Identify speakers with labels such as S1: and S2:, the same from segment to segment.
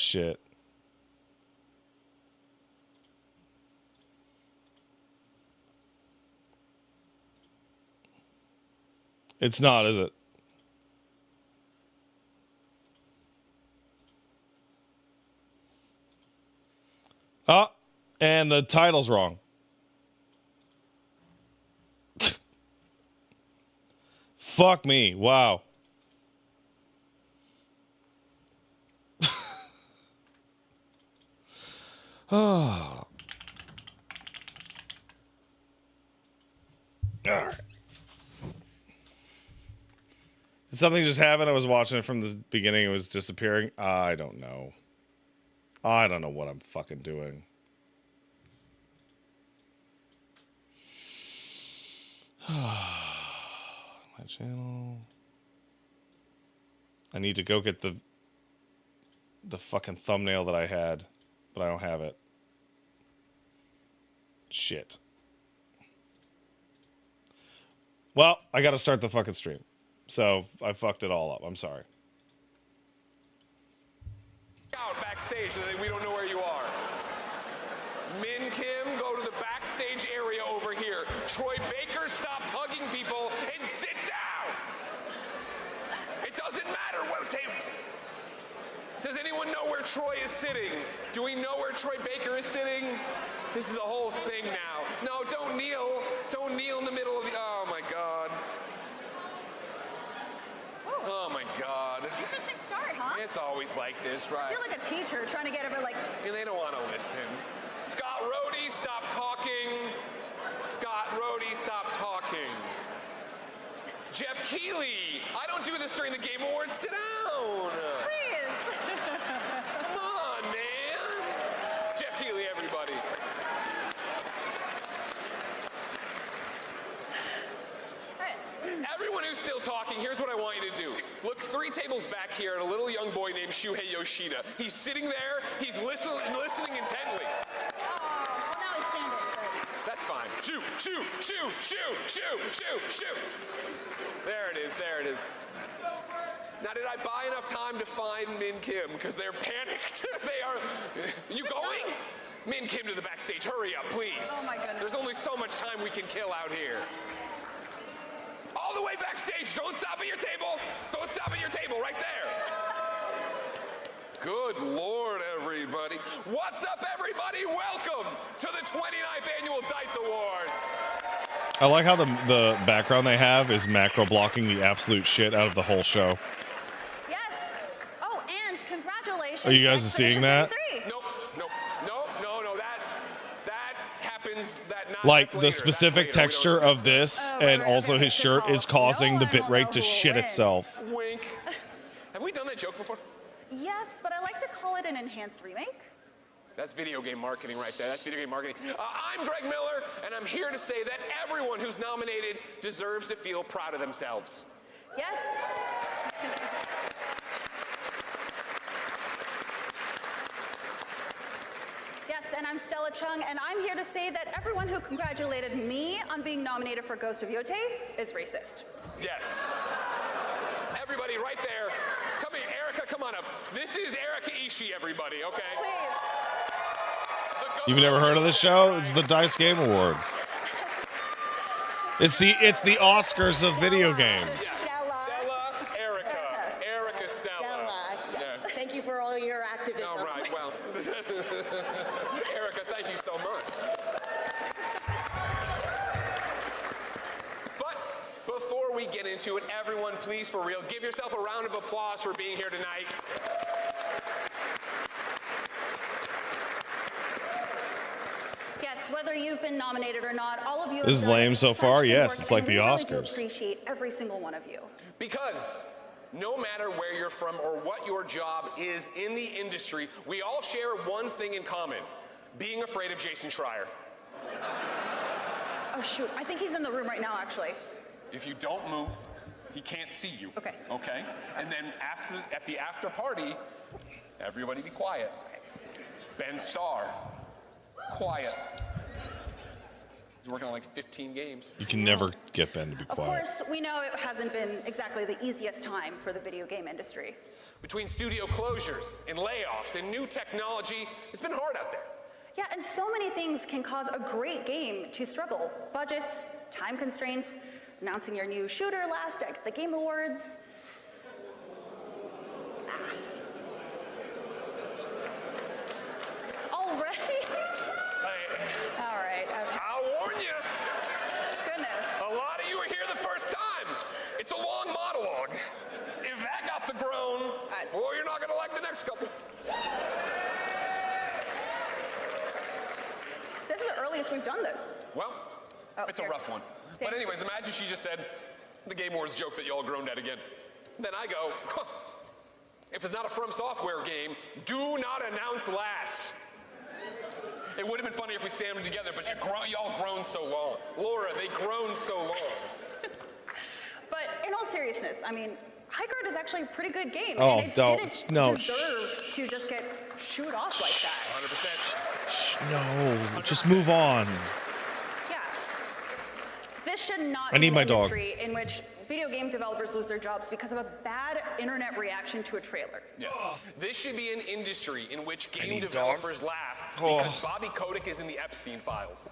S1: shit. It's not, is it? Oh, and the title's wrong. Fuck me. Wow. Oh. All right. Something just happened. I was watching it from the beginning. It was disappearing. I don't know. I don't know what I'm fucking doing. My channel. I need to go get the fucking thumbnail that I had, but I don't have it. Shit. Well, I gotta start the fucking stream. So I fucked it all up. I'm sorry.
S2: Out backstage so that we don't know where you are. Min Kim, go to the backstage area over here. Troy Baker, stop hugging people and sit down. It doesn't matter what table. Does anyone know where Troy is sitting? Do we know where Troy Baker is sitting? This is a whole thing now. No, don't kneel. Don't kneel in the middle of the. Oh my God. Oh my God.
S3: Interesting start, huh?
S2: It's always like this, right?
S3: I feel like a teacher trying to get everyone like.
S2: And they don't want to listen. Scott Rohde, stop talking. Scott Rohde, stop talking. Jeff Keighley, I don't do this during the Game Awards. Sit down.
S3: Please.
S2: Come on, man. Jeff Keighley, everybody. Everyone who's still talking, here's what I want you to do. Look 3 tables back here at a little young boy named Shuhei Yoshida. He's sitting there, he's listening intently.
S3: Well, now he's standing.
S2: That's fine. Shoo, shoo, shoo, shoo, shoo, shoo, shoo. There it is, there it is. Now, did I buy enough time to find Min Kim? Because they're panicked. They are, you going? Min Kim to the backstage, hurry up, please.
S3: Oh my goodness.
S2: There's only so much time we can kill out here. All the way backstage, don't stop at your table. Don't stop at your table, right there. Good Lord, everybody. What's up, everybody? Welcome to the 29th Annual DICE Awards.
S1: I like how the background they have is macro blocking the absolute shit out of the whole show.
S3: Yes. Oh, and congratulations.
S1: Are you guys seeing that?
S2: Nope, nope, no, that happens,
S1: Like
S2: that's
S1: the
S2: later,
S1: specific
S2: that's later.
S1: texture of this, and also his shirt is causing the bitrate to shit itself.
S2: Wink. Have we done that joke before?
S3: Yes, but I like to call it an enhanced remake.
S2: That's video game marketing right there. That's video game marketing. I'm Greg Miller, and I'm here to say that everyone who's nominated deserves to feel proud of themselves.
S3: Yes. Yes, and I'm Stella Chung, and I'm here to say that everyone who congratulated me on being nominated for Ghost of Yote is racist.
S2: Yes. Everybody right there. Come here, Erica, come on up. This is Erica Ishii, everybody, okay?
S3: Please.
S1: You've never heard of this show? It's the DICE Game Awards. It's the Oscars of video games.
S2: Stella, Erica, Stella.
S4: Yes. Thank you for all your activism.
S2: All right, well, Erica, thank you so much. But before we get into it, everyone, please, for real, give yourself a round of applause for being here tonight.
S3: Yes, whether you've been nominated or not, all of you.
S1: This is lame so far. Yes, it's like the Oscars.
S3: I really do appreciate every single one of you.
S2: Because no matter where you're from or what your job is in the industry, we all share one thing in common: being afraid of Jason Schreier.
S3: Oh shoot, I think he's in the room right now, actually.
S2: If you don't move, he can't see you.
S3: Okay.
S2: Okay? And then at the after party, everybody be quiet. Ben Starr, quiet. He's working on like 15 games.
S1: You can never get Ben to be
S3: Of
S1: quiet.
S3: course, we know it hasn't been exactly the easiest time for the video game industry.
S2: Between studio closures and layoffs and new technology, it's been hard out there.
S3: Yeah, and so many things can cause a great game to struggle. Budgets, time constraints, announcing your new shooter last at the Game Awards. Already? All right, okay.
S2: I'll warn you,
S3: Goodness.
S2: a lot of you are here the first time. It's a long monologue. If that got the groan, well, you're not going to like the next couple.
S3: This is the earliest we've done this.
S2: Well,
S3: Oh,
S2: it's a
S3: here.
S2: rough one. But anyways, imagine she just said the Game Awards joke that y'all groaned at again. Then I go, huh, if it's not a From Software game, do not announce last. It would have been funny if we stand them together, but y'all groaned so long. Laura, they groaned so long.
S3: But in all seriousness, I mean, Highguard is actually a pretty good game.
S1: Oh,
S3: and it
S1: don't-
S3: didn't
S1: no,
S3: deserve to just get shooed off like that.
S2: 100%.
S1: Shh, no, just move on.
S3: Yeah. This should not
S1: I need
S3: be
S1: my
S3: an
S1: dog.
S3: industry in which video game developers lose their jobs because of a bad internet reaction to a trailer.
S2: Yes. This should be an industry in which game
S1: need
S2: developers laugh
S1: Oh.
S2: because Bobby Kotick is in the Epstein files.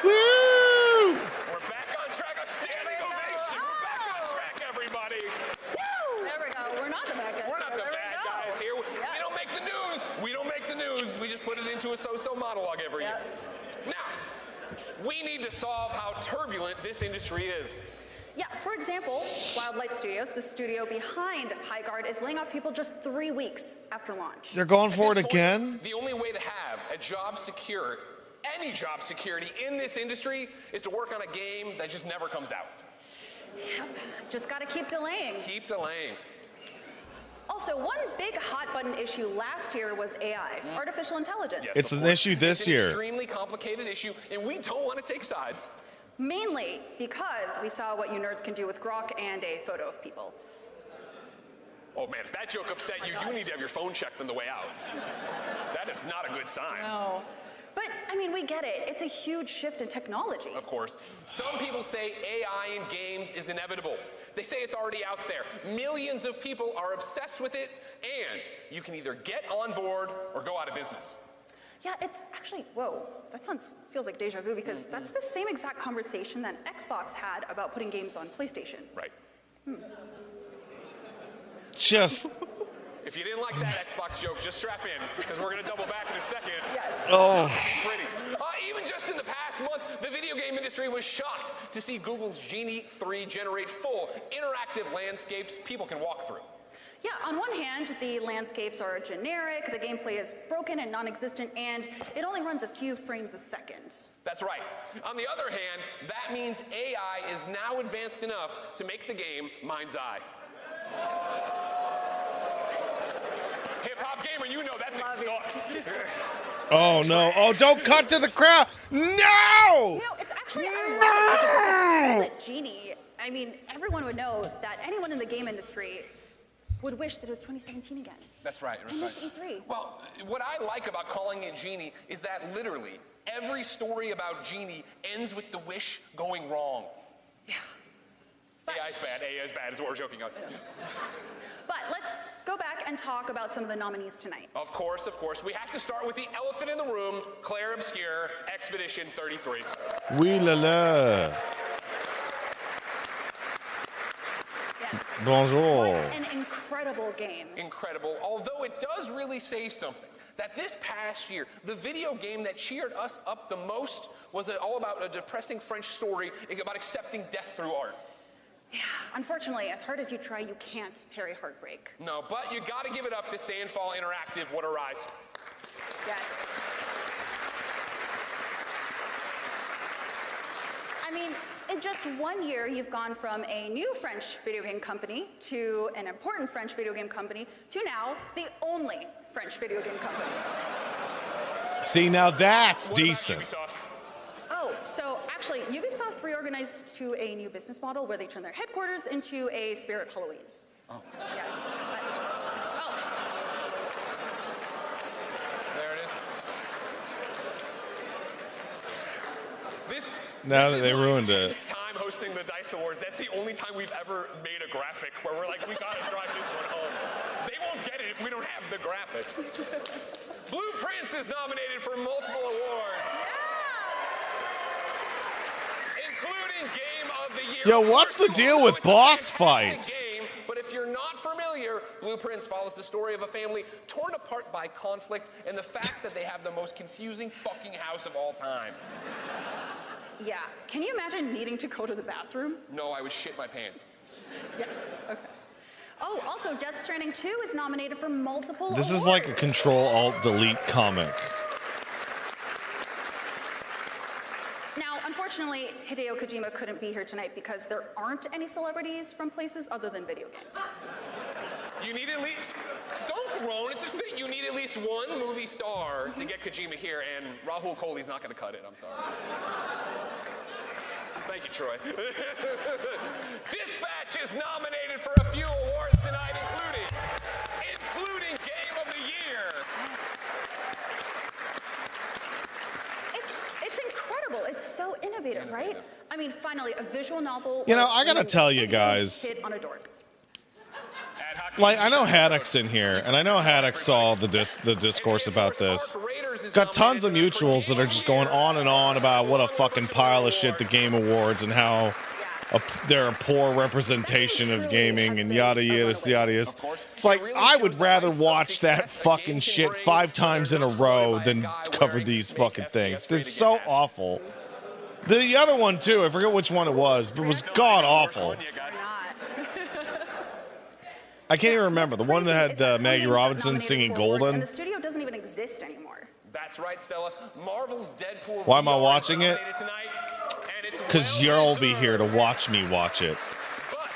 S1: Woo!
S2: We're back on track. A standing ovation. We're back on track, everybody. Woo!
S3: There we go. We're not the bad guys.
S2: We're not the
S3: There we
S2: bad
S3: go.
S2: guys here. We
S3: Yes.
S2: don't make the news. We don't make the news. We just put it into a so-so monologue every year. Now, we need to solve how turbulent this industry is.
S3: Yeah, for example, Wildlight Studios, the studio behind Highguard, is laying off people just 3 weeks after launch.
S1: They're going
S2: At
S1: for it
S2: this point,
S1: again?
S2: The only way to have a job secure, any job security in this industry is to work on a game that just never comes out.
S3: Just gotta keep delaying.
S2: Keep delaying.
S3: Also, one big hot button issue last year was AI, artificial intelligence.
S2: Yes,
S1: It's
S2: of
S1: an
S2: course.
S1: issue this
S2: It's an
S1: year.
S2: extremely complicated issue, and we don't want to take sides.
S3: Mainly because we saw what you nerds can do with Grok and a photo of people.
S2: Oh man, if that joke upset you, you need to have your phone checked on the way out. That is not a good sign.
S3: No. But, I mean, we get it. It's a huge shift in technology.
S2: Of course. Some people say AI in games is inevitable. They say it's already out there. Millions of people are obsessed with it, and you can either get on board or go out of business.
S3: Yeah, it's actually, whoa, that feels like deja vu because that's the same exact conversation that Xbox had about putting games on PlayStation.
S2: Right.
S1: Just,
S2: If you didn't like that Xbox joke, just strap in, because we're going to double back in a second.
S3: Yes.
S1: oh,
S2: Pretty. Even just in the past month, the video game industry was shocked to see Google's Genie 3 generate full interactive landscapes people can walk through.
S3: Yeah, on one hand, the landscapes are generic, the gameplay is broken and non-existent, and it only runs a few frames a second.
S2: That's right. On the other hand, that means AI is now advanced enough to make the game mind's eye. Hip-hop gamer, you know that
S3: Love
S2: thing
S3: it.
S2: sucked.
S1: oh no. Oh, don't cut to the crowd. No!
S3: You know, it's actually ironic because if they called it Genie, I mean, everyone would know that anyone in the game industry would wish that it was 2017 again.
S2: That's right.
S3: And this E3.
S2: Well, what I like about calling it Genie is that literally every story about Genie ends with the wish going wrong.
S3: Yeah.
S2: AI's bad. AI is bad is what we're joking on.
S3: But let's go back and talk about some of the nominees tonight.
S2: Of course. We have to start with the elephant in the room, Claire Obscure, Expedition 33.
S1: Oui la la.
S3: Yes.
S1: Bonjour.
S3: What an incredible game.
S2: Incredible, although it does really say something. That this past year, the video game that cheered us up the most was all about a depressing French story about accepting death through art.
S3: Yeah, unfortunately, as hard as you try, you can't parry heartbreak.
S2: No, but you gotta give it up to Sandfall Interactive, what a rise.
S3: Yes. I mean, in just 1 year, you've gone from a new French video game company to an important French video game company to now the only French video game company.
S1: See, now that's
S2: What about
S1: decent.
S2: Ubisoft?
S3: Oh, so actually, Ubisoft reorganized to a new business model where they turn their headquarters into a Spirit Halloween. Oh. Yes. Oh,
S2: There it is.
S1: now that
S2: This
S1: they
S2: is my
S1: ruined it.
S2: 10th time hosting the Dice Awards. That's the only time we've ever made a graphic where we're like, we gotta drive this one home. They won't get it if we don't have the graphic. Blue Prince is nominated for multiple awards, including Game of the Year.
S1: Yo,
S2: Of
S1: what's
S2: course
S1: the
S2: you
S1: deal
S2: all
S1: with
S2: know it's a
S1: boss
S2: fantastic
S1: fights?
S2: game, but if you're not familiar, Blue Prince follows the story of a family torn apart by conflict and the fact that they have the most confusing fucking house of all time.
S3: Yeah. Can you imagine needing to go to the bathroom?
S2: No, I would shit my pants.
S3: Yeah. Okay. Oh, also, Death Stranding 2 is nominated for multiple
S1: This is
S3: awards.
S1: like a Control-Alt-Delete comic.
S3: Now, unfortunately, Hideo Kojima couldn't be here tonight because there aren't any celebrities from places other than video games.
S2: You need at least, don't groan, it's just that you need at least one movie star to get Kojima here, and Rahul Kohli's not gonna cut it, I'm sorry. Thank you, Troy. Dispatch is nominated for a few awards tonight, including Game of the Year.
S3: It's incredible. It's so innovative, right? I mean, finally, a visual novel.
S1: You know,
S3: where
S1: I gotta
S3: you
S1: tell you
S3: hit
S1: guys,
S3: hit on a dork.
S1: like, I know Haddock's in here, and I know Haddock saw the discourse about this. Got tons of mutuals that are just going on and on about what a fucking pile of shit the Game Awards and how they're a poor representation of gaming and yada yada yada. It's like, I would rather watch that fucking shit 5 times in a row than cover these fucking things. It's so awful. The other one too, I forget which one it was, but it was god awful.
S3: Not.
S1: I can't even remember. The one that
S3: Crazy.
S1: had
S3: It's like
S1: Maggie
S3: something's
S1: Robinson
S3: nominated
S1: singing
S3: for awards,
S1: Golden.
S3: And the studio doesn't even exist anymore.
S2: That's right, Stella. Marvel's Deadpool.
S1: Why am I
S2: VR is
S1: watching it?
S2: nominated tonight, and it's
S1: Because
S2: well
S1: you'll be here to
S2: deserved.
S1: watch me watch it.
S2: But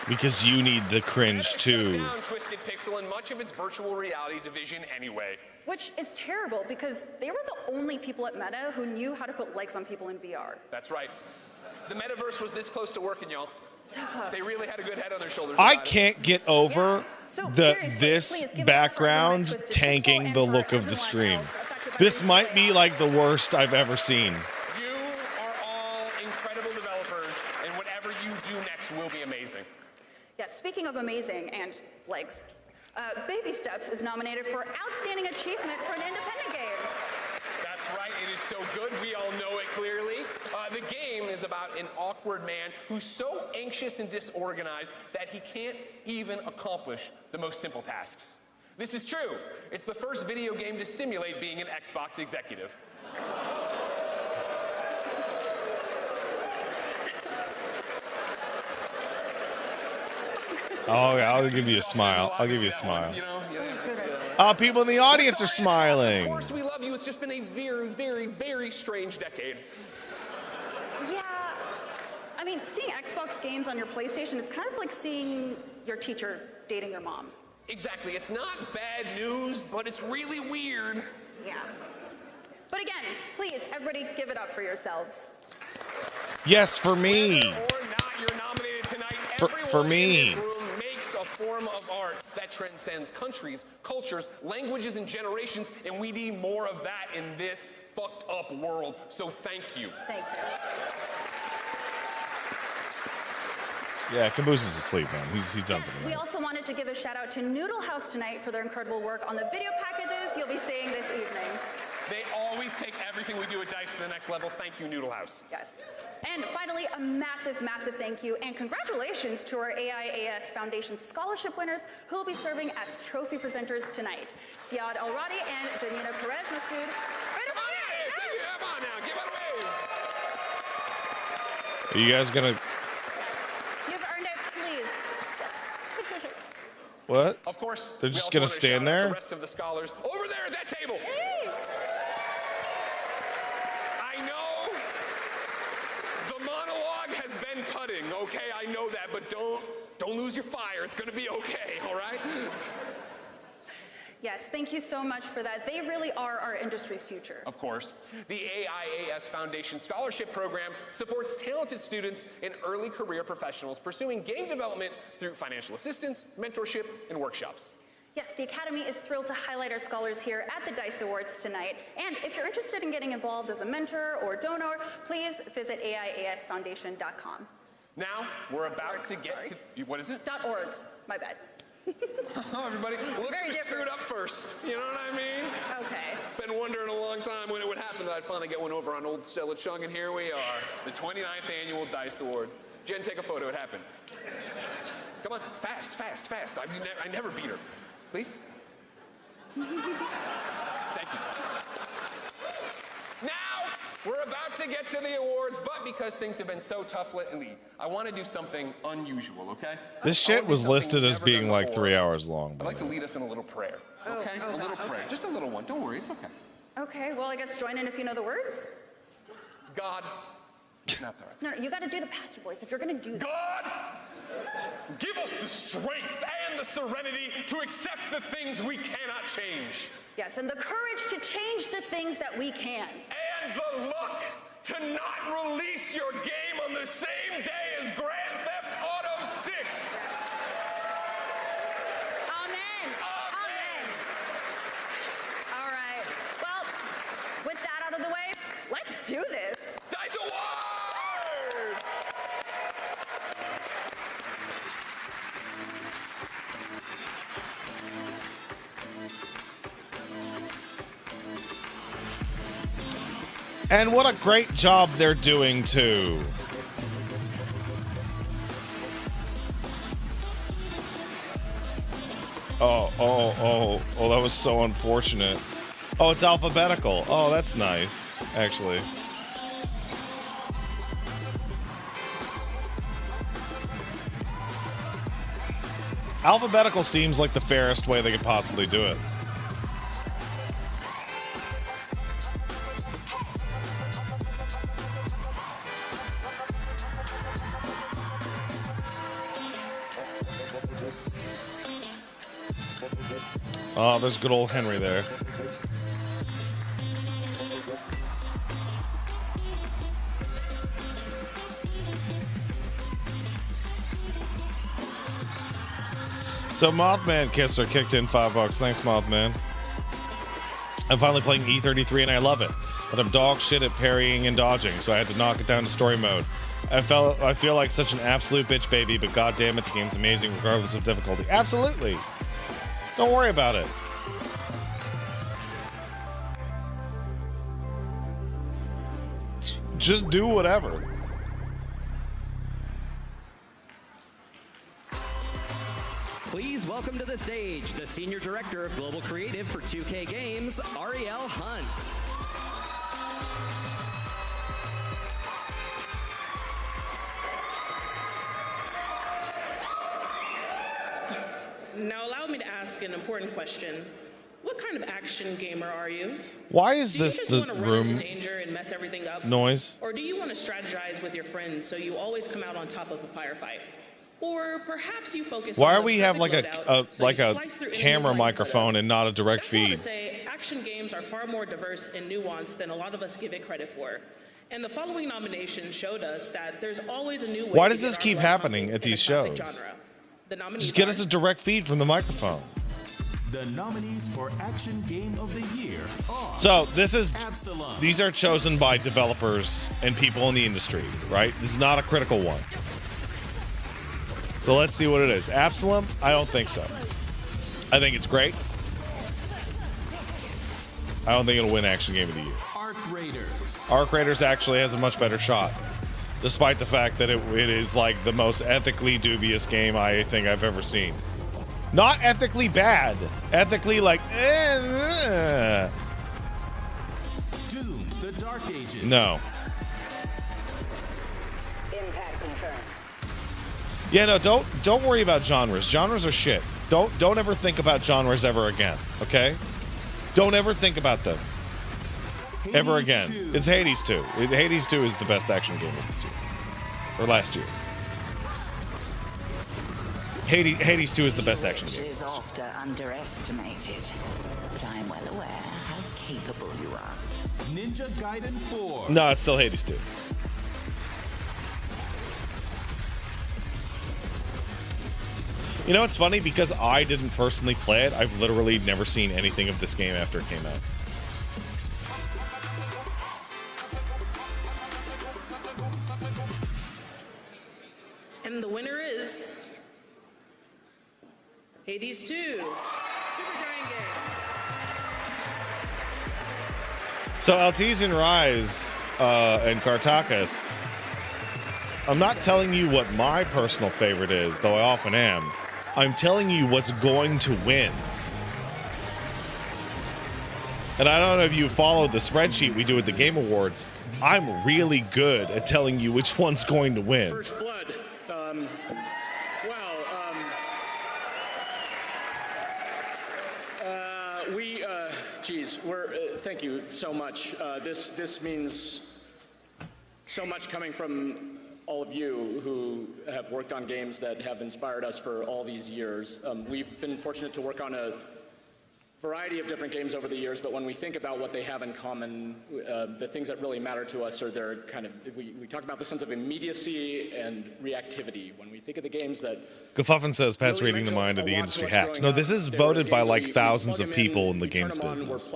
S1: Because you need the cringe
S2: Meta shut
S1: too.
S2: down Twisted Pixel and much of its virtual reality division anyway.
S3: Which is terrible because they were the only people at Meta who knew how to put legs on people in VR.
S2: That's right. The metaverse was this close to working, y'all. They really had a good head on their shoulders.
S1: I
S2: about it.
S1: can't get over
S3: So,
S1: the
S3: seriously,
S1: this
S3: please give it up for everyone
S1: background
S3: at Twisted Pixel
S1: tanking
S3: and
S1: the
S3: for
S1: look of the
S3: everyone
S1: stream.
S3: else affected by
S1: This
S3: these
S1: might be
S3: layoffs.
S1: like the worst I've ever seen.
S2: You are all incredible developers, and whatever you do next will be amazing.
S3: Yeah, speaking of amazing and legs, Baby Steps is nominated for Outstanding Achievement for an Independent Game.
S2: That's right, it is so good, we all know it clearly. The game is about an awkward man who's so anxious and disorganized that he can't even accomplish the most simple tasks. This is true. It's the first video game to simulate being an Xbox executive.
S1: Oh, yeah, I'll give you a smile. I'll give you a smile.
S2: You know,
S1: People in the audience are
S2: Of
S1: smiling.
S2: course, we love you. It's just been a very, very, very strange decade.
S3: Yeah, I mean, seeing Xbox games on your PlayStation is kind of like seeing your teacher dating your mom.
S2: Exactly. It's not bad news, but it's really weird.
S3: Yeah. But again, please, everybody give it up for yourselves.
S1: Yes, for me.
S2: Whether or not you're nominated tonight,
S1: For
S2: everyone
S1: me.
S2: in this room makes a form of art that transcends countries, cultures, languages, and generations, and we need more of that in this fucked up world. So thank you.
S3: Thank you.
S1: Yeah, Caboose is asleep, man. He's done
S3: Yes,
S1: for the
S3: we
S1: night.
S3: also wanted to give a shout out to Noodle House tonight for their incredible work on the video packages you'll be seeing this evening.
S2: They always take everything we do at DICE to the next level. Thank you, Noodle House.
S3: Yes. And finally, a massive, massive thank you and congratulations to our AIAS Foundation Scholarship winners who will be serving as trophy presenters tonight. Siad Al-Radi and Janina Perez Masood.
S2: Come on now, give it away.
S1: Are you guys gonna...
S3: You've earned it, please.
S1: What?
S2: Of course,
S1: They're
S2: we
S1: just
S2: also
S1: gonna
S2: wanna
S1: stand
S2: shout out
S1: there?
S2: The rest of the scholars over there at that table.
S3: Hey!
S2: I know the monologue has been cutting, okay? I know that, but don't lose your fire. It's gonna be okay, all right?
S3: Yes, thank you so much for that. They really are our industry's future.
S2: Of course. The AIAS Foundation Scholarship Program supports talented students and early career professionals pursuing game development through financial assistance, mentorship, and workshops.
S3: Yes, the Academy is thrilled to highlight our scholars here at the DICE Awards tonight. And if you're interested in getting involved as a mentor or donor, please visit AIASfoundation.com.
S2: Now, we're about to get to, what is it?
S3: .org, my bad.
S2: Oh, everybody, look who screwed up first. You know what I mean?
S3: Okay.
S2: Been wondering a long time when it would happen that I'd finally get one over on old Stella Chung, and here we are, the 29th annual DICE Awards. Jen, take a photo, it happened. Come on, fast, fast, fast. I never beat her. Please? Thank you. Now, we're about to get to the awards, but because things have been so tough lately, I want to do something unusual, okay?
S1: This shit was listed as being like 3 hours long.
S2: I'd like to lead us in a little prayer, okay? A little prayer, just a little one. Don't worry, it's okay.
S3: Okay, well, I guess join in if you know the words.
S2: God, that's all right.
S3: No, you got to do the pastor voice if you're going to do that.
S2: God, give us the strength and the serenity to accept the things we cannot change.
S3: Yes, and the courage to change the things that we can.
S2: And the luck to not release your game on the same day as Grand Theft Auto 6.
S3: Amen. Amen. All right. Well, with that out of the way, let's do this.
S2: DICE Awards!
S1: And what a great job they're doing, too. Oh, that was so unfortunate. Oh, it's alphabetical. Oh, that's nice, actually. Alphabetical seems like the fairest way they could possibly do it. Oh, there's good old Henry there. So Mothman Kisser kicked in $5. Thanks, Mothman. I'm finally playing E33 and I love it, but I'm dog shit at parrying and dodging, so I had to knock it down to story mode. I feel like such an absolute bitch baby, but goddamn it, the game's amazing regardless of difficulty. Absolutely. Don't worry about it. Just do whatever.
S5: Please welcome to the stage the Senior Director of Global Creative for 2K Games, Ariel Hunt.
S6: Now allow me to ask an important question. What kind of action gamer are you?
S1: Why is
S6: Do you
S1: this
S6: just
S1: the
S6: want to run into
S1: room
S6: danger and mess everything up?
S1: noise?
S6: Or do you want to strategize with your friends so you always come out on top of a firefight? Or perhaps you focus
S1: Why
S6: on
S1: are
S6: the
S1: we have like
S6: perfect loadout, so
S1: like
S6: you
S1: a
S6: slice through enemies
S1: camera
S6: like
S1: microphone
S6: butter?
S1: and not a direct
S6: That's all to
S1: feed?
S6: say, action games are far more diverse and nuanced than a lot of us give it credit for. And the following nomination showed us that there's always a new way
S1: Why
S6: to
S1: does
S6: get
S1: this
S6: our
S1: keep
S6: blood
S1: happening
S6: pumping
S1: at
S6: in a
S1: these
S6: classic
S1: shows?
S6: genre. The nominees
S1: Just get
S6: are
S1: us a direct feed from the microphone.
S7: The nominees for Action Game of the Year are
S1: So this is
S7: Absalom.
S1: these are chosen by developers and people in the industry, right? This is not a critical one. So let's see what it is. Absalom? I don't think so. I think it's great. I don't think it'll win Action Game of the Year.
S7: Arc Raiders.
S1: Arc Raiders actually has a much better shot, despite the fact that it is like the most ethically dubious game I think I've ever seen. Not ethically bad. Ethically like,
S7: Doom, The Dark Ages.
S1: No.
S4: Impact confirmed.
S1: Yeah, no, don't worry about genres. Genres are shit. Don't ever think about genres ever again, okay? Don't ever think about them ever
S7: Hades
S1: again.
S7: 2.
S1: It's Hades 2. Hades 2 is the best action game of this year. Or last year. Hades 2 is the best action game.
S8: Is often underestimated, but I am well aware how capable you are.
S7: Ninja Gaiden 4.
S1: No, it's still Hades 2. You know, it's funny because I didn't personally play it. I've literally never seen anything of this game after it came out.
S6: And the winner is Hades 2, Supergiant Games.
S1: So Altizian Rise and Kartakas, I'm not telling you what my personal favorite is, though I often am. I'm telling you what's going to win. And I don't know if you followed the spreadsheet we do at the Game Awards. I'm really good at telling you which one's going to win.
S9: First Blood. Thank you so much. This means so much coming from all of you who have worked on games that have inspired us for all these years. We've been fortunate to work on a variety of different games over the years, but when we think about what they have in common, the things that really matter to us are their kind of, we talk about the sense of immediacy and reactivity. When we think of the games that...
S1: Gufuffin says Pat's reading the mind of the industry hacks. No, this is voted by like thousands of people in the games business.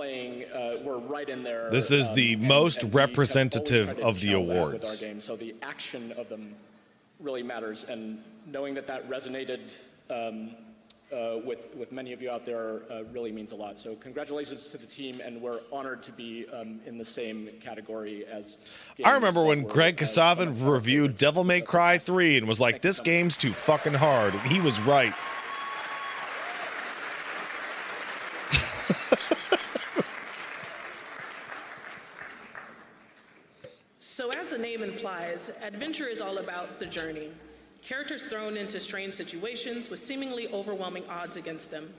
S9: We're right in there.
S1: This is the most representative of the awards.
S9: So the action of them really matters, and knowing that resonated with many of you out there really means a lot. So congratulations to the team, and we're honored to be in the same category as games.
S1: I remember when Greg Kasavin reviewed Devil May Cry 3 and was like, this game's too fucking hard. And he was right.
S6: So as the name implies, adventure is all about the journey. Characters thrown into strange situations with seemingly overwhelming odds against them.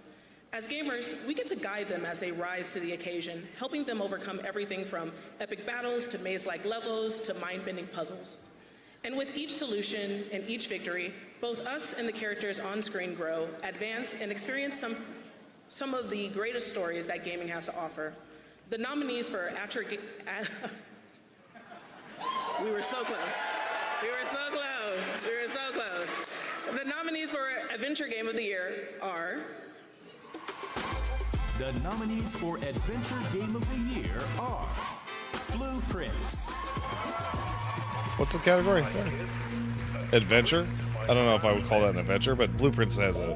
S6: As gamers, we get to guide them as they rise to the occasion, helping them overcome everything from epic battles to maze-like levels to mind-bending puzzles. And with each solution and each victory, both us and the characters on screen grow, advance, and experience some of the greatest stories that gaming has to offer. The nominees for we were so close. We were so close. We were so close. The nominees for Adventure Game of the Year are...
S7: The nominees for Adventure Game of the Year are Blueprints.
S1: What's the category? Sorry. Adventure? I don't know if I would call that an adventure, but Blueprints has a...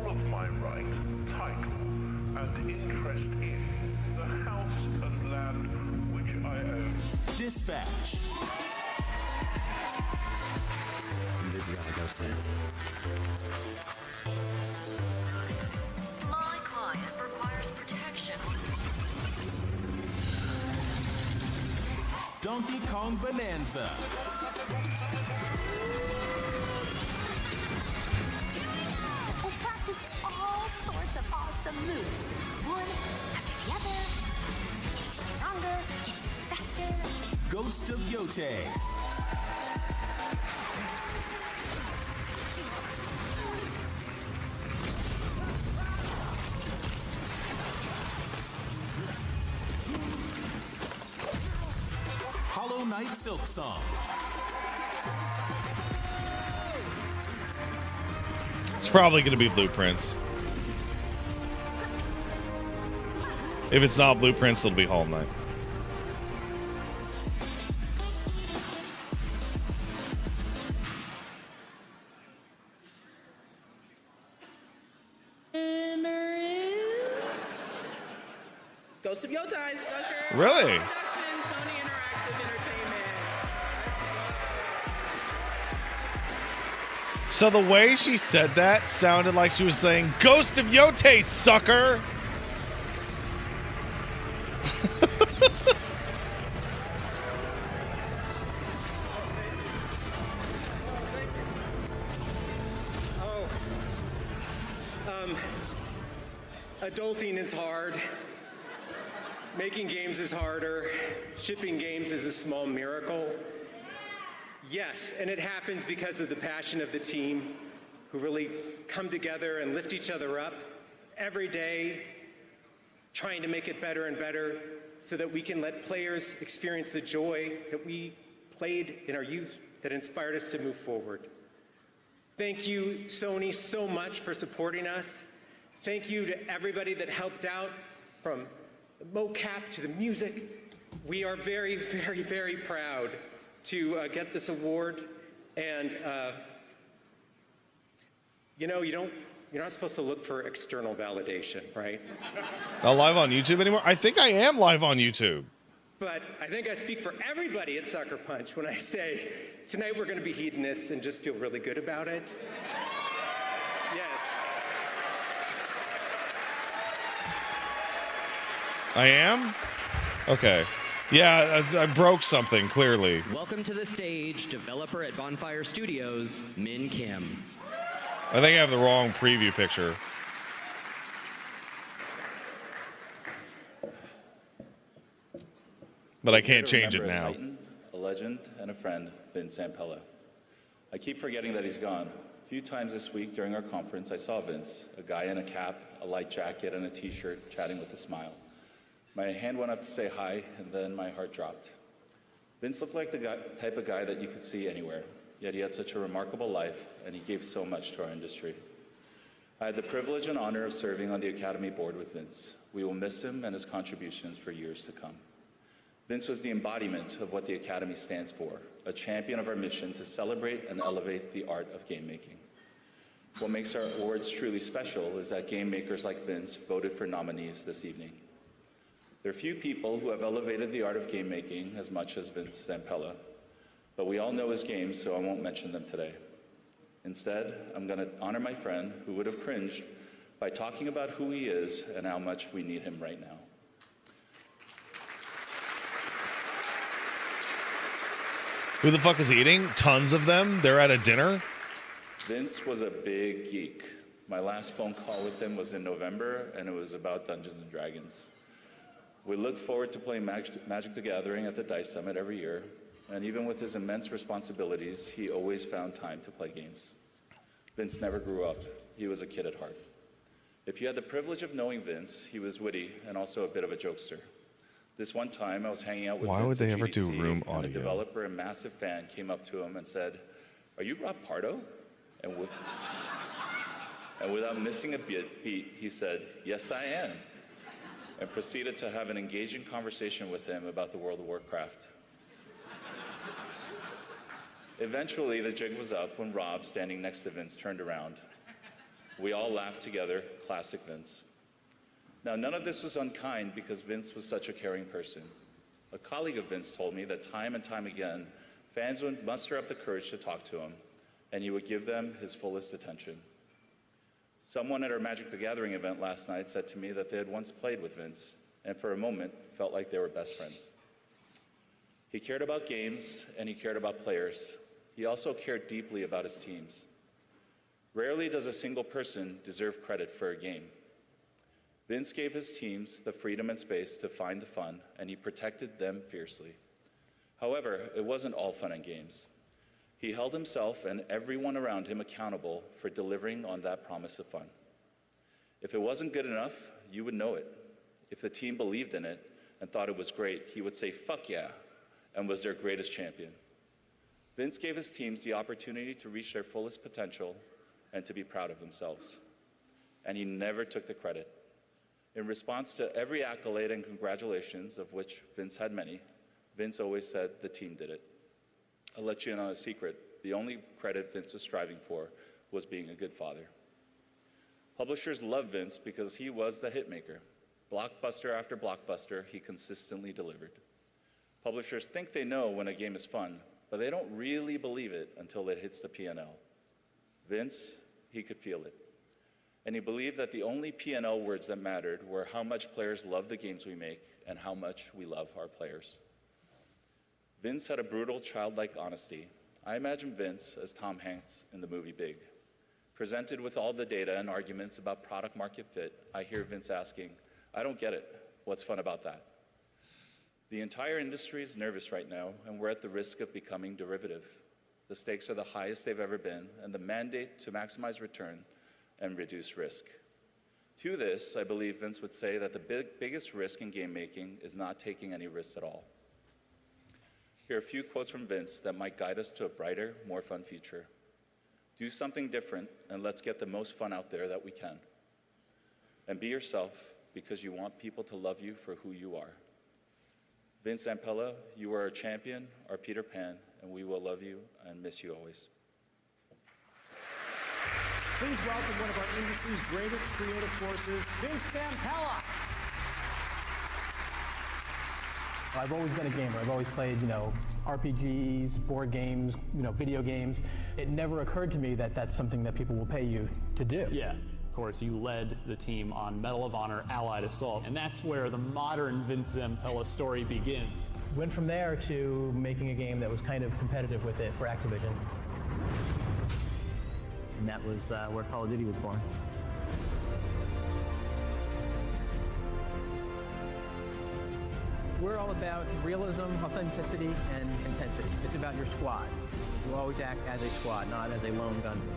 S7: Dispatch.
S10: This gotta go clear.
S11: My client requires protection.
S7: Donkey Kong Bonanza.
S11: We'll practice all sorts of awesome moves. One after the other. Getting stronger, getting faster.
S7: Ghost of Yote. Hollow Knight Silk Song.
S1: It's probably going to be Blueprints. If it's not Blueprints, it'll be Hollow Knight.
S6: Winner is... Ghost of Yotai, sucker.
S1: Really?
S6: Sony Interactive Entertainment.
S1: So the way she said that sounded like she was saying, Ghost of Yote, sucker!
S12: Adulting is hard. Making games is harder. Shipping games is a small miracle. Yes, and it happens because of the passion of the team who really come together and lift each other up every day, trying to make it better and better so that we can let players experience the joy that we played in our youth that inspired us to move forward. Thank you, Sony, so much for supporting us. Thank you to everybody that helped out, from the mocap to the music. We are very, very, very proud to get this award. And you know, you're not supposed to look for external validation, right?
S1: Not live on YouTube anymore? I think I am live on YouTube.
S12: But I think I speak for everybody at Sucker Punch when I say tonight we're going to be hedonists and just feel really good about it. Yes.
S1: I am? Okay. Yeah, I broke something, clearly.
S5: Welcome to the stage, developer at Bonfire Studios, Min Kim.
S1: I think I have the wrong preview picture. But I can't change it now.
S13: A Titan, a legend, and a friend, Vince Zampella. I keep forgetting that he's gone. A few times this week during our conference, I saw Vince, a guy in a cap, a light jacket, and a t-shirt, chatting with a smile. My hand went up to say hi, and then my heart dropped. Vince looked like the type of guy that you could see anywhere, yet he had such a remarkable life, and he gave so much to our industry. I had the privilege and honor of serving on the Academy board with Vince. We will miss him and his contributions for years to come. Vince was the embodiment of what the Academy stands for, a champion of our mission to celebrate and elevate the art of game making. What makes our awards truly special is that game makers like Vince voted for nominees this evening. There are few people who have elevated the art of game making as much as Vince Zampella, but we all know his games, so I won't mention them today. Instead, I'm going to honor my friend who would have cringed by talking about who he is and how much we need him right now.
S1: Who the fuck is eating? Tons of them? They're at a dinner?
S13: Vince was a big geek. My last phone call with him was in November, and it was about Dungeons & Dragons. We look forward to playing Magic the Gathering at the DICE Summit every year, and even with his immense responsibilities, he always found time to play games. Vince never grew up. He was a kid at heart. If you had the privilege of knowing Vince, he was witty and also a bit of a jokester. This one time, I was hanging out with
S1: Why
S13: Vince
S1: would they
S13: at
S1: ever do
S13: GDC,
S1: room
S13: and
S1: audio?
S13: a developer and massive fan came up to him and said, "Are you Rob Pardo?" And without missing a beat, he said, "Yes, I am," and proceeded to have an engaging conversation with him about the World of Warcraft. Eventually, the jig was up when Rob, standing next to Vince, turned around. We all laughed together, classic Vince. Now, none of this was unkind because Vince was such a caring person. A colleague of Vince told me that time and time again, fans would muster up the courage to talk to him, and he would give them his fullest attention. Someone at our Magic the Gathering event last night said to me that they had once played with Vince, and for a moment felt like they were best friends. He cared about games, and he cared about players. He also cared deeply about his teams. Rarely does a single person deserve credit for a game. Vince gave his teams the freedom and space to find the fun, and he protected them fiercely. However, it wasn't all fun and games. He held himself and everyone around him accountable for delivering on that promise of fun. If it wasn't good enough, you would know it. If the team believed in it and thought it was great, he would say, "Fuck yeah," and was their greatest champion. Vince gave his teams the opportunity to reach their fullest potential and to be proud of themselves. And he never took the credit. In response to every accolade and congratulations, of which Vince had many, Vince always said the team did it. I'll let you in on a secret. The only credit Vince was striving for was being a good father. Publishers loved Vince because he was the hitmaker. Blockbuster after blockbuster, he consistently delivered. Publishers think they know when a game is fun, but they don't really believe it until it hits the P&L. Vince, he could feel it. And he believed that the only P&L words that mattered were how much players love the games we make and how much we love our players. Vince had a brutal, childlike honesty. I imagine Vince as Tom Hanks in the movie Big. Presented with all the data and arguments about product market fit, I hear Vince asking, "I don't get it. What's fun about that?" The entire industry is nervous right now, and we're at the risk of becoming derivative. The stakes are the highest they've ever been, and the mandate to maximize return and reduce risk. To this, I believe Vince would say that the biggest risk in game making is not taking any risks at all. Here are a few quotes from Vince that might guide us to a brighter, more fun future. Do something different, and let's get the most fun out there that we can. And be yourself, because you want people to love you for who you are. Vince Zampella, you are our champion, our Peter Pan, and we will love you and miss you always.
S14: Please welcome one of our industry's greatest creative forces, Vince Zampella.
S15: I've always been a gamer. I've always played, RPGs, board games, video games. It never occurred to me that that's something that people will pay you to do.
S16: Yeah, of course, you led the team on Medal of Honor Allied Assault, and that's where the modern Vince Zampella story begins.
S15: Went from there to making a game that was kind of competitive with it for Activision. And that was where Call of Duty was born. We're all about realism, authenticity, and intensity. It's about your squad. You always act as a squad, not as a lone gunman.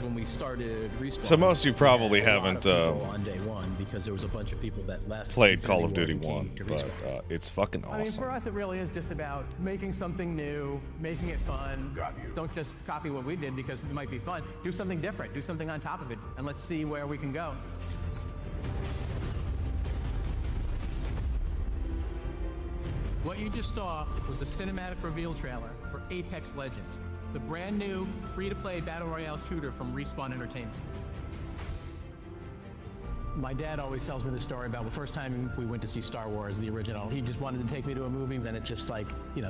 S15: When we started Respawn,
S1: So most of you probably haven't
S15: on day one because there was a bunch of people that left.
S1: played Call of Duty 1, but it's fucking awesome.
S15: I mean, for us, it really is just about making something new, making it fun. Don't just copy what we did because it might be fun. Do something different. Do something on top of it, and let's see where we can go. What you just saw was a cinematic reveal trailer for Apex Legends, the brand new free-to-play battle royale shooter from Respawn Entertainment. My dad always tells me the story about the first time we went to see Star Wars, the original. He just wanted to take me to a movie, and it just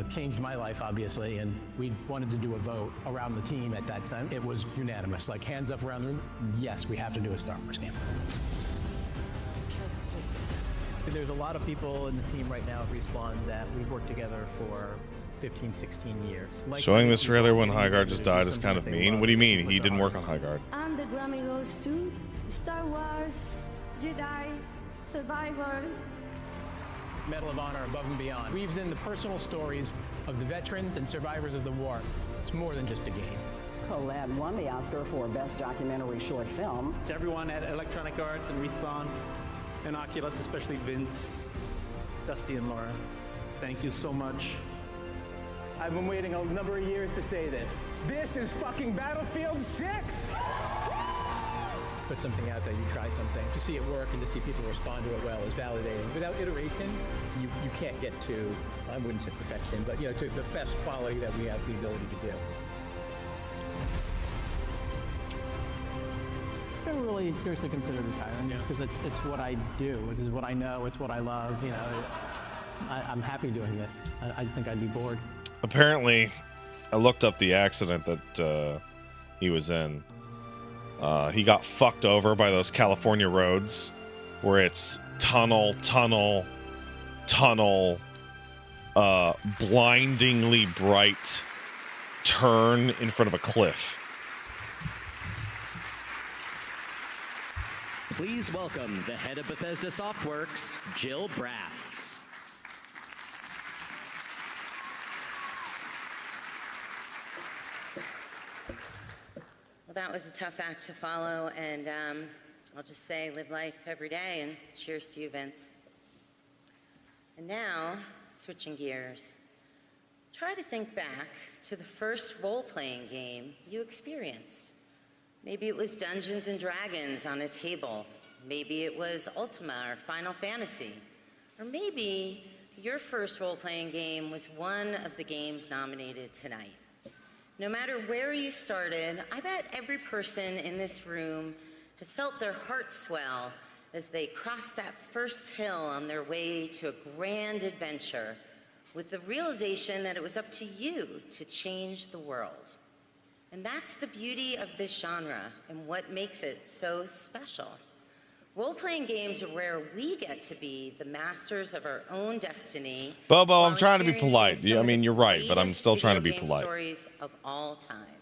S15: changed my life, obviously. And we wanted to do a vote around the team at that time. It was unanimous, like hands up around the room. Yes, we have to do a Star Wars game. There's a lot of people in the team right now at Respawn that we've worked together for 15, 16 years.
S1: Showing this trailer when Highguard just died is kind of mean. What do you mean? He didn't work on Highguard.
S17: And the Grammy goes to Star Wars, Jedi, Survivor.
S15: Medal of Honor Above and Beyond weaves in the personal stories of the veterans and survivors of the war. It's more than just a game.
S18: Collab won the Oscar for Best Documentary Short Film.
S19: To everyone at Electronic Arts and Respawn, and Oculus, especially Vince, Dusty, and Laura, thank you so much.
S14: I've been waiting a number of years to say this. This is fucking Battlefield 6!
S15: Put something out there, you try something. To see it work and to see people respond to it well is validating. Without iteration, you can't get to, I wouldn't say perfection, but to the best quality that we have the ability to do. I don't really seriously consider retiring because it's what I do. This is what I know. It's what I love. I'm happy doing this. I think I'd be bored.
S1: Apparently, I looked up the accident that he was in. He got fucked over by those California roads where it's tunnel, blindingly bright turn in front of a cliff.
S5: Please welcome the head of Bethesda Softworks, Jill Braff.
S4: Well, that was a tough act to follow, and I'll just say live life every day, and cheers to you, Vince. And now, switching gears, try to think back to the first role-playing game you experienced. Maybe it was Dungeons & Dragons on a table. Maybe it was Ultima or Final Fantasy. Or maybe your first role-playing game was one of the games nominated tonight. No matter where you started, I bet every person in this room has felt their heart swell as they crossed that first hill on their way to a grand adventure with the realization that it was up to you to change the world. And that's the beauty of this genre and what makes it so special. Role-playing games are where we get to be the masters of our own destiny.
S1: Bobo, I'm trying to be polite. I mean, you're right, but I'm still trying to be polite.
S4: Stories of all time.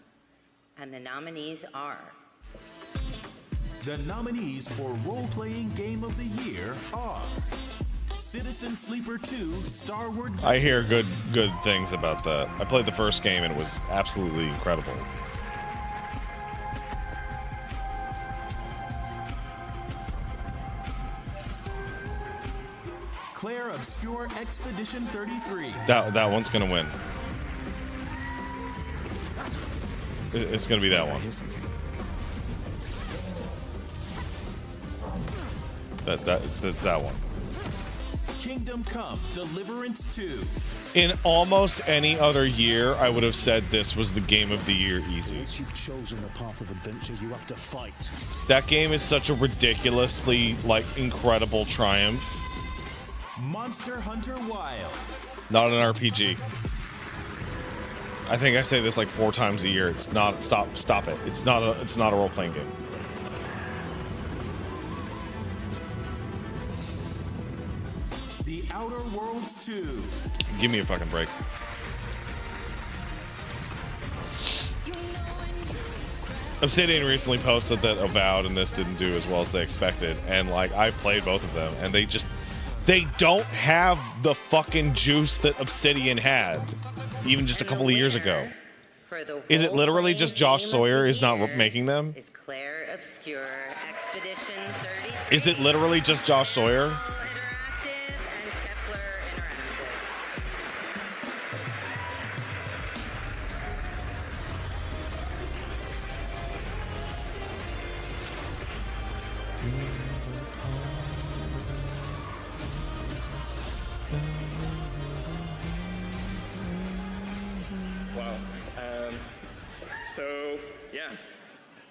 S4: And the nominees are...
S7: The nominees for Role-Playing Game of the Year are... Citizen Sleeper 2 Star Wars...
S1: I hear good things about that. I played the first game and it was absolutely incredible.
S7: Claire Obscure Expedition 33.
S1: That one's gonna win. It's gonna be that one. It's that one.
S7: Kingdom Come Deliverance 2.
S1: In almost any other year, I would have said this was the game of the year easy.
S10: Once you've chosen a path of adventure, you have to fight.
S1: That game is such a ridiculously, like, incredible triumph.
S7: Monster Hunter Wilds.
S1: Not an RPG. I think I say this like 4 times a year. It's not. Stop it. It's not a role-playing game.
S7: The Outer Worlds 2.
S1: Give me a fucking break. Obsidian recently posted that Avowed and this didn't do as well as they expected, and like I played both of them, and they don't have the fucking juice that Obsidian had, even just a couple of years ago. Is it literally just Josh Sawyer is not making them?
S4: Is Claire Obscure Expedition 30.
S1: Is it literally just Josh Sawyer?
S20: Wow. So, yeah.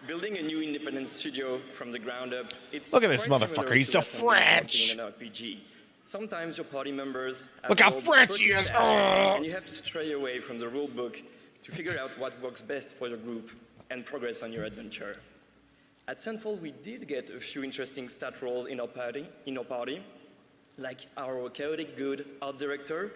S20: Building a new independent studio from the ground up, it's
S1: Look at this
S20: quite
S1: motherfucker,
S20: similar
S1: he's
S20: to
S1: so
S20: assembling
S1: French.
S20: something in an RPG. Sometimes your party members have
S1: Look how
S20: rolled
S1: French
S20: 30
S1: he is.
S20: stats,
S1: Oh.
S20: and you have to stray away from the rule book to figure out what works best for your group and progress on your adventure. At Sunfold, we did get a few interesting stat rolls in our party, like our chaotic good art director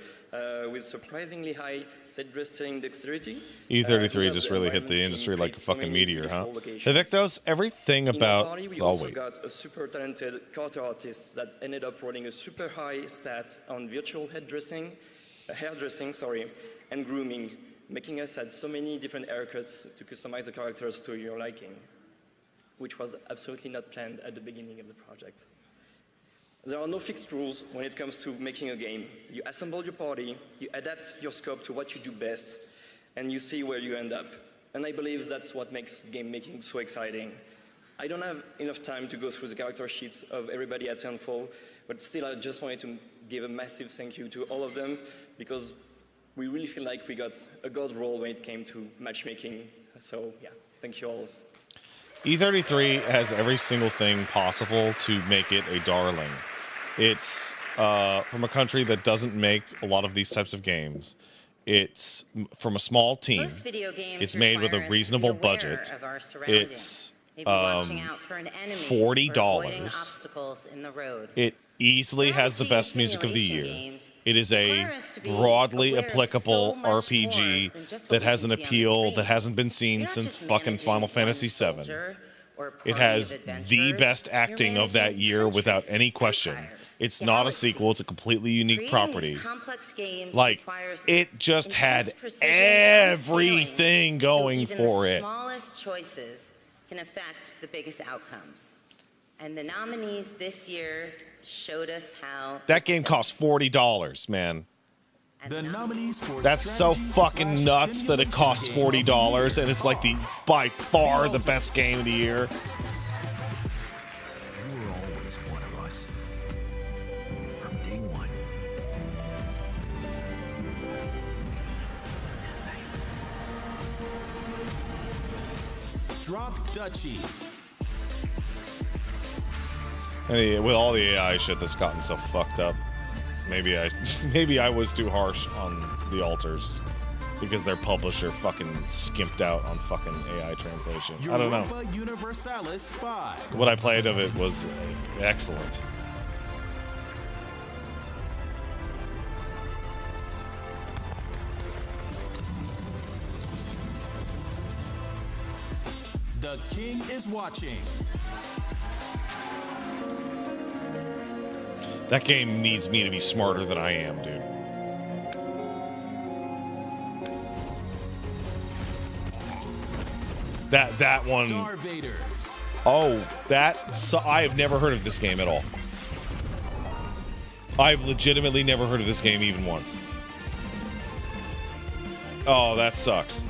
S20: with surprisingly high set dressing dexterity.
S1: E33 just really hit the industry like a fucking meteor, huh? Evictos, everything
S20: In our
S1: about...
S20: party, we
S1: Oh,
S20: also
S1: wait.
S20: got a super talented character artist that ended up rolling a super high stat on virtual hairdressing, and grooming, making us add so many different haircuts to customize the characters to your liking, which was absolutely not planned at the beginning of the project. There are no fixed rules when it comes to making a game. You assemble your party, you adapt your scope to what you do best, and you see where you end up. And I believe that's what makes game making so exciting. I don't have enough time to go through the character sheets of everybody at Sunfold, but still I just wanted to give a massive thank you to all of them, because we really feel like we got a gold roll when it came to matchmaking. So yeah, thank you all.
S1: E33 has every single thing possible to make it a darling. It's from a country that doesn't make a lot of these types of games. It's from a small team.
S4: Most video games
S1: It's made with a
S4: require us to be
S1: reasonable
S4: aware
S1: budget.
S4: of our surroundings.
S1: It's
S4: Maybe watching out for an enemy
S1: $40.
S4: or avoiding obstacles in the road.
S1: It easily has the best music of the year. It is a broadly applicable RPG that has an appeal that hasn't been seen since fucking Final Fantasy VII. It has the best acting of that year without any question. It's not a sequel, it's a completely unique property. Like, it just had everything going for it.
S4: The smallest choices can affect the biggest outcomes. And the nominees this year showed us how.
S1: That game cost $40, man.
S7: The nominees for
S1: That's so fucking nuts that it costs $40 and it's like the by far the best game of the year.
S10: You were always one of us. From day one.
S7: Drop Duchy.
S1: Hey, with all the AI shit that's gotten so fucked up, maybe I was too harsh on the alters because their publisher fucking skimped out on fucking AI translation. I don't know.
S7: Europa Universalis 5.
S1: What I played of it was excellent.
S7: The King is watching.
S1: That game needs me to be smarter than I am, dude. That one.
S7: Star Vaders.
S1: Oh, I have never heard of this game at all. I've legitimately never heard of this game even once. Oh, that sucks.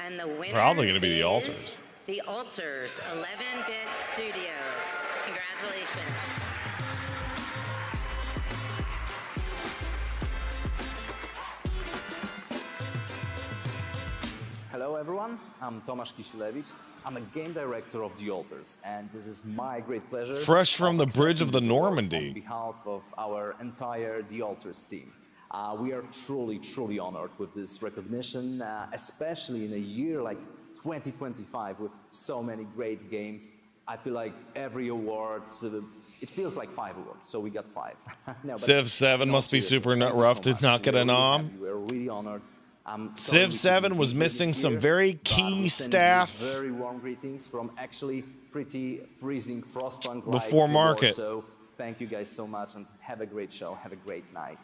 S4: And the winner
S1: Probably going to be the
S4: is
S1: Alters.
S4: The Alters, 11-Bit Studios. Congratulations.
S21: Hello everyone, I'm Tomasz Kisilewicz. I'm a game director of The Alters, and this is my great pleasure.
S1: Fresh from the bridge of the
S21: accepting this award
S1: Normandy.
S21: On behalf of our entire The Alters team. We are truly honored with this recognition, especially in a year like 2025 with so many great games. I feel like every award, it feels like 5 awards, so we got 5. No, but
S1: Civ 7 must be
S21: seriously,
S1: super
S21: thank you
S1: rough
S21: so
S1: to
S21: much.
S1: not get a
S21: We're really
S1: nom.
S21: happy. We're really honored. Sorry
S1: Civ
S21: we
S1: 7
S21: couldn't
S1: was
S21: be here
S1: missing
S21: this
S1: some
S21: year,
S1: very
S21: but
S1: key
S21: we send you
S1: staff
S21: very warm greetings from actually pretty freezing Frostpunk
S1: before market.
S21: So thank you guys so much and have a great show. Have a great night.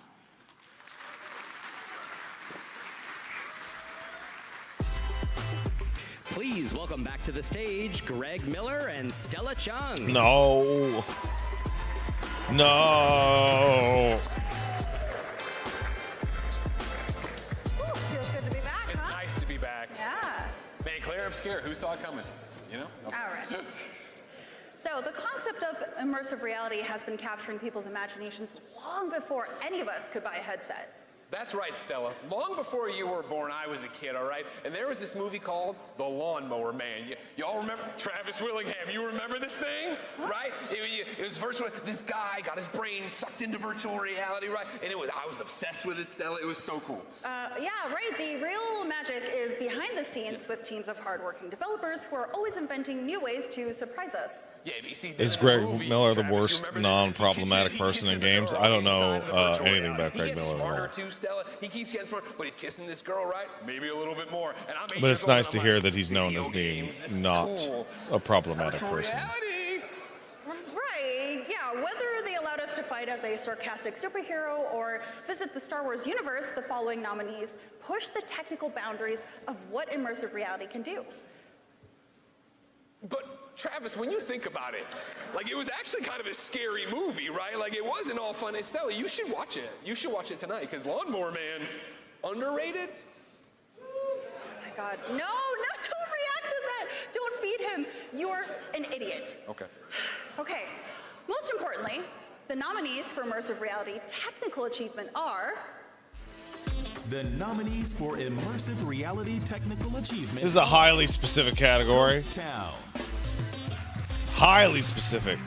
S5: Please welcome back to the stage Greg Miller and Stella Chung.
S1: No. No.
S3: Feels good to be back,
S2: It's
S3: huh?
S2: nice to be back.
S3: Yeah.
S2: Man, Claire Obscure, who saw it coming? You know?
S3: All right. So the concept of immersive reality has been capturing people's imaginations long before any of us could buy a headset.
S2: That's right, Stella. Long before you were born, I was a kid, all right? And there was this movie called The Lawnmower Man. Y'all remember Travis Willingham? You remember this thing? Right? It was virtual. This guy got his brain sucked into virtual reality, right? And I was obsessed with it, Stella. It was so cool.
S3: Yeah, right. The real magic is behind the scenes with teams of hardworking developers who are always inventing new ways to surprise us.
S2: Yeah, but you see,
S1: Is Greg Miller the worst non-problematic person in games? I don't know anything about Greg Miller at all.
S2: Too, Stella. He keeps getting smart, but he's kissing this girl, right? Maybe a little bit more. And I'm 8
S1: But
S2: years
S1: it's
S2: old,
S1: nice
S2: and
S1: to
S2: I'm
S1: hear
S2: like,
S1: that he's known as being not a problematic person.
S3: Right, yeah. Whether they allowed us to fight as a sarcastic superhero or visit the Star Wars universe, the following nominees push the technical boundaries of what immersive reality can do.
S2: But Travis, when you think about it, like it was actually kind of a scary movie, right? Like it wasn't all fun. And Stella, you should watch it. You should watch it tonight because Lawnmower Man, underrated?
S3: Oh my God, no, don't react to that. Don't feed him. You're an idiot.
S2: Okay.
S3: Okay, most importantly, the nominees for immersive reality technical achievement are
S7: The nominees for Immersive Reality Technical Achievement.
S1: This is a highly specific category.
S7: Ghost Town.
S1: Highly specific.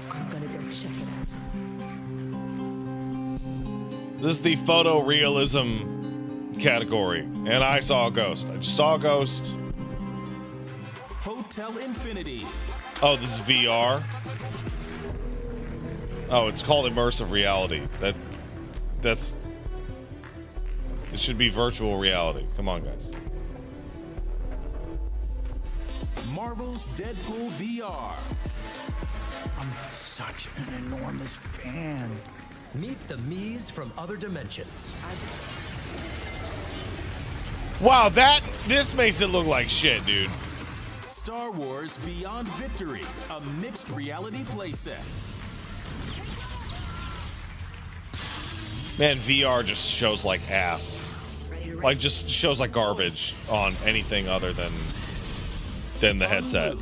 S17: I'm gonna go check it out.
S1: This is the photorealism category. And I saw a ghost. I just saw a ghost.
S7: Hotel Infinity.
S1: Oh, this is VR. Oh, it's called immersive reality. That's it should be virtual reality. Come on, guys.
S7: Marvel's Deadpool VR.
S10: I'm such an enormous fan.
S22: Meet the Mies from other dimensions.
S1: Wow, this makes it look like shit, dude.
S7: Star Wars Beyond Victory, a mixed reality playset.
S1: Man, VR just shows like ass. Like, just shows like garbage on anything other than the headset.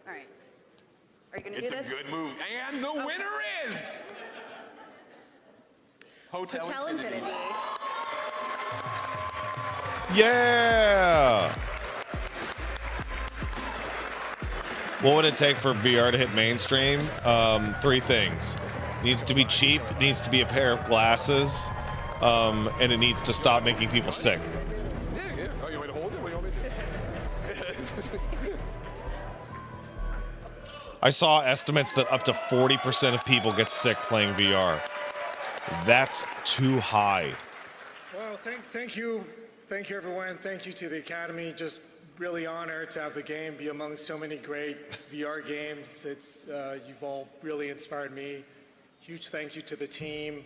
S3: All right. Are you going to do
S2: It's
S3: this?
S2: a good move. And the winner is Hotel
S3: Infinity.
S1: Yeah! What would it take for VR to hit mainstream? 3 things. Needs to be cheap, needs to be a pair of glasses, and it needs to stop making people sick.
S2: Yeah. Oh, you want me to hold it? What do you want me to do?
S1: I saw estimates that up to 40% of people get sick playing VR. That's too high.
S23: Well, thank you, everyone. Thank you to the Academy. Just really honored to have the game be among so many great VR games. It's you've all really inspired me. Huge thank you to the team.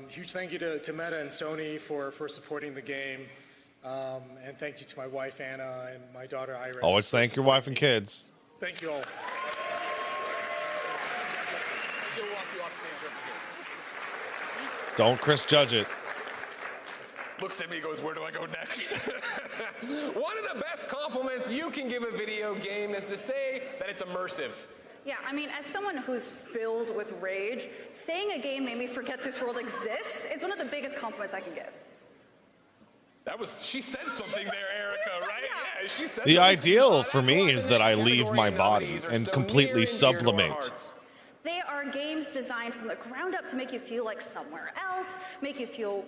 S23: Huge thank you to Meta and Sony for supporting the game. And thank you to my wife, Anna, and my daughter, Iris.
S1: Always thank your wife and kids.
S23: Thank you all.
S2: She'll walk you off stage over here.
S1: Don't Chris judge it.
S2: Looks at me, goes, where do I go next? One of the best compliments you can give a video game is to say that it's immersive.
S3: Yeah, I mean, as someone who's filled with rage, saying a game made me forget this world exists is one of the biggest compliments I can give.
S2: That was, she said something there, Erica, right? Yeah, she said
S1: The
S2: something.
S1: ideal for me is that I leave my body and completely sublimate.
S3: They are games designed from the ground up to make you feel like somewhere else, make you feel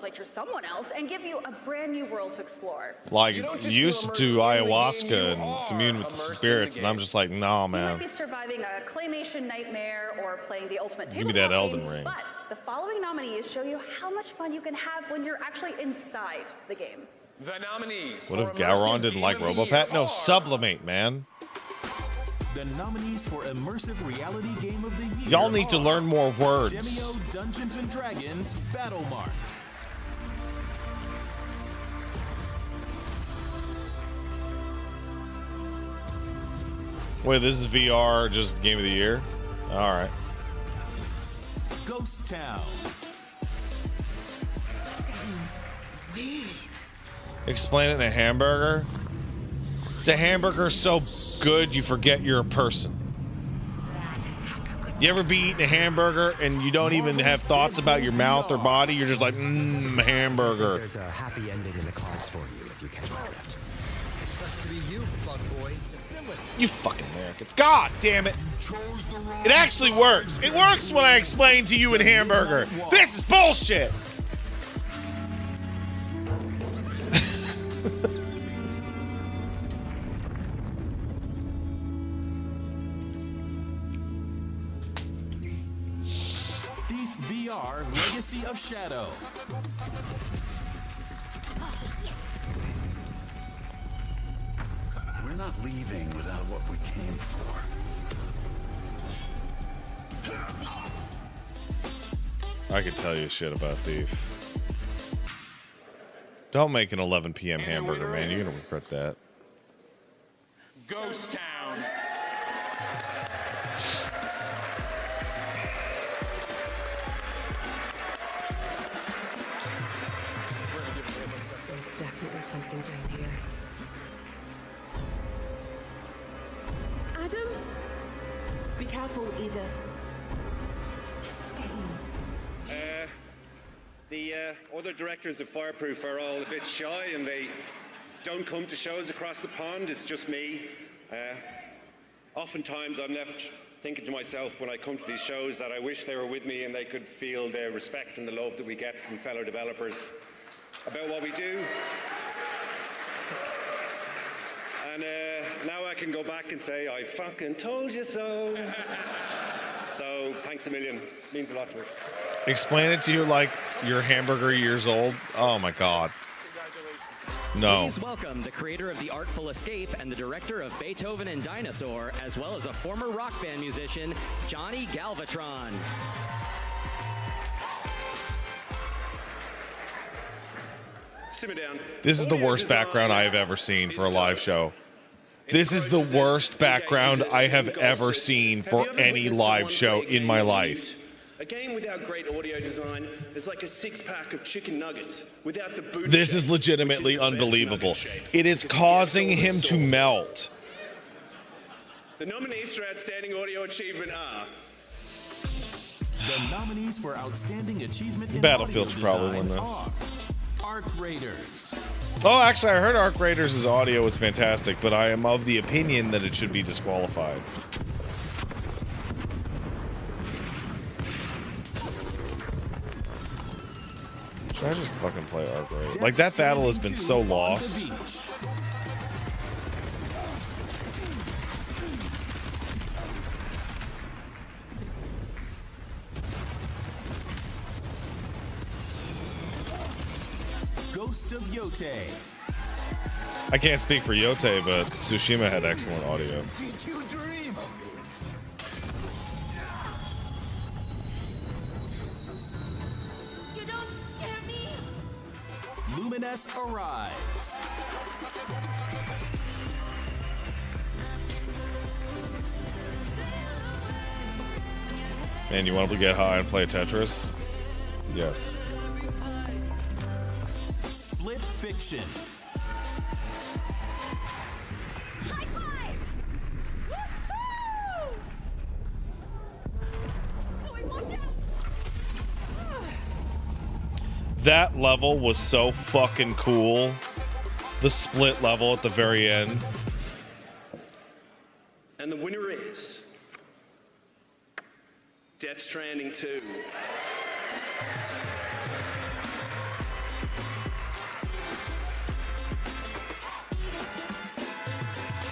S3: like you're someone else, and give you a brand new world to explore.
S1: Like, used to do ayahuasca and commune with the spirits, and I'm just like, no,
S3: You might
S1: man.
S3: be surviving a claymation nightmare or playing the ultimate
S1: Give me that
S3: tabletop
S1: Elden
S3: game,
S1: Ring.
S3: But the following nominees show you how much fun you can have when you're actually inside the game.
S2: The nominees.
S1: What if
S2: for
S1: Gowron
S2: Immersive
S1: didn't
S2: Game
S1: like
S2: of the
S1: Robopat?
S2: Year
S1: No,
S2: are
S1: sublimate, man.
S7: The nominees for Immersive Reality Game of the Year.
S1: Y'all need to learn more words.
S7: Demio Dungeons and Dragons Battlemark.
S1: Wait, this is VR, just Game of the Year? All right.
S7: Ghost Town.
S1: Explain it in a hamburger. It's a hamburger so good you forget you're a person. You ever be eating a hamburger and you don't even have thoughts about your mouth or body? You're just like, hamburger.
S22: There's a happy ending in the cards for you if you can make it. Sucks to be you, fuckboy.
S1: You fucking Americans. God damn it. It actually works. It works when I explain to you in hamburger. This is bullshit.
S7: Thief VR Legacy of Shadow.
S10: We're not leaving without what we came for.
S1: I could tell you shit about Thief. Don't make an 11 p.m. hamburger, man. You're going to regret that.
S2: Ghost Town.
S8: There's definitely something down here. Adam? Be careful, Edith. This is getting...
S12: The other directors of Fireproof are all a bit shy and they don't come to shows across the pond. It's just me. Oftentimes I'm left thinking to myself when I come to these shows that I wish they were with me and they could feel the respect and the love that we get from fellow developers about what we do. And now I can go back and say, I fucking told you so. So thanks a million. Means a lot to us.
S1: Explain it to you like you're hamburger years old. Oh my God. No.
S5: Please welcome the creator of The Artful Escape and the director of Beethoven and Dinosaur, as well as a former rock band musician, Johnny Galvatron.
S12: Simmer down.
S1: This is the worst background I have ever seen for a live show. This is the worst background I have ever seen for any live show in my life.
S12: A game without great audio design is like a six-pack of chicken nuggets without the boot.
S1: This is legitimately unbelievable. It is causing him to melt.
S12: The nominees for Outstanding Audio Achievement are...
S7: The nominees for Outstanding Achievement in
S1: Battlefield should
S7: Audio
S1: probably win
S7: Design
S1: this.
S7: are Arc Raiders.
S1: Oh, actually, I heard Arc Raiders' audio was fantastic, but I am of the opinion that it should be disqualified. Should I just fucking play Arc Raiders? Like, that battle has been so lost.
S7: Ghost of Yote.
S1: I can't speak for Yote, but Tsushima had excellent audio.
S10: Did you dream of
S7: Lumines Arise.
S1: Man, you want to get high and play Tetris? Yes.
S7: Split Fiction.
S1: That level was so fucking cool. The split level at the very end.
S6: And the winner is Death Stranding 2.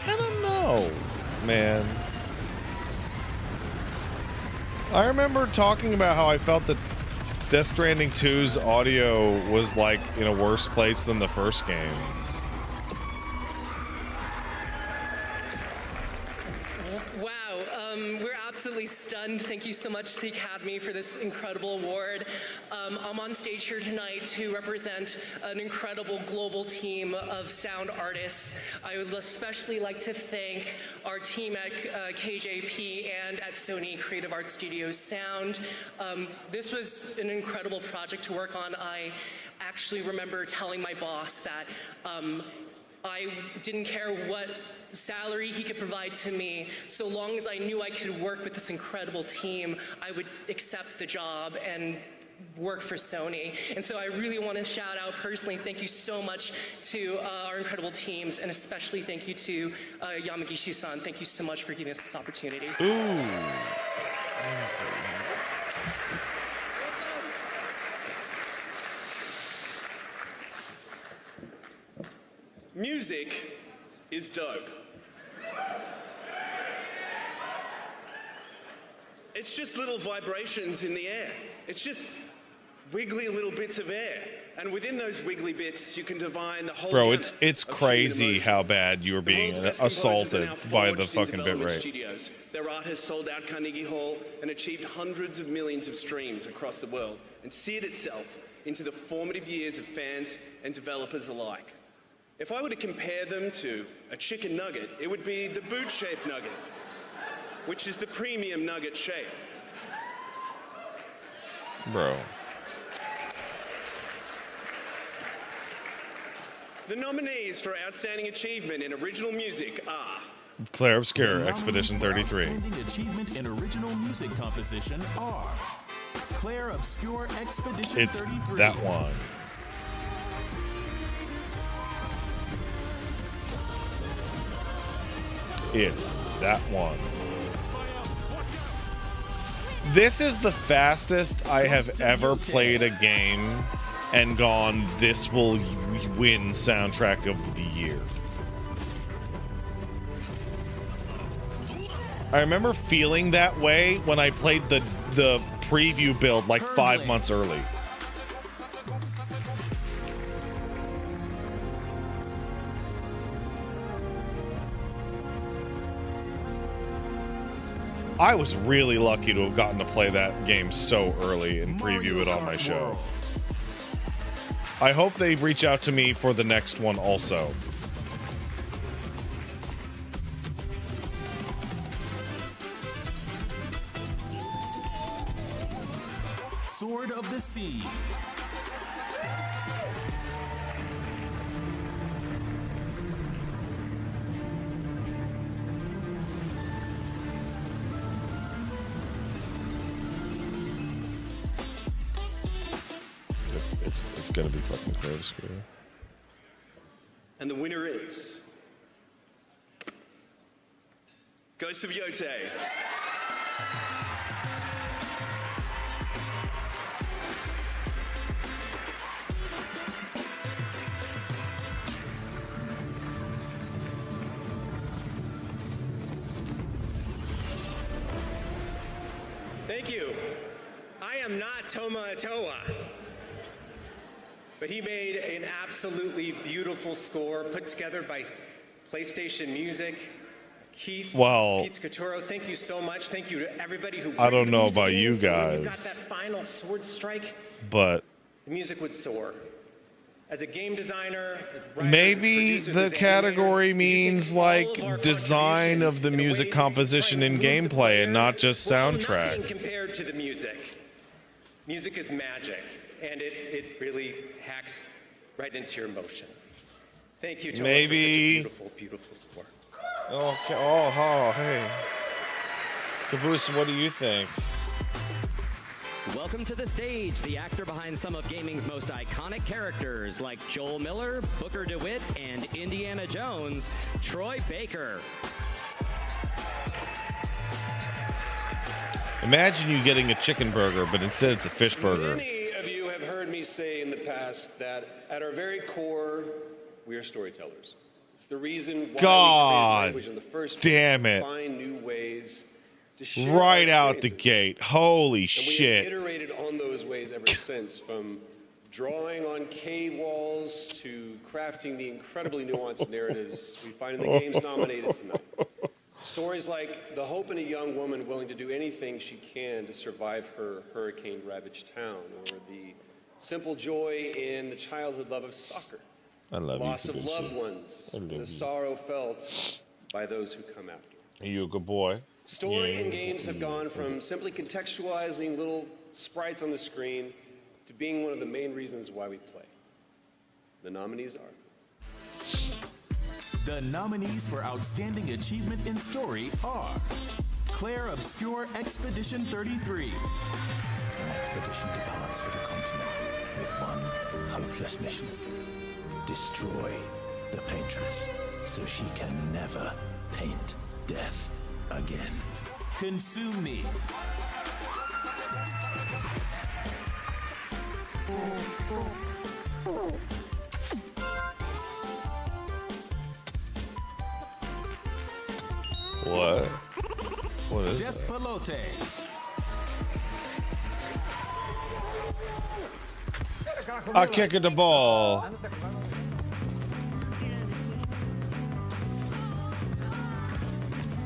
S1: I don't know, man. I remember talking about how I felt that Death Stranding 2's audio was like in a worse place than the first game.
S9: Wow, we're absolutely stunned. Thank you so much to the Academy for this incredible award. I'm on stage here tonight to represent an incredible global team of sound artists. I would especially like to thank our team at KJP and at Sony Creative Arts Studios Sound. This was an incredible project to work on. I actually remember telling my boss that I didn't care what salary he could provide to me. So long as I knew I could work with this incredible team, I would accept the job and work for Sony. And so I really want to shout out personally, thank you so much to our incredible teams, and especially thank you to Yamagishi-san. Thank you so much for giving us this opportunity.
S1: Ooh.
S6: Music is dope. It's just little vibrations in the air. It's just wiggly little bits of air. And within those wiggly bits, you can divine the whole
S1: Bro,
S6: gamut
S1: it's
S6: of
S1: crazy
S6: human emotion.
S1: how bad you were being
S6: World's best composers are
S1: assaulted
S6: now
S1: by the
S6: forged in
S1: fucking
S6: development
S1: bitrate.
S6: studios. Their art has sold out Carnegie Hall and achieved hundreds of millions of streams across the world and seared itself into the formative years of fans and developers alike. If I were to compare them to a chicken nugget, it would be the boot-shaped nugget, which is the premium nugget shape.
S1: Bro.
S6: The nominees for Outstanding Achievement in Original Music are
S1: Claire Obscure,
S7: The
S1: Expedition
S7: nominees for
S1: 33.
S7: Outstanding Achievement in Original Music Composition are Claire Obscure Expedition
S1: It's
S7: 33.
S1: that one. It's that one. This is the fastest I have ever played a game and gone, this will win soundtrack of the year. I remember feeling that way when I played the preview build like 5 months early. I was really lucky to have gotten to play that game so early and preview it on my show. I hope they reach out to me for the next one also.
S7: Sword of the Sea.
S1: It's gonna be fucking Claire Obscure.
S6: And the winner is Ghost of Yotei. Thank you. I am not Toma Atoa. But he made an absolutely beautiful score put together by PlayStation Music. Keith,
S1: Well,
S6: Pete Scaturo, thank you so much. Thank you to everybody who
S1: I don't
S6: worked the
S1: know
S6: music
S1: about
S6: in,
S1: you
S6: so when you got
S1: guys.
S6: that final sword strike,
S1: But
S6: the music would soar.
S12: As a game designer, as writers,
S1: Maybe
S12: as producers,
S1: the
S12: as
S1: category
S12: animators,
S1: means
S12: you take all of
S1: like
S12: our
S1: design of the
S12: contributions in a way
S1: music
S12: that you can
S1: composition
S12: try
S1: and
S12: move the
S1: gameplay
S12: player
S1: and not just
S12: for nothing
S1: soundtrack.
S12: compared to the music. Music is magic, and it really hacks right into your emotions. Thank you, Toa, for such a
S1: Maybe-
S12: beautiful, beautiful score.
S1: Okay. Oh, hey. Caboose, what do you think?
S5: Welcome to the stage, the actor behind some of gaming's most iconic characters like Joel Miller, Booker DeWitt, and Indiana Jones, Troy Baker.
S1: Imagine you getting a chicken burger, but instead it's a fish burger.
S11: Many of you have heard me say in the past that at our very core, we are storytellers. It's the reason why we
S1: God
S11: create language in the first
S1: damn
S11: place,
S1: it.
S11: to find new ways to share
S1: Right
S11: our
S1: out the
S11: experiences.
S1: gate. Holy
S11: And we have
S1: shit.
S11: iterated on those ways ever since, from drawing on cave walls to crafting the incredibly nuanced narratives we find in the games nominated tonight. Stories like the hope in a young woman willing to do anything she can to survive her hurricane-ravaged town, or the simple joy in the childhood love of soccer,
S1: I love you.
S11: loss of
S1: Caboose.
S11: loved ones,
S1: I love
S11: and
S1: you.
S11: the sorrow felt by those who come after.
S1: Are you a good boy?
S11: Story
S1: Yeah.
S11: and games have gone from simply contextualizing little sprites on the screen to being one of the main reasons why we play. The nominees are
S7: The nominees for Outstanding Achievement in Story are Claire Obscure Expedition 33.
S22: An expedition departs for the continent with one hopeless mission. Destroy the paintress so she can never paint death again.
S7: Consume Me.
S1: What? What is it?
S7: Despalote.
S1: I kick at the ball.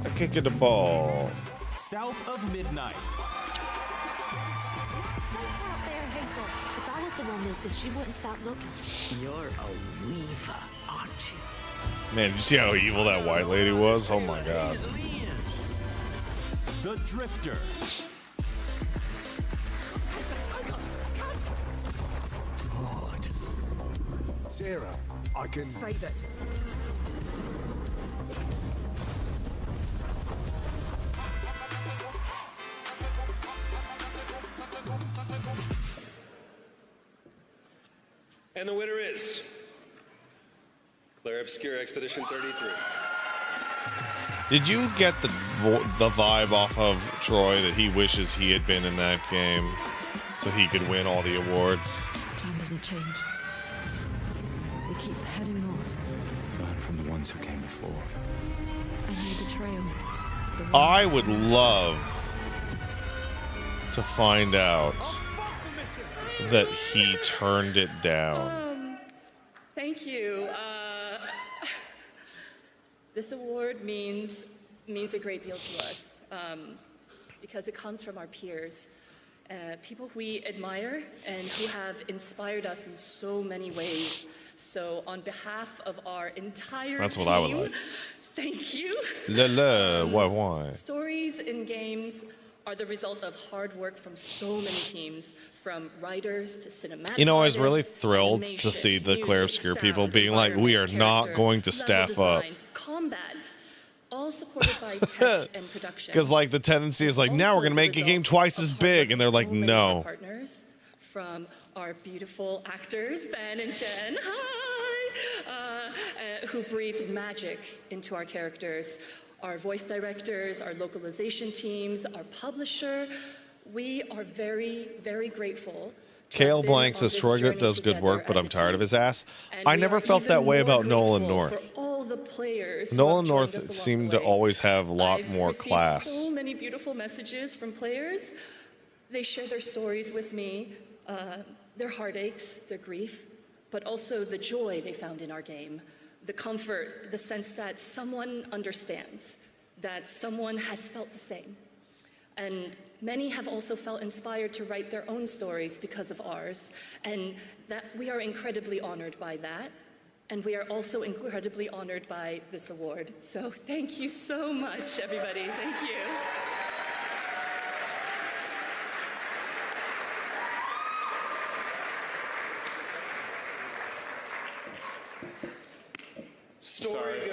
S1: I kick at the ball.
S7: South of Midnight.
S8: Out there, Hazel. If I was the one missing, she wouldn't stop looking.
S10: You're a weaver, aren't you?
S1: Man, did you see how evil that white lady was? Oh my god.
S7: The Drifter.
S22: God. Sarah, I can...
S10: Save it.
S11: And the winner is Claire Obscure Expedition 33.
S1: Did you get the vibe off of Troy that he wishes he had been in that game so he could win all the awards?
S13: Plan doesn't change. We keep heading north.
S22: Learn from the ones who came before.
S13: I know the trail.
S1: I would love to find out that he turned it down.
S16: Thank you. This award means a great deal to us because it comes from our peers, people we admire and who have inspired us in so many ways. So on behalf of our entire
S1: That's
S16: team,
S1: what I would like.
S16: thank you.
S1: Why?
S16: Stories in games are the result of hard work from so many teams, from writers to cinematic
S1: You know, I was really
S16: artists,
S1: thrilled to
S16: animation,
S1: see the Claire
S16: music,
S1: Obscure
S16: sound,
S1: people being like, we are not
S16: character,
S1: going to
S16: level
S1: staff up.
S16: design, combat, all supported by tech and production.
S1: Because, like, the tendency is like, now we're going to make a game twice as big. And they're like, no.
S16: Partners from our beautiful actors, Ben and Jen, hi, who breathe magic into our characters. Our voice directors, our localization teams, our publisher. We are very, very grateful.
S1: Kale Blank says Troy does good work, but I'm tired of his ass. I never felt that way about Nolan North.
S16: All the players.
S1: Nolan North seemed to always have a lot more
S16: Received
S1: class.
S16: so many beautiful messages from players. They share their stories with me, their heartaches, their grief, but also the joy they found in our game, the comfort, the sense that someone understands, that someone has felt the same. And many have also felt inspired to write their own stories because of ours, and that we are incredibly honored by that. And we are also incredibly honored by this award. So thank you so much, everybody. Thank you.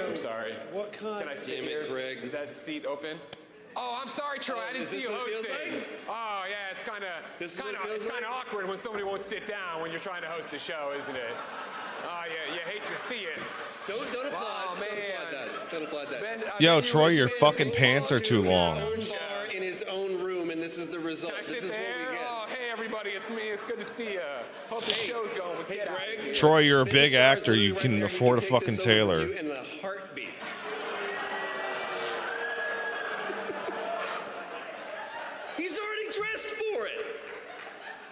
S2: I'm sorry.
S11: What kind?
S2: Can I sit
S11: Damn
S2: here?
S11: it, Greg.
S2: Is that seat open? Oh, I'm sorry, Troy. I didn't
S11: Is
S2: see
S11: this
S2: you
S11: what it feels
S2: hosting.
S11: like?
S2: Oh, yeah, it's kind
S11: This is what it feels
S2: of
S11: like?
S2: awkward when somebody won't sit down when you're trying to host the show, isn't it? Oh, yeah, you hate to see it.
S11: Don't applaud.
S2: Oh, man.
S11: Don't applaud that.
S1: Yo, Troy, your fucking pants are too long.
S11: Own bar in his own room, and this is the result.
S2: Can I
S11: This
S2: sit
S11: is what
S2: there?
S11: we get.
S2: Oh, hey, everybody, it's me. It's good to see you. Hope the show's going with Get Out of Here.
S1: Troy, you're a
S11: Big
S1: big
S11: stars
S1: actor. You
S11: literally
S1: can
S11: right there. He
S1: afford a
S11: take
S1: fucking
S11: this over
S1: tailor.
S11: you in a heartbeat. He's already dressed for it.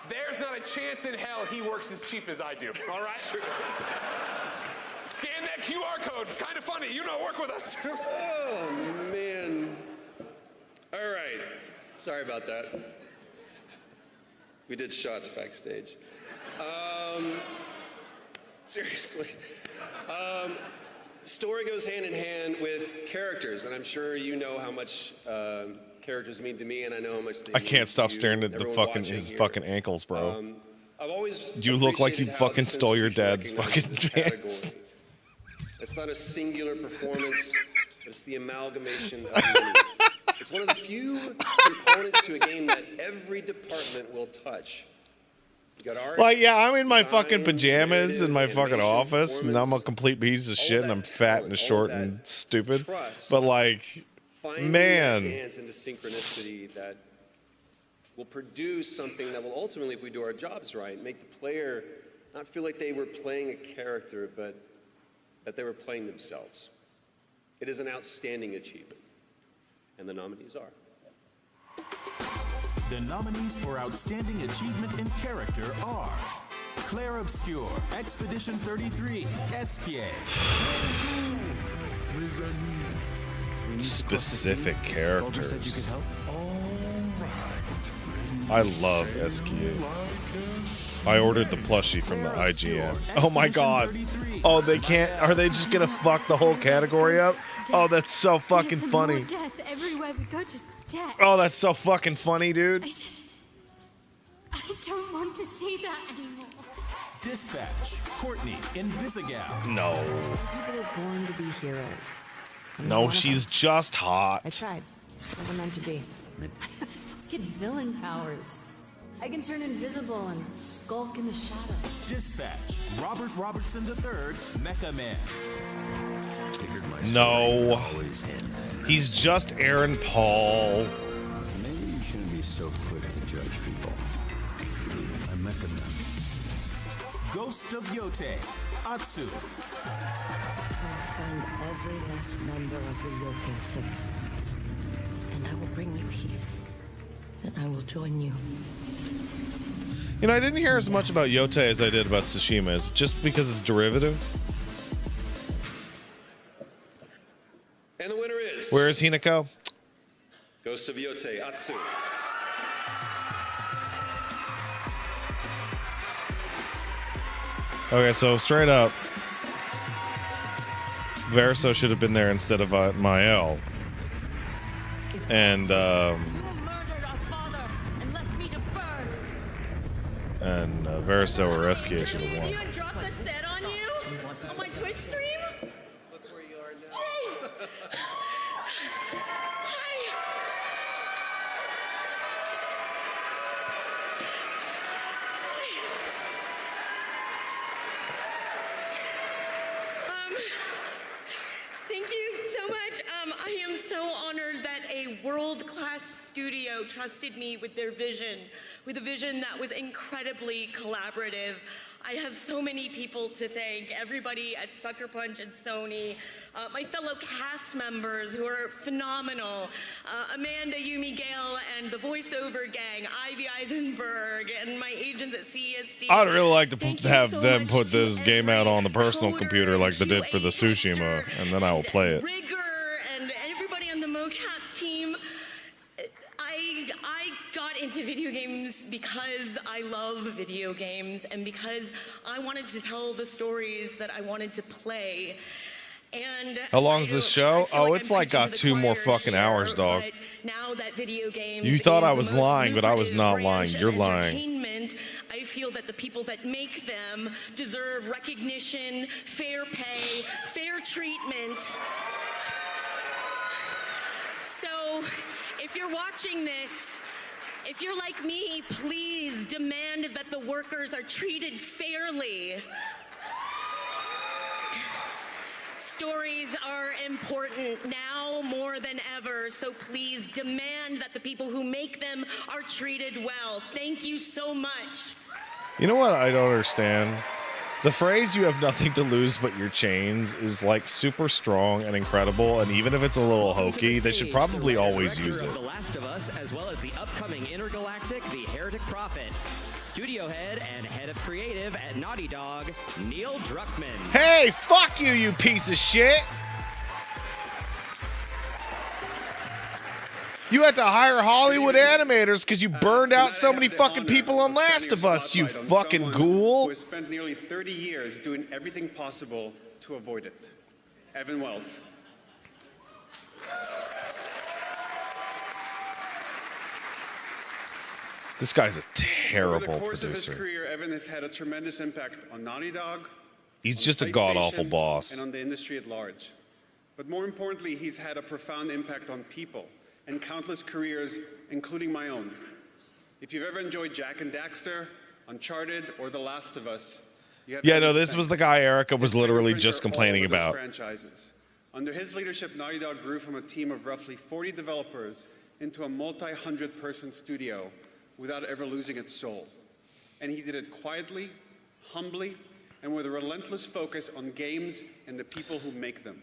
S2: There's not a chance in hell he works as cheap as I do, all right? Scan that QR code. Kind of funny. You know, work with us.
S11: Oh, man. All right. Sorry about that. We did shots backstage. Seriously. Story goes hand in hand with characters, and I'm sure you know how much characters mean to me, and I know how much they
S1: I
S11: mean
S1: can't stop
S11: to you
S1: staring
S11: and
S1: at the
S11: everyone
S1: fucking
S11: watching
S1: his
S11: here.
S1: fucking ankles, bro.
S11: I've always
S1: You look like you
S11: appreciated how
S1: fucking
S11: this
S1: stole your
S11: institution
S1: dad's
S11: recognizes
S1: fucking
S11: the
S1: pants.
S11: category. It's not a singular performance, but it's the amalgamation of many. It's one of the few components to a game that every department will touch. You got art,
S1: Like, yeah, I'm in my
S11: design,
S1: fucking pajamas in my fucking
S11: animation,
S1: office, and I'm a
S11: performance,
S1: complete piece of shit, and I'm fat and short and stupid.
S11: trust,
S1: But like,
S11: finding
S1: man,
S11: that dance into synchronicity that will produce something that will ultimately, if we do our jobs right, make the player not feel like they were playing a character, but that they were playing themselves. It is an outstanding achievement, and the nominees are.
S7: The nominees for Outstanding Achievement in Character are Claire Obscure, Expedition 33, Esquier.
S1: specific characters. I love SKU. I ordered the plushie from the IGN. Oh my god. Oh, they can't. Are they just gonna fuck the whole category up? Oh, that's so fucking
S14: Death and
S1: funny.
S14: more death everywhere we go, just death.
S1: Oh, that's so fucking funny, dude.
S14: I don't want to see that anymore.
S7: Dispatch, Courtney, Invisigal.
S1: No.
S13: People are born to be heroes. I'm not
S1: No,
S13: one of
S1: she's
S13: them.
S1: just hot.
S13: I tried. Just wasn't meant to be.
S14: Fucking villain powers. I can turn invisible and skulk in the shadow.
S7: Dispatch, Robert Robertson III, Mecha Man.
S1: No. He's just Aaron Paul.
S10: Maybe you shouldn't be so quick to judge people. I met them.
S7: Ghost of Yote, Atsu.
S13: I'll find every last member of the Yote Six. And I will bring you peace. Then I will join you.
S1: You know, I didn't hear as much about Yote as I did about Tsushima. It's just because it's derivative.
S11: And the winner is...
S1: Where is Hinako?
S11: Ghost of Yote, Atsu.
S1: Okay, so straight up, Verso should have been there instead of Mael. And Verso or Eskia should have won.
S16: Drop the set on you on my Twitch stream?
S11: Look where you are now.
S16: Thank you so much. I am so honored that a world-class studio trusted me with their vision, with a vision that was incredibly collaborative. I have so many people to thank, everybody at Sucker Punch and Sony, my fellow cast members who are phenomenal, Amanda, Yumi Gale, and the voiceover gang, Ivy Eisenberg, and my agents at CSD.
S1: I'd really like to
S16: Thank you
S1: have
S16: so
S1: them
S16: much
S1: put
S16: to
S1: this game out on the personal computer like they did for the Tsushima, and then I will play it.
S16: Rigor and everybody on the mocap team. into video games because I love video games and because I wanted to tell the stories that I wanted to play. And
S1: How long's this show? Oh,
S16: like
S1: it's
S16: I'm
S1: like
S16: preaching to
S1: got
S16: the
S1: 2 more
S16: choir
S1: fucking
S16: here,
S1: hours, dog.
S16: but now that video games
S1: You thought
S16: is
S1: I
S16: the
S1: was
S16: most
S1: lying, but I was
S16: lucrative
S1: not lying.
S16: branch
S1: You're
S16: of
S1: lying.
S16: entertainment, I feel that the people that make them deserve recognition, fair pay, fair treatment. So, if you're watching this, if you're like me, please demand that the workers are treated fairly. Stories are important now more than ever, so please demand that the people who make them are treated well. Thank you so much.
S1: You know what I don't understand? The phrase "you have nothing to lose but your chains" is like super strong and incredible, and even if it's a little hokey, they should probably always use it.
S5: The Last of Us, as well as the upcoming Intergalactic The Heretic Prophet. Studio head and head of creative at Naughty Dog, Neil Druckmann.
S1: Hey, fuck you, you piece of shit! You had to hire Hollywood animators because you burned out so many fucking people on Last of Us, you fucking ghoul!
S6: Who has spent nearly 30 years doing everything possible to avoid it. Evan Wells.
S1: This guy's a
S6: Over
S1: terrible
S6: the course of his
S1: producer.
S6: career, Evan has had a tremendous impact on Naughty Dog.
S1: He's
S6: on
S1: just a
S6: PlayStation,
S1: god-awful boss.
S6: And on the industry at large. But more importantly, he's had a profound impact on people and countless careers, including my own. If you've ever enjoyed Jak and Daxter, Uncharted, or The Last of Us, you have
S1: Yeah,
S6: Evan
S1: no,
S6: to
S1: this
S6: thank.
S1: was the guy Erica was
S6: His
S1: literally
S6: fingerprints
S1: just
S6: are all
S1: complaining
S6: over those
S1: about.
S6: franchises. Under his leadership, Naughty Dog grew from a team of roughly 40 developers into a multi-100-person studio without ever losing its soul. And he did it quietly, humbly, and with a relentless focus on games and the people who make them.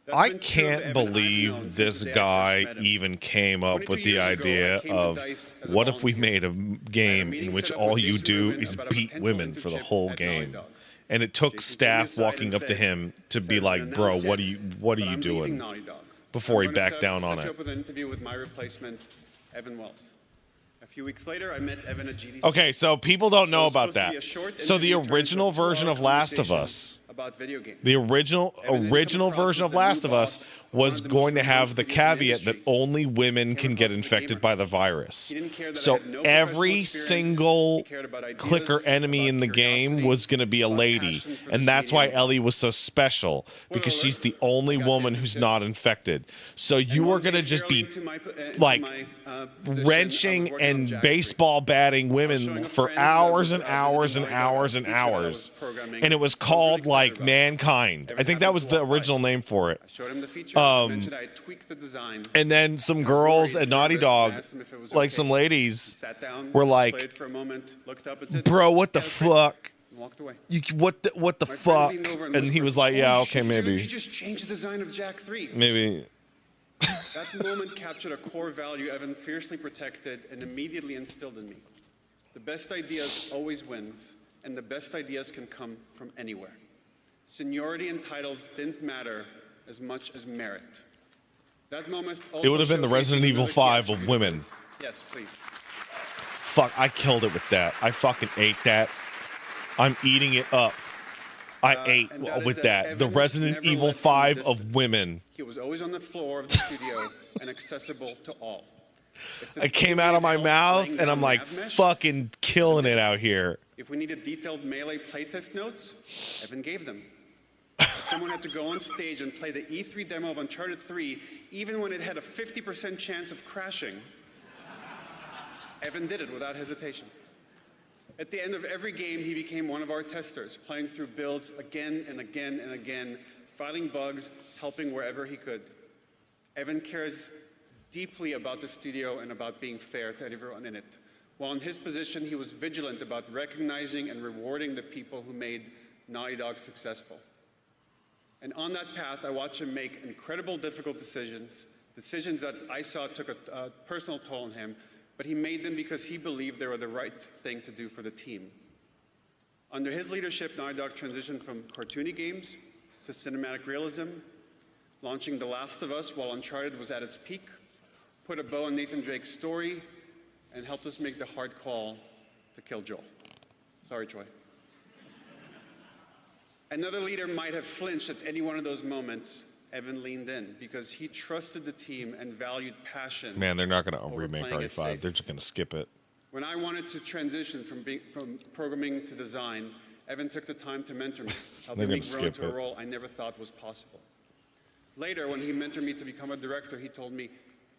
S6: That's
S1: I
S6: been true of
S1: can't
S6: Evan I've known
S1: believe
S6: since
S1: this
S6: the day I
S1: guy
S6: first met him.
S1: even came up
S6: 22
S1: with the
S6: years ago, I
S1: idea
S6: came to
S1: of
S6: DICE as a
S1: what if we
S6: volunteer.
S1: made a game
S6: meeting
S1: in which
S6: set up
S1: all
S6: with
S1: you
S6: Jason
S1: do
S6: Rubin
S1: is
S6: about a
S1: beat
S6: potential
S1: women for the
S6: internship
S1: whole
S6: at Naughty
S1: game.
S6: Dog.
S1: And it took
S6: Jason
S1: staff
S6: took me aside
S1: walking
S6: and
S1: up to
S6: said,
S1: him to be
S6: "I've
S1: like,
S6: been
S1: bro,
S6: announced
S1: what are
S6: yet,
S1: you
S6: but I'm
S1: doing?
S6: leaving Naughty Dog.
S1: Before
S6: I'm
S1: he
S6: gonna
S1: backed down on
S6: set you
S1: it.
S6: up with an interview with my replacement, Evan Wells. A few weeks later, I met Evan at GDC.
S1: Okay, so people don't know
S6: It was
S1: about
S6: supposed to
S1: that.
S6: be a short
S1: So the
S6: interview turned
S1: original
S6: into a 2-hour
S1: version of Last of
S6: conversation
S1: Us,
S6: about video games.
S1: the original
S6: Evan didn't come across
S1: version
S6: as
S1: of
S6: the new
S1: Last of Us
S6: boss,
S1: was
S6: one of the
S1: going to
S6: most
S1: have the
S6: renowned studios in the
S1: caveat that
S6: industry.
S1: only women can get
S6: across as a
S1: infected
S6: gamer.
S1: by the virus.
S6: He didn't care that I
S1: So
S6: had no
S1: every
S6: professional experience.
S1: single
S6: He cared about ideas,
S1: clicker enemy
S6: about
S1: in the game
S6: curiosity,
S1: was going to be a
S6: about
S1: lady.
S6: passion for
S1: And
S6: this
S1: that's why
S6: medium.
S1: Ellie was so special, because
S6: Spoiler
S1: she's
S6: alert,
S1: the only
S6: I got
S1: woman
S6: to
S1: who's
S6: tip.
S1: not infected. So you
S6: And
S1: were
S6: one
S1: going to
S6: day,
S1: just
S6: fairly
S1: be
S6: into my
S1: like
S6: position,
S1: wrenching
S6: I was working on
S1: and
S6: Jak 3.
S1: baseball batting women
S6: showing a
S1: for
S6: friend
S1: hours
S6: that
S1: and
S6: was
S1: hours and
S6: Naughty Dog
S1: hours and
S6: feature that I was
S1: hours.
S6: programming.
S1: And it was
S6: I really
S1: called
S6: excited
S1: like
S6: about it.
S1: Mankind. I
S6: Evan
S1: think that
S6: happened
S1: was
S6: to
S1: the
S6: walk by.
S1: original name for it.
S6: I showed him the feature. I mentioned I had tweaked the design.
S1: And then some
S6: I was
S1: girls
S6: worried,
S1: at Naughty
S6: nervous, and
S1: Dog,
S6: asked him if it was
S1: like
S6: okay.
S1: some ladies,
S6: Sat down,
S1: were like,
S6: played for a moment, looked up and said,
S1: "Bro, what the
S6: "Yeah, that's great,"
S1: fuck?
S6: and walked away.
S1: What the
S6: My friend
S1: fuck?"
S6: leaned over
S1: And he
S6: whispered,
S1: was like, "Yeah,
S6: "Holy
S1: okay,
S6: shit, dude,
S1: maybe,
S6: you just changed the design of Jak 3.
S1: maybe."
S6: That moment captured a core value Evan fiercely protected and immediately instilled in me. The best ideas always wins, and the best ideas can come from anywhere. Seniority and titles didn't matter as much as merit. That moment also
S1: It would have been the
S6: showcased
S1: Resident Evil
S6: another key
S1: 5 of
S6: attribute
S1: women.
S6: this. Yes, please.
S1: Fuck, I killed it with that. I fucking ate that. I'm eating it up. I ate
S6: and that is
S1: with
S6: that
S1: that. The
S6: Evan
S1: Resident
S6: never
S1: Evil
S6: led from a
S1: 5
S6: distance.
S1: of women.
S6: He was always on the floor of the studio and accessible to all. If the
S1: It came
S6: team
S1: out of
S6: needed
S1: my
S6: help
S1: mouth,
S6: laying
S1: and
S6: down
S1: I'm like,
S6: Navmesh,
S1: fucking killing it out here.
S6: if we needed detailed Melee playtest notes, Evan gave them. If someone had to go on stage and play the E3 demo of Uncharted 3, even when it had a 50% chance of crashing, Evan did it without hesitation. At the end of every game, he became one of our testers, playing through builds again and again and again, filing bugs, helping wherever he could. Evan cares deeply about the studio and about being fair to everyone in it. While in his position, he was vigilant about recognizing and rewarding the people who made Naughty Dog successful. And on that path, I watched him make incredible, difficult decisions, decisions that I saw took a personal toll on him, but he made them because he believed they were the right thing to do for the team. Under his leadership, Naughty Dog transitioned from cartoony games to cinematic realism, launching The Last of Us while Uncharted was at its peak, put a bow on Nathan Drake's story,
S15: and helped us make the hard call to kill Joel. Sorry, Troy. Another leader might have flinched at any one of those moments. Evan leaned in because he trusted the team and valued passion.
S1: Man, they're not going to
S15: over
S1: remake
S15: playing it
S1: RE5.
S15: safe.
S1: They're just going to skip it.
S15: When I wanted to transition from programming to design, Evan took the time to mentor me, helping me grow into a role I never thought was possible. Later, when he mentored me to become a director, he told me,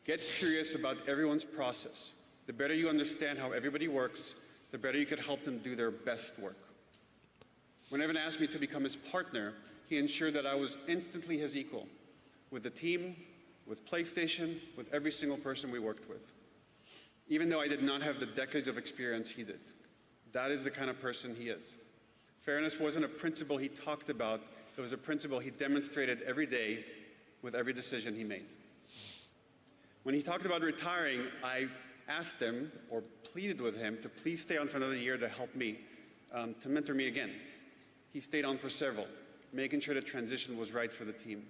S15: get curious about everyone's process. The better you understand how everybody works, the better you could help them do their best work. When Evan asked me to become his partner, he ensured that I was instantly his equal, with the team, with PlayStation, with every single person we worked with. Even though I did not have the decades of experience he did. That is the kind of person he is. Fairness wasn't a principle he talked about, it was a principle he demonstrated every day with every decision he made. When he talked about retiring, I asked him, or pleaded with him, to please stay on for another year to help me, to mentor me again. He stayed on for several, making sure the transition was right for the team.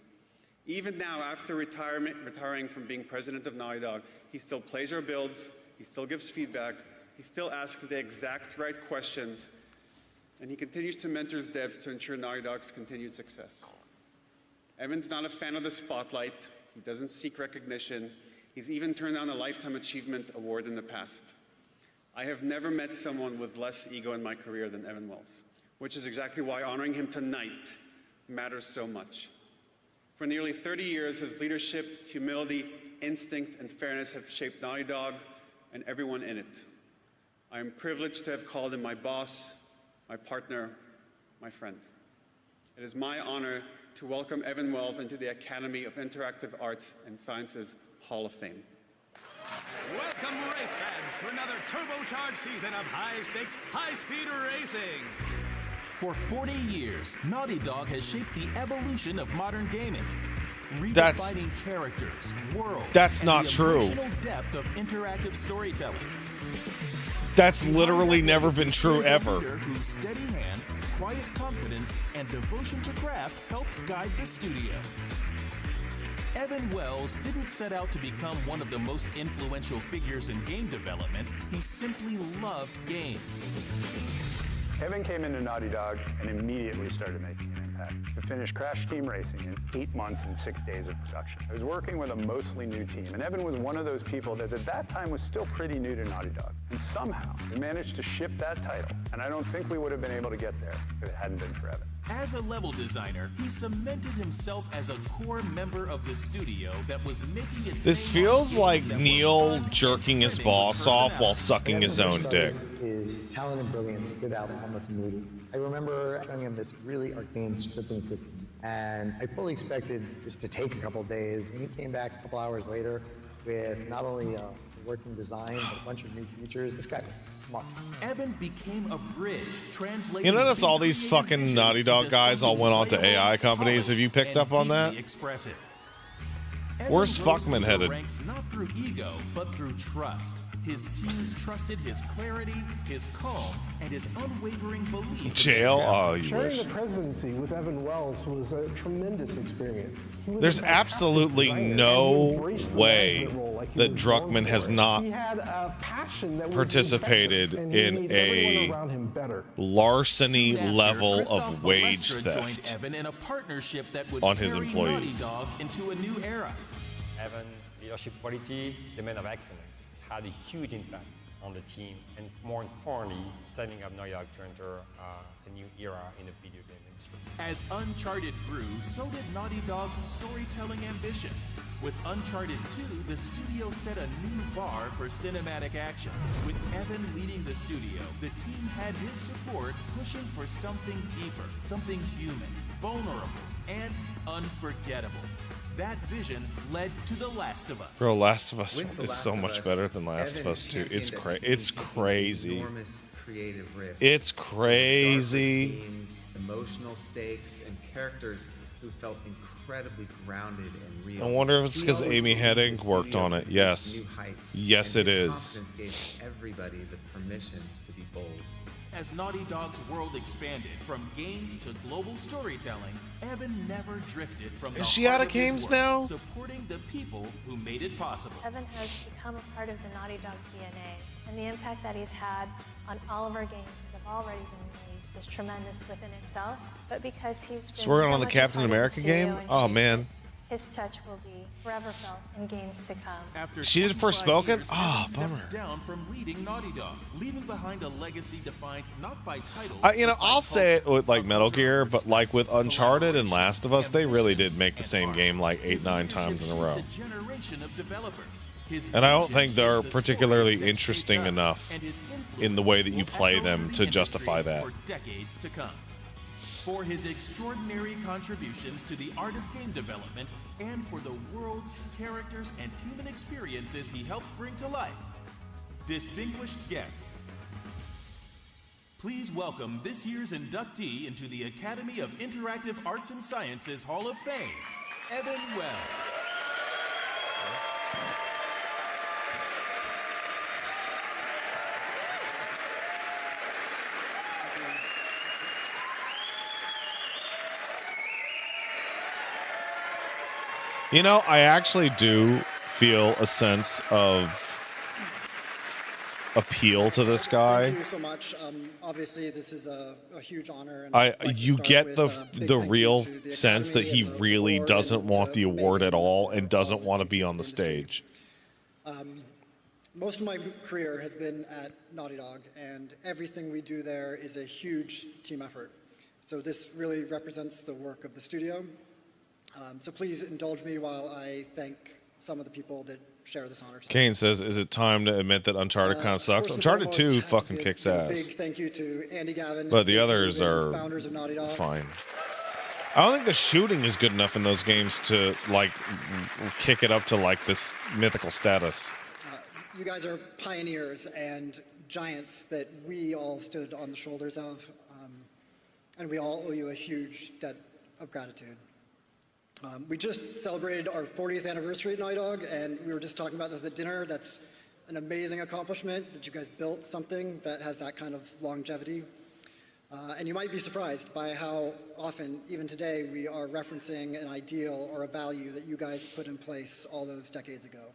S15: Even now, after retiring from being president of Naughty Dog, he still plays our builds, he still gives feedback, he still asks the exact right questions, and he continues to mentor his devs to ensure Naughty Dog's continued success. Evan's not a fan of the spotlight, he doesn't seek recognition, he's even turned down a Lifetime Achievement Award in the past. I have never met someone with less ego in my career than Evan Wells, which is exactly why honoring him tonight matters so much. For nearly 30 years, his leadership, humility, instinct, and fairness have shaped Naughty Dog and everyone in it. I am privileged to have called him my boss, my partner, my friend. It is my honor to welcome Evan Wells into the Academy of Interactive Arts and Sciences Hall of Fame.
S7: Welcome, race fans, to another turbocharged season of high-stakes, high-speed racing. For 40 years, Naughty Dog has shaped the evolution of modern gaming. Redefining characters, worlds,
S1: That's
S7: and
S1: not
S7: the
S1: true.
S7: emotional depth of interactive storytelling.
S1: That's literally never been true ever.
S7: Whose steady hand, quiet confidence, and devotion to craft helped guide the studio. Evan Wells didn't set out to become one of the most influential figures in game development. He simply loved games.
S18: Evan came into Naughty Dog and immediately started making an impact. To finish Crash Team Racing in 8 months and 6 days of production. I was working with a mostly new team, and Evan was one of those people that at that time was still pretty new to Naughty Dog. And somehow, we managed to ship that title, and I don't think we would have been able to get there if it hadn't been for Evan.
S7: As a level designer, he cemented himself as a core member of the studio that was making its
S1: This
S7: name
S1: feels
S7: on
S1: like
S7: games that
S1: Neil jerking his boss off while sucking his own dick.
S19: His talent and brilliance stood out almost immediately. I remember showing him this really arcane scripting system, and I fully expected this to take a couple days, and he came back a couple hours later with not only a working design, but a bunch of new features. This guy was smart.
S7: Evan became a bridge translating.
S1: You notice all these fucking Naughty Dog guys all went on to AI companies. Have you picked up on that?
S7: Expressive.
S1: Where's
S7: Evan rose
S1: Fuckman
S7: through the
S1: headed?
S7: ranks not through ego, but through trust. His teams trusted his clarity, his calm, and his unwavering belief. in
S1: Jail?
S7: their
S1: Oh,
S7: talent.
S1: you
S24: Sharing
S1: wish.
S24: the presidency with Evan Wells was a tremendous experience. He was
S1: There's
S24: a fantastic
S1: absolutely
S24: designer, and he
S1: no
S24: embraced the
S1: way
S24: management role like he
S1: that
S24: was born
S1: Druckmann
S24: for
S1: has
S24: it.
S1: not
S24: He had a passion that was
S1: participated
S24: infectious, and he
S1: in
S24: made everyone
S1: a
S24: around him better.
S1: larceny
S7: Soon after,
S1: level
S7: Christoph
S1: of wage
S7: Balestra joined
S1: theft
S7: Evan in a partnership that would
S1: on his
S7: carry
S1: employees.
S7: Naughty Dog into a new era.
S25: Evan's leadership quality, demand of excellence, had a huge impact on the team, and more importantly, setting up Naughty Dog to enter a new era in the video game industry.
S7: As Uncharted grew, so did Naughty Dog's storytelling ambition. With Uncharted 2, the studio set a new bar for cinematic action. With Evan leading the studio, the team had his support pushing for something deeper, something human, vulnerable, and unforgettable. That vision led to The Last of Us.
S1: Bro, Last of Us
S26: With The
S1: is
S26: Last
S1: so
S26: of
S1: much
S26: Us,
S1: better than Last of
S26: Evan
S1: Us 2. It's
S26: championed a
S1: it's
S26: team taking
S1: crazy.
S26: Enormous creative risks.
S1: It's crazy.
S26: Darker themes, emotional stakes, and characters who felt incredibly grounded and real.
S1: I wonder if it's
S26: He
S1: because
S26: always
S1: Amy
S26: believed the
S1: Hennig worked
S26: studio
S1: on it.
S26: could reach
S1: Yes.
S26: new heights,
S1: Yes,
S26: and
S1: it
S26: his
S1: is.
S26: confidence gave everybody the permission to be bold.
S7: As Naughty Dog's world expanded from games to global storytelling, Evan never drifted from the
S1: Is she
S7: heart
S1: out of
S7: of his
S1: games
S7: work,
S1: now?
S7: supporting the people who made it possible.
S3: Evan has become a part of the Naughty Dog DNA, and the impact that he's had on all of our games that have already been released is tremendous within itself. But because he's been
S1: So we're
S3: so
S1: on the
S3: much a
S1: Captain
S3: part of the
S1: America
S3: studio
S1: game?
S3: and
S1: Oh
S3: shaped
S1: man.
S3: it, his touch will be forever felt in games to come.
S7: After
S1: She did
S7: 25
S1: Forspoken?
S7: years,
S1: Ah,
S7: Evan stepped
S1: bummer.
S7: down from leading Naughty Dog, leaving behind a legacy defined not by titles.
S1: You know,
S7: but by
S1: I'll say it
S7: culture,
S1: with like
S7: a
S1: Metal
S7: culture
S1: Gear,
S7: of
S1: but like with Uncharted and
S7: collaboration,
S1: Last of Us, they really did make the
S7: and
S1: same
S7: art.
S1: game like
S7: His
S1: 8-9 times in a row.
S7: leadership shaped a generation of developers. His
S1: And I don't
S7: vision
S1: think they're
S7: shaped the
S1: particularly
S7: stories that
S1: interesting
S7: shaped us,
S1: enough
S7: and his
S1: in the way that you
S7: influence
S1: play
S7: will
S1: them
S7: echo
S1: to
S7: through the
S1: justify
S7: industry
S1: that.
S7: for decades to come. For his extraordinary contributions to the art of game development and for the world's characters and human experiences he helped bring to life. Distinguished guests, please welcome this year's inductee into the Academy of Interactive Arts and Sciences Hall of Fame, Evan Wells.
S1: You know, I actually do feel a sense of appeal to this guy.
S4: Thank you so much. Obviously, this is a huge honor. And I'd like to
S1: You
S4: start
S1: get
S4: with,
S1: the
S4: big
S1: the
S4: thank you
S1: real
S4: to the
S1: sense that
S4: Academy
S1: he
S4: and the
S1: really
S4: board
S1: doesn't
S4: and
S1: want
S4: to
S1: the award
S4: Megan
S1: at all and
S4: and
S1: doesn't
S4: all
S1: want to
S4: the
S1: be on the
S4: industry.
S1: stage.
S4: Most of my career has been at Naughty Dog, and everything we do there is a huge team effort. So this really represents the work of the studio. So please indulge me while I thank some of the people that share this honor.
S1: Kane says, "Is it time to admit that Uncharted kind of sucks?"
S4: First and
S1: Uncharted
S4: foremost,
S1: 2
S4: have to
S1: fucking
S4: give
S1: kicks
S4: a
S1: ass,
S4: Big thank you to Andy Gavin,
S1: but the
S4: Jason
S1: others
S4: Rubin,
S1: are
S4: founders of Naughty Dog.
S1: fine. I don't think the shooting is good enough in those games to like kick it up to like this mythical status.
S4: You guys are pioneers and giants that we all stood on the shoulders of, and we all owe you a huge debt of gratitude. We just celebrated our 40th anniversary at Naughty Dog, and we were just talking about this at dinner. That's an amazing accomplishment that you guys built something that has that kind of longevity. And you might be surprised by how often, even today, we are referencing an ideal or a value that you guys put in place all those decades ago.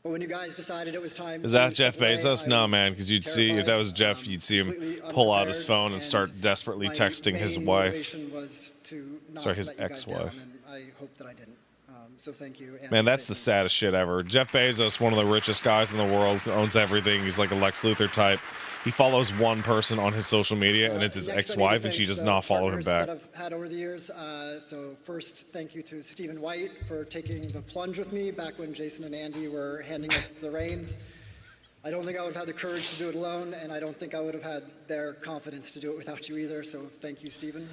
S4: But when you guys decided it was time
S1: Is
S4: to
S1: that
S4: step
S1: Jeff
S4: away,
S1: Bezos?
S4: I
S1: No,
S4: was
S1: man, because you'd see if that was Jeff, you'd see him pull out his phone and start desperately texting his
S4: main
S1: wife.
S4: motivation was to not
S1: Sorry, his
S4: let you guys down,
S1: ex-wife.
S4: and I hope that I didn't. So thank you. and
S1: Man, that's the saddest shit ever. Jeff Bezos, one of the richest guys in the world, owns everything. He's like a Lex Luthor type. He follows one person on his social media, and it's his
S4: Next, I need to
S1: ex-wife, and she
S4: thank
S1: does
S4: the
S1: not follow him
S4: partners
S1: back.
S4: That I've had over the years. So first, thank you to Stephen White for taking the plunge with me back when Jason and Andy were handing us the reins. I don't think I would have had the courage to do it alone, and I don't think I would have had their confidence to do it without you either. So thank you, Stephen.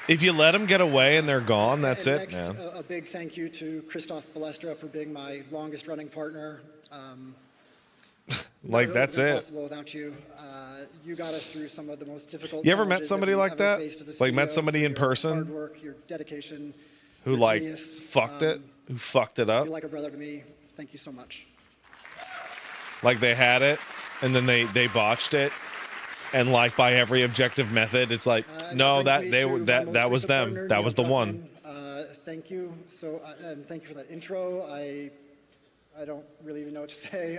S1: If you let them get away and they're gone, that's
S4: And
S1: it,
S4: next,
S1: man.
S4: A big thank you to Christoph Balestra for being my longest running partner.
S1: Like,
S4: None of
S1: that's
S4: would have been
S1: it.
S4: possible without you. You got us through some of the most difficult.
S1: You ever met
S4: challenges
S1: somebody
S4: we've
S1: like
S4: ever
S1: that?
S4: faced as a
S1: Like, met
S4: studio,
S1: somebody in
S4: through your
S1: person?
S4: Hard work, your dedication,
S1: Who
S4: your
S1: like
S4: genius.
S1: fucked it? Who fucked it up?
S4: You're like a brother to me. Thank you so much.
S1: Like they had it, and then they botched it, and like by every objective method, it's like no, that
S4: brings me
S1: they
S4: to
S1: were
S4: my
S1: that
S4: most
S1: that was
S4: recent
S1: them.
S4: partner,
S1: That
S4: Neil
S1: was the one.
S4: Druckmann. Thank you. So and thank you for that intro. I don't really even know what to say.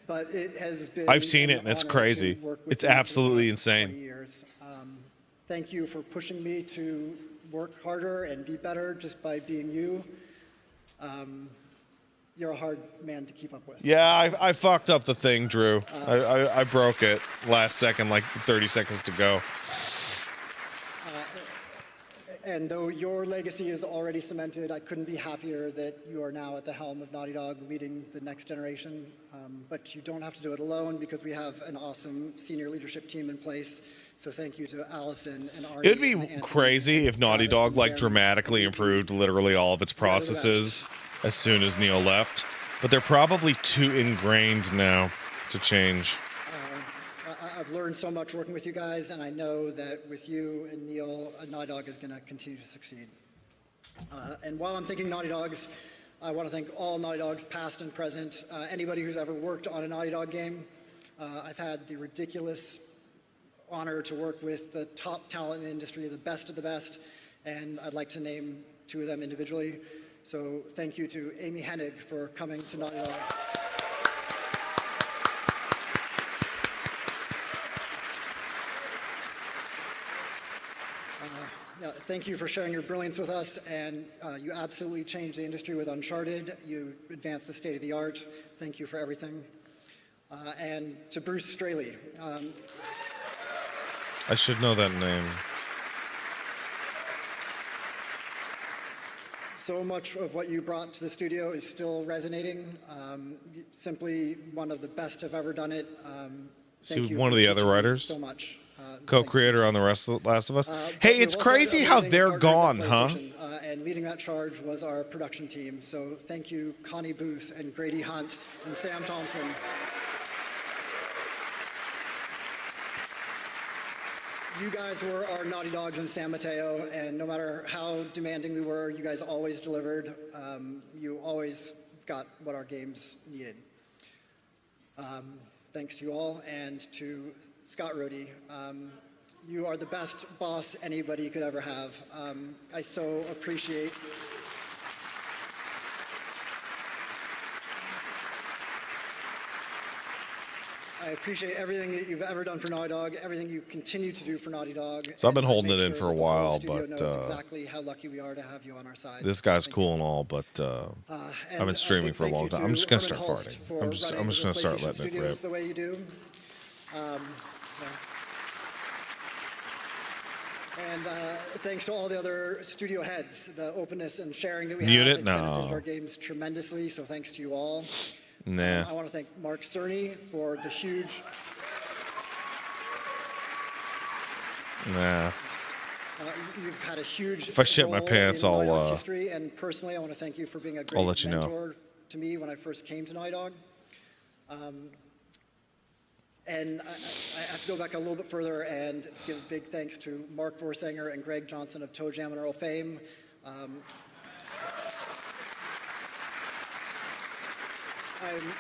S4: But it has been.
S1: I've seen
S4: an
S1: it, and it's
S4: honor
S1: crazy.
S4: to work with
S1: It's
S4: you for the
S1: absolutely
S4: last 20
S1: insane.
S4: years. Thank you for pushing me to work harder and be better just by being you. You're a hard man to keep up with.
S1: Yeah, I fucked up the thing, Drew. I broke it last second, like 30 seconds to go.
S4: And though your legacy is already cemented, I couldn't be happier that you are now at the helm of Naughty Dog, leading the next generation. But you don't have to do it alone because we have an awesome senior leadership team in place. So thank you to Allison and Arnie.
S1: It'd be
S4: and Anthony,
S1: crazy if Naughty
S4: Travis,
S1: Dog
S4: and
S1: like
S4: Jeremy.
S1: dramatically improved literally all of its processes as soon as Neil left, but they're probably too ingrained now to change.
S4: I've learned so much working with you guys, and I know that with you and Neil, Naughty Dog is going to continue to succeed. And while I'm thanking Naughty Dogs, I want to thank all Naughty Dogs, past and present, anybody who's ever worked on a Naughty Dog game. I've had the ridiculous honor to work with the top talent in the industry, the best of the best, and I'd like to name 2 of them individually. So thank you to Amy Hennig for coming to Naughty Dog. Thank you for sharing your brilliance with us, and you absolutely changed the industry with Uncharted. You advanced the state of the art. Thank you for everything. And to Bruce Straley.
S1: I should know that name.
S4: So much of what you brought to the studio is still resonating. Simply one of the best have ever done it.
S1: See, one of the other writers?
S4: So much.
S1: Co-creator on The Last of Us. Hey, it's crazy how they're gone, huh?
S4: And leading that charge was our production team. So thank you, Connie Booth and Grady Hunt and Sam Thompson. You guys were our Naughty Dogs in San Mateo, and no matter how demanding we were, you guys always delivered. You always got what our games needed. Thanks to you all, and to Scott Rohde. You are the best boss anybody could ever have. I so appreciate everything that you've ever done for Naughty Dog, everything you continue to do for Naughty Dog.
S1: So I've been holding it in for a while, but
S4: exactly how lucky we are to have you on our side.
S1: This guy's cool and all, but I've been streaming for a long time. I'm just gonna start farting. I'm just gonna start letting it rip.
S4: The way you do. And thanks to all the other studio heads, the openness and sharing that we have has benefited our games tremendously. So thanks to you all.
S1: Nah.
S4: I want to thank Mark Cerny for the huge.
S1: Nah.
S4: You've had a huge.
S1: If I shit my pants, I'll.
S4: History, and personally, I want to thank you for being a great mentor to me when I first came to Naughty Dog. And I have to go back a little bit further and give big thanks to Mark Vorsanger and Greg Johnson of Toe Jam and Earl fame.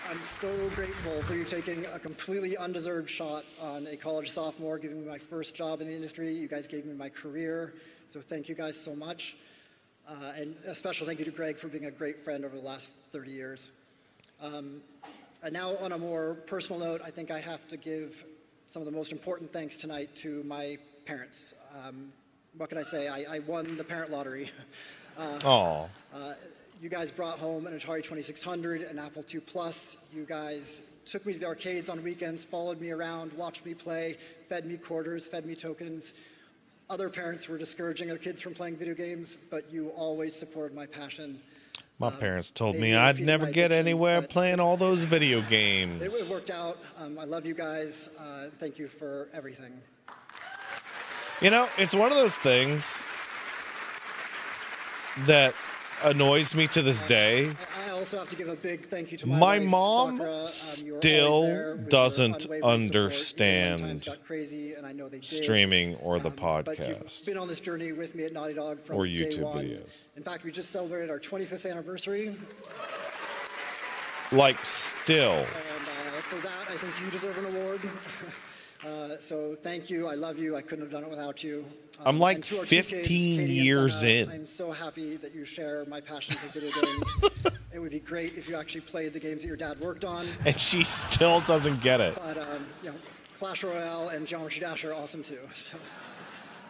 S4: I'm so grateful for you taking a completely undeserved shot on a college sophomore, giving me my first job in the industry. You guys gave me my career, so thank you guys so much. And a special thank you to Greg for being a great friend over the last 30 years. And now on a more personal note, I think I have to give some of the most important thanks tonight to my parents. What can I say? I won the parent lottery. You guys brought home an Atari 2600, an Apple II Plus. You guys took me to the arcades on weekends, followed me around, watched me play, fed me quarters, fed me tokens. Other parents were discouraging their kids from playing video games, but you always supported my passion.
S1: My parents told me I'd never get anywhere playing all those video games.
S4: It worked out. I love you guys. Thank you for everything.
S1: You know, it's one of those things that annoys me to this day.
S4: I also have to give a big thank you to
S1: my
S4: wife,
S1: mom
S4: Sakura.
S1: still doesn't understand streaming or the podcast.
S4: You've been on this journey with me at Naughty Dog from
S1: or
S4: day
S1: YouTube
S4: one.
S1: videos.
S4: In fact, we just celebrated our 25th anniversary.
S1: Like, still.
S4: And for that, I think you deserve an award. So thank you. I love you. I couldn't have done it without you.
S1: I'm like 15 years in.
S4: I'm so happy that you share my passion for video games. It would be great if you actually played the games that your dad worked on.
S1: And she still doesn't get it.
S4: But you know, Clash Royale and Geometry Dash are awesome too. So,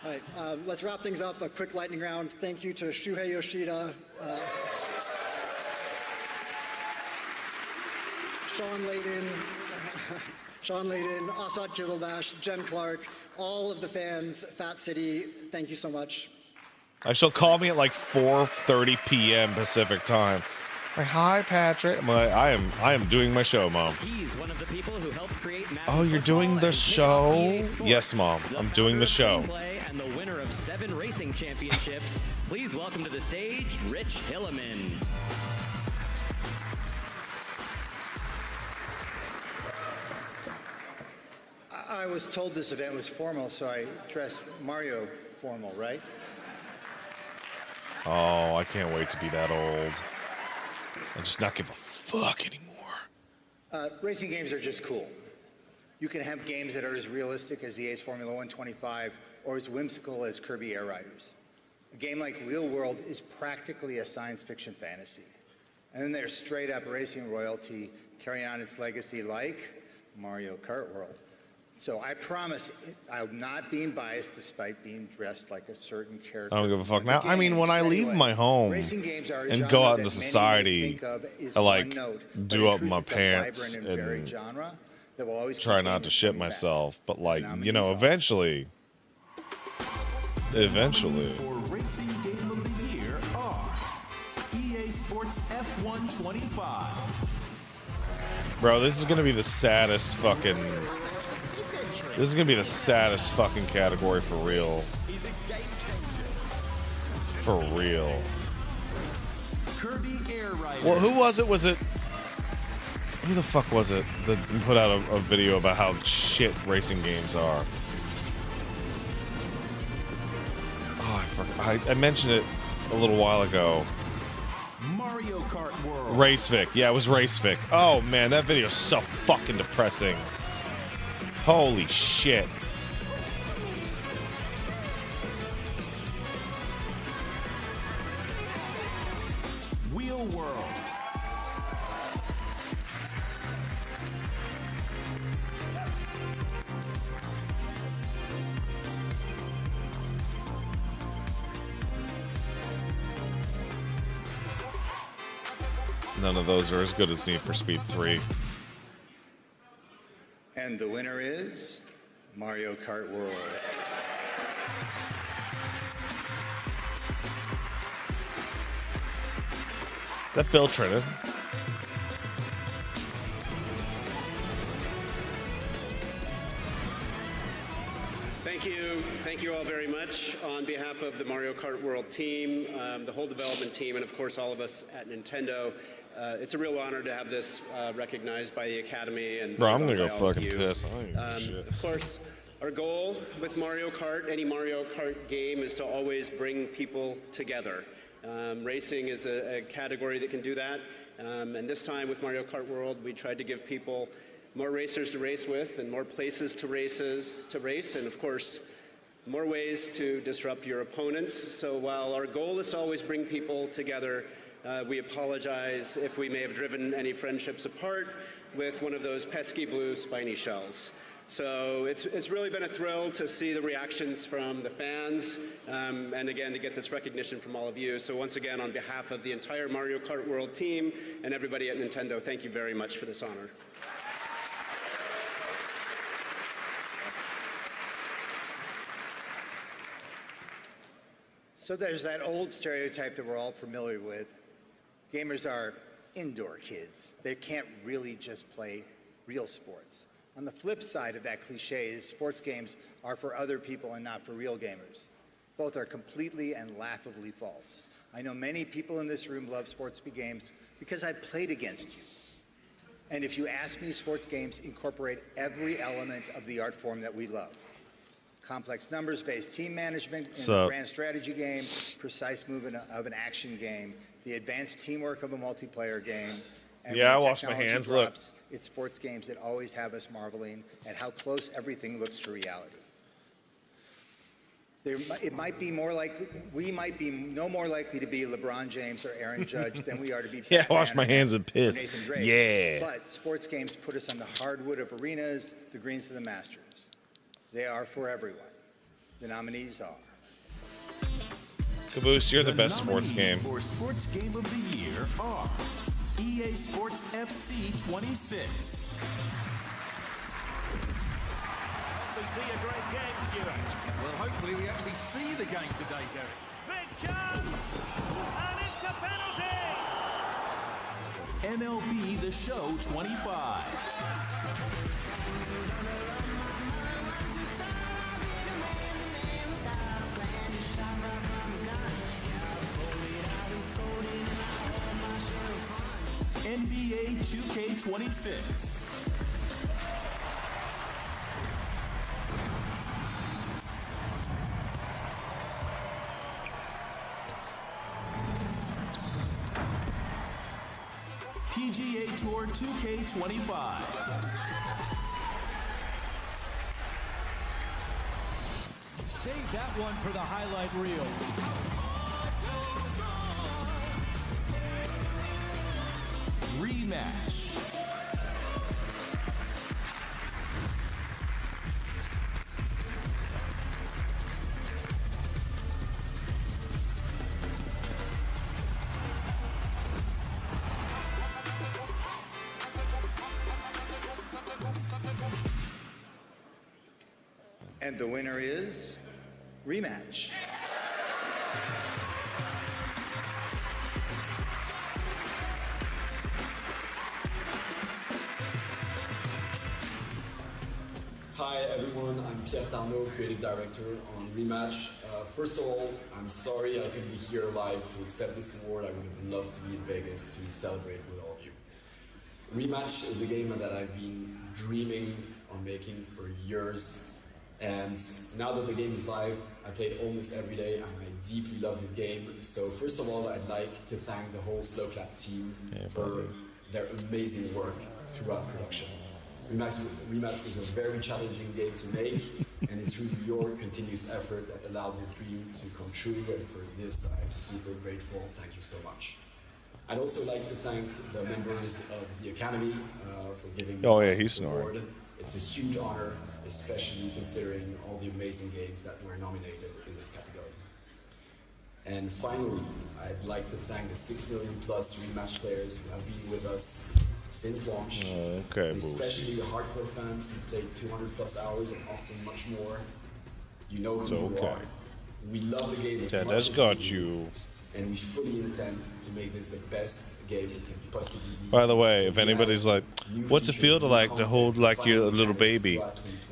S4: all right, let's wrap things up. A quick lightning round. Thank you to Shuhei Yoshida, Sean Layden, Asad Kizildash, Jen Clark, all of the fans, Fat City, thank you so much.
S1: She'll call me at like 4:30 p.m. Pacific time. Like, hi, Patrick. I'm like, I am doing my show, Mom.
S5: He's one of the people who helped create
S1: Oh, you're doing the show? Yes, Mom. I'm doing the show.
S5: And the winner of 7 racing championships. Please welcome to the stage, Rich Hilleman.
S9: I was told this event was formal, so I dressed Mario formal, right?
S1: Oh, I can't wait to be that old. and just not give a fuck anymore.
S9: Racing games are just cool. You can have games that are as realistic as EA's Formula 125 or as whimsical as Kirby Air Riders. A game like Real World is practically a science fiction fantasy. And then there's straight up racing royalty carrying on its legacy like Mario Kart World. So I promise I'm not being biased despite being dressed like a certain character.
S1: I don't give a fuck now. I mean, when I leave my home and go out into society, I like do up my pants and try not to shit myself. But like, you know, eventually.
S7: For Racing Game of the Year are EA Sports F1 25.
S1: Bro, this is gonna be the saddest fucking. This is gonna be the saddest fucking category for real. For real.
S7: Kirby Air Riders.
S1: Well, who was it? Was it? Who the fuck was it that put out a video about how shit racing games are? Oh, I forgot. I mentioned it a little while ago.
S7: Mario Kart World.
S1: Racevic. Yeah, it was Racevic. Oh man, that video is so fucking depressing. Holy shit.
S7: Wheel World.
S1: None of those are as good as Need for Speed 3.
S9: And the winner is Mario Kart World.
S1: Is that Bill Trinan?
S6: Thank you all very much on behalf of the Mario Kart World team, the whole development team, and of course all of us at Nintendo. It's a real honor to have this recognized by the Academy. And
S1: bro, I'm gonna go
S6: by all of
S1: fucking
S6: you.
S1: piss. I don't even give a shit.
S6: Of course, our goal with Mario Kart, any Mario Kart game, is to always bring people together. Racing is a category that can do that. And this time with Mario Kart World, we tried to give people more racers to race with and more places to race, and of course, more ways to disrupt your opponents. So while our goal is to always bring people together, we apologize if we may have driven any friendships apart with one of those pesky blue spiny shells. So it's really been a thrill to see the reactions from the fans, and again, to get this recognition from all of you. So once again, on behalf of the entire Mario Kart World team and everybody at Nintendo, thank you very much for this honor.
S9: So there's that old stereotype that we're all familiar with. Gamers are indoor kids. They can't really just play real sports. On the flip side of that cliche is sports games are for other people and not for real gamers. Both are completely and laughably false. I know many people in this room love sports games because I played against you. And if you ask me, sports games incorporate every element of the art form that we love. Complex numbers-based team management in a grand strategy game, precise movement of an action game, the advanced teamwork of a multiplayer game. And
S1: yeah, I
S9: when
S1: wash my
S9: technology
S1: hands.
S9: drops, it's sports games that always have us marveling at how close everything looks to reality. It might be more likely, we might be no more likely to be LeBron James or Aaron Judge than we are to be
S1: Yeah,
S9: Pat
S1: wash my
S9: Banner
S1: hands and
S9: or
S1: piss.
S9: Nathan Drake.
S1: Yeah.
S9: But sports games put us on the hardwood of arenas, the greens of the Masters. They are for everyone. The nominees are...
S1: Caboose, you're the best sports game.
S7: For Sports Game of the Year are EA Sports FC 26.
S8: We see a great game, Stuart. Well, hopefully we actually see the game today, Derek. Big chance! And it's a penalty!
S7: MLB The Show 25. NBA 2K26. PGA Tour 2K25.
S8: Save that one for the highlight reel.
S7: Rematch.
S9: And the winner is Rematch.
S12: Hi everyone, I'm Pierre Tarnot, Creative Director on Rematch. First of all, I'm sorry I couldn't be here live to accept this award. I would have loved to be in Vegas to celebrate with all of you. Rematch is a game that I've been dreaming on making for years. And now that the game is live, I play it almost every day and I deeply love this game. So first of all, I'd like to thank the whole Slow Clap team for their amazing work throughout production. Rematch was a very challenging game to make, and it's really your continuous effort that allowed this dream to come true, and for this I'm super grateful. Thank you so much. I'd also like to thank the members of the Academy for giving me this award. It's a huge honor, especially considering all the amazing games that were nominated in this category. And finally, I'd like to thank the 6 million plus Rematch players who have been with us since launch, especially the hardcore fans who played 200 plus hours and often much more. You know who you are. We love the game as much as you, and we fully intend to make this the best game it can possibly be.
S1: By the way, if anybody's like, what's it feel to hold like you're a little baby?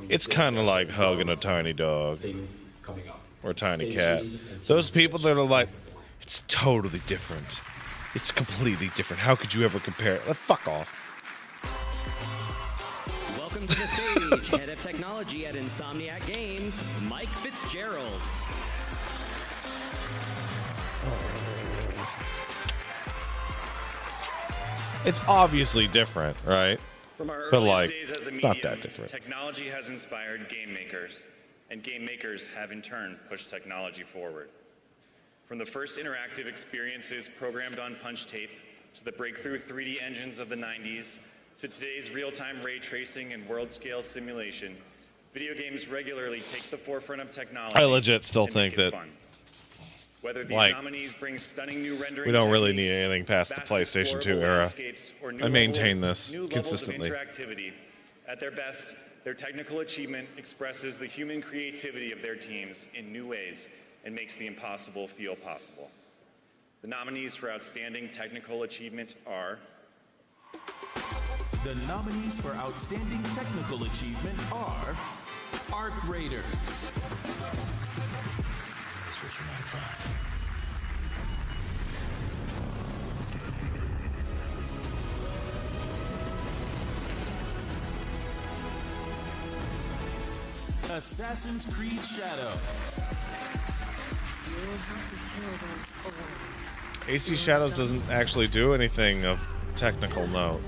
S1: It's kind of like hugging a tiny dog or a tiny cat. Those people that are like, it's totally different. It's completely different. How could you ever compare it? Fuck off.
S5: Welcome to the stage, Head of Technology at Insomniac Games, Mike Fitzgerald.
S1: It's obviously different, right?
S17: From our
S1: But
S17: earliest
S1: like,
S17: days as a
S1: it's not
S17: medium,
S1: that different.
S17: technology has inspired game makers, and game makers have in turn pushed technology forward. From the first interactive experiences programmed on punch tape, to the breakthrough 3D engines of the 90s, to today's real-time ray tracing and world-scale simulation, video games regularly take the forefront of technology.
S1: I legit still
S17: and
S1: think
S17: make it
S1: that,
S17: fun. Whether these
S1: like,
S17: nominees bring stunning new rendering
S1: we don't really
S17: techniques,
S1: need anything past the
S17: vast
S1: PlayStation 2
S17: explorable
S1: era.
S17: landscapes, or new
S1: I maintain
S17: levels-
S1: this
S17: new levels of
S1: consistently.
S17: interactivity, at their best, their technical achievement expresses the human creativity of their teams in new ways and makes the impossible feel possible. The nominees for Outstanding Technical Achievement are...
S7: The nominees for Outstanding Technical Achievement are Arc Raiders, Assassin's Creed Shadows,
S1: AC Shadows doesn't actually do anything of technical note.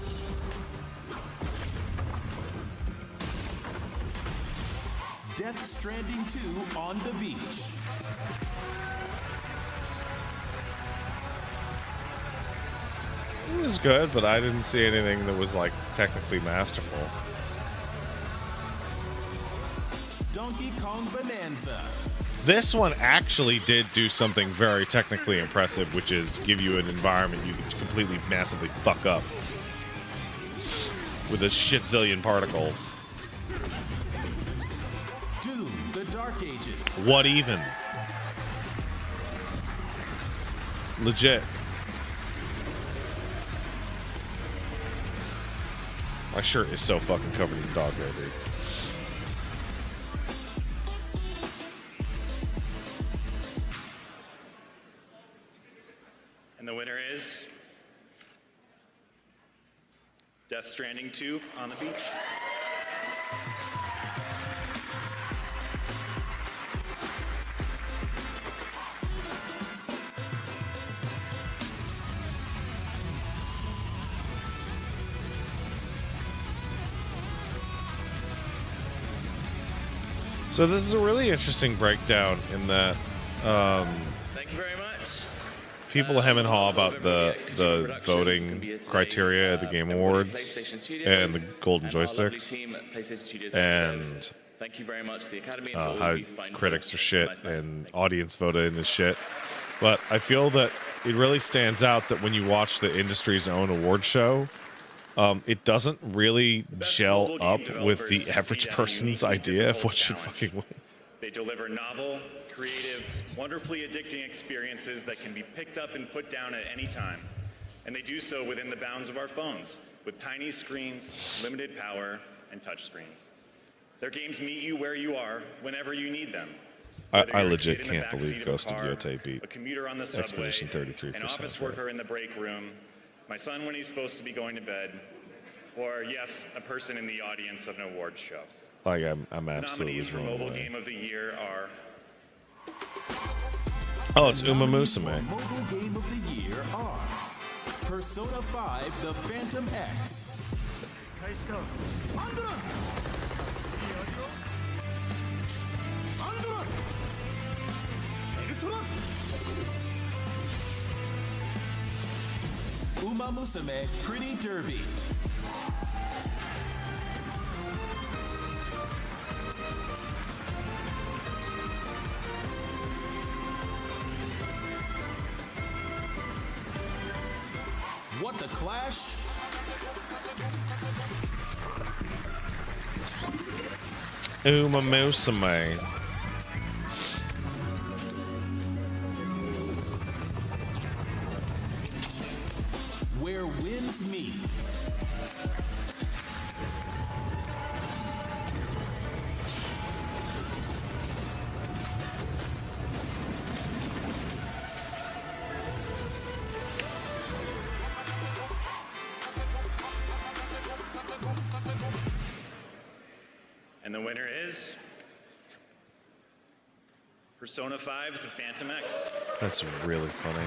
S7: Death Stranding 2 on the Beach,
S1: It was good, but I didn't see anything that was like technically masterful.
S7: Donkey Kong Bonanza,
S1: This one actually did do something very technically impressive, which is give you an environment you can completely massively fuck up with a shit zillion particles.
S7: Doom, The Dark Ages,
S1: What even? Legit. My shirt is so fucking covered in dog hair, dude.
S17: And the winner is... Death Stranding 2 on the Beach.
S1: So this is a really interesting breakdown in that
S17: Thank you very much.
S1: people hem and haw about the voting criteria at the Game Awards and the golden joysticks, and
S17: thank you very much, the Academy.
S1: how critics are shit and audience voted in is shit. But I feel that it really stands out that when you watch the industry's own award show, it doesn't really gel up with the average person's idea of what should fucking win.
S17: They deliver novel, creative, wonderfully addicting experiences that can be picked up and put down at any time. And they do so within the bounds of our phones, with tiny screens, limited power, and touch screens. Their games meet you where you are, whenever you need them.
S1: I legit can't believe Ghost of Yotei beat
S17: A commuter on the subway,
S1: Expedition 33
S17: an
S1: for
S17: office
S1: soundtrack.
S17: worker in the break room, my son when he's supposed to be going to bed, or yes, a person in the audience of an awards show.
S1: Like I'm absolutely
S17: Nominees for
S1: blown
S17: Mobile
S1: away.
S17: Game of the Year are
S1: Oh, it's Uma Musume.
S7: Mobile Game of the Year are Persona 5: The Phantom X, Uma Musume Pretty Derby, What the Clash,
S1: Uma Musume.
S7: Where Winds Meet,
S17: and the winner is Persona 5: The Phantom X.
S1: That's really funny.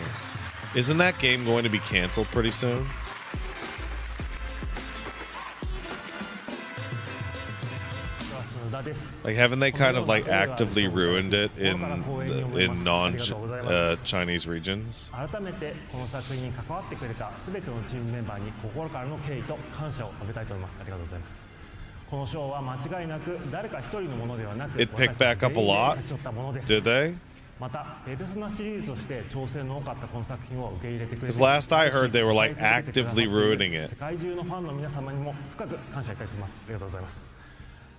S1: Isn't that game going to be canceled pretty soon? Like, haven't they kind of like actively ruined it in non-Chinese regions?
S2: 改めてこの作品に関わってくれた全てのチームメンバーに心からの敬意と感謝を述べたいと思います。ありがとうございます。この賞は間違いなく誰か一人のものではなく、
S1: It picked back up a lot. Did they?
S2: またペルソナシリーズとして挑戦の多かったこの作品を受け入れてくれて、
S1: Because last I heard they were like actively ruining
S2: 世
S1: it.
S2: 界中のファンの皆様にも深く感謝いたします。ありがとうございます。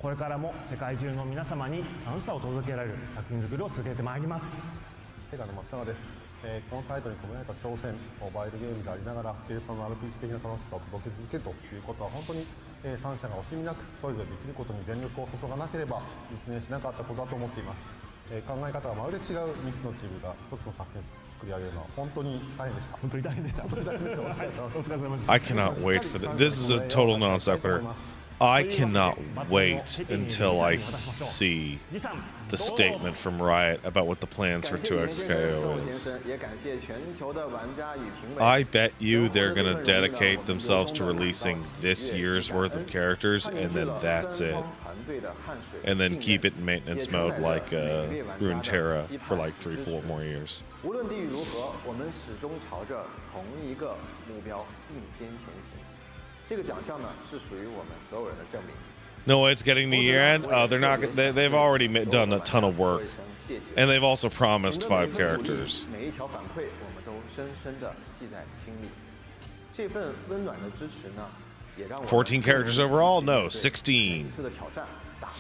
S2: これからも世界中の皆様に楽しさを届けられる作品作りを続けてまいります。
S14: セガの松永です。このタイトルに込められた挑戦、モバイルゲームでありながらペルソナ RPG 的な楽しさを届け続けるということは本当に3社が惜しみなくそれぞれできることに全力を注がなければ実現しなかったことだと思っています。考え方がまるで違う3つのチームが1つの作品を作り上げるのは本当に大変でした。本当に大変でした。本当に大変でした。お疲れ様です。
S1: I cannot wait for this. This is a total non sequitur. I cannot wait until I see the statement from Riot about what the plans for 2XKO is. I bet you they're going to dedicate themselves to releasing this year's worth of characters, and then that's it. And then keep it in maintenance mode like Runeterra for like 3-4 more years.
S20: 无论地域如何，我们始终朝着同一个目标并肩前行。这个奖项呢，是属于我们所有人的证明。
S1: No, it's getting to year end. They're not. They've already done a ton of work, and they've also promised 5 characters.
S20: 每一条反馈，我们都深深地记在心里。这份温暖的支持呢，也让我
S1: 14 characters overall? No, 16.
S20: 每次的挑战，打磨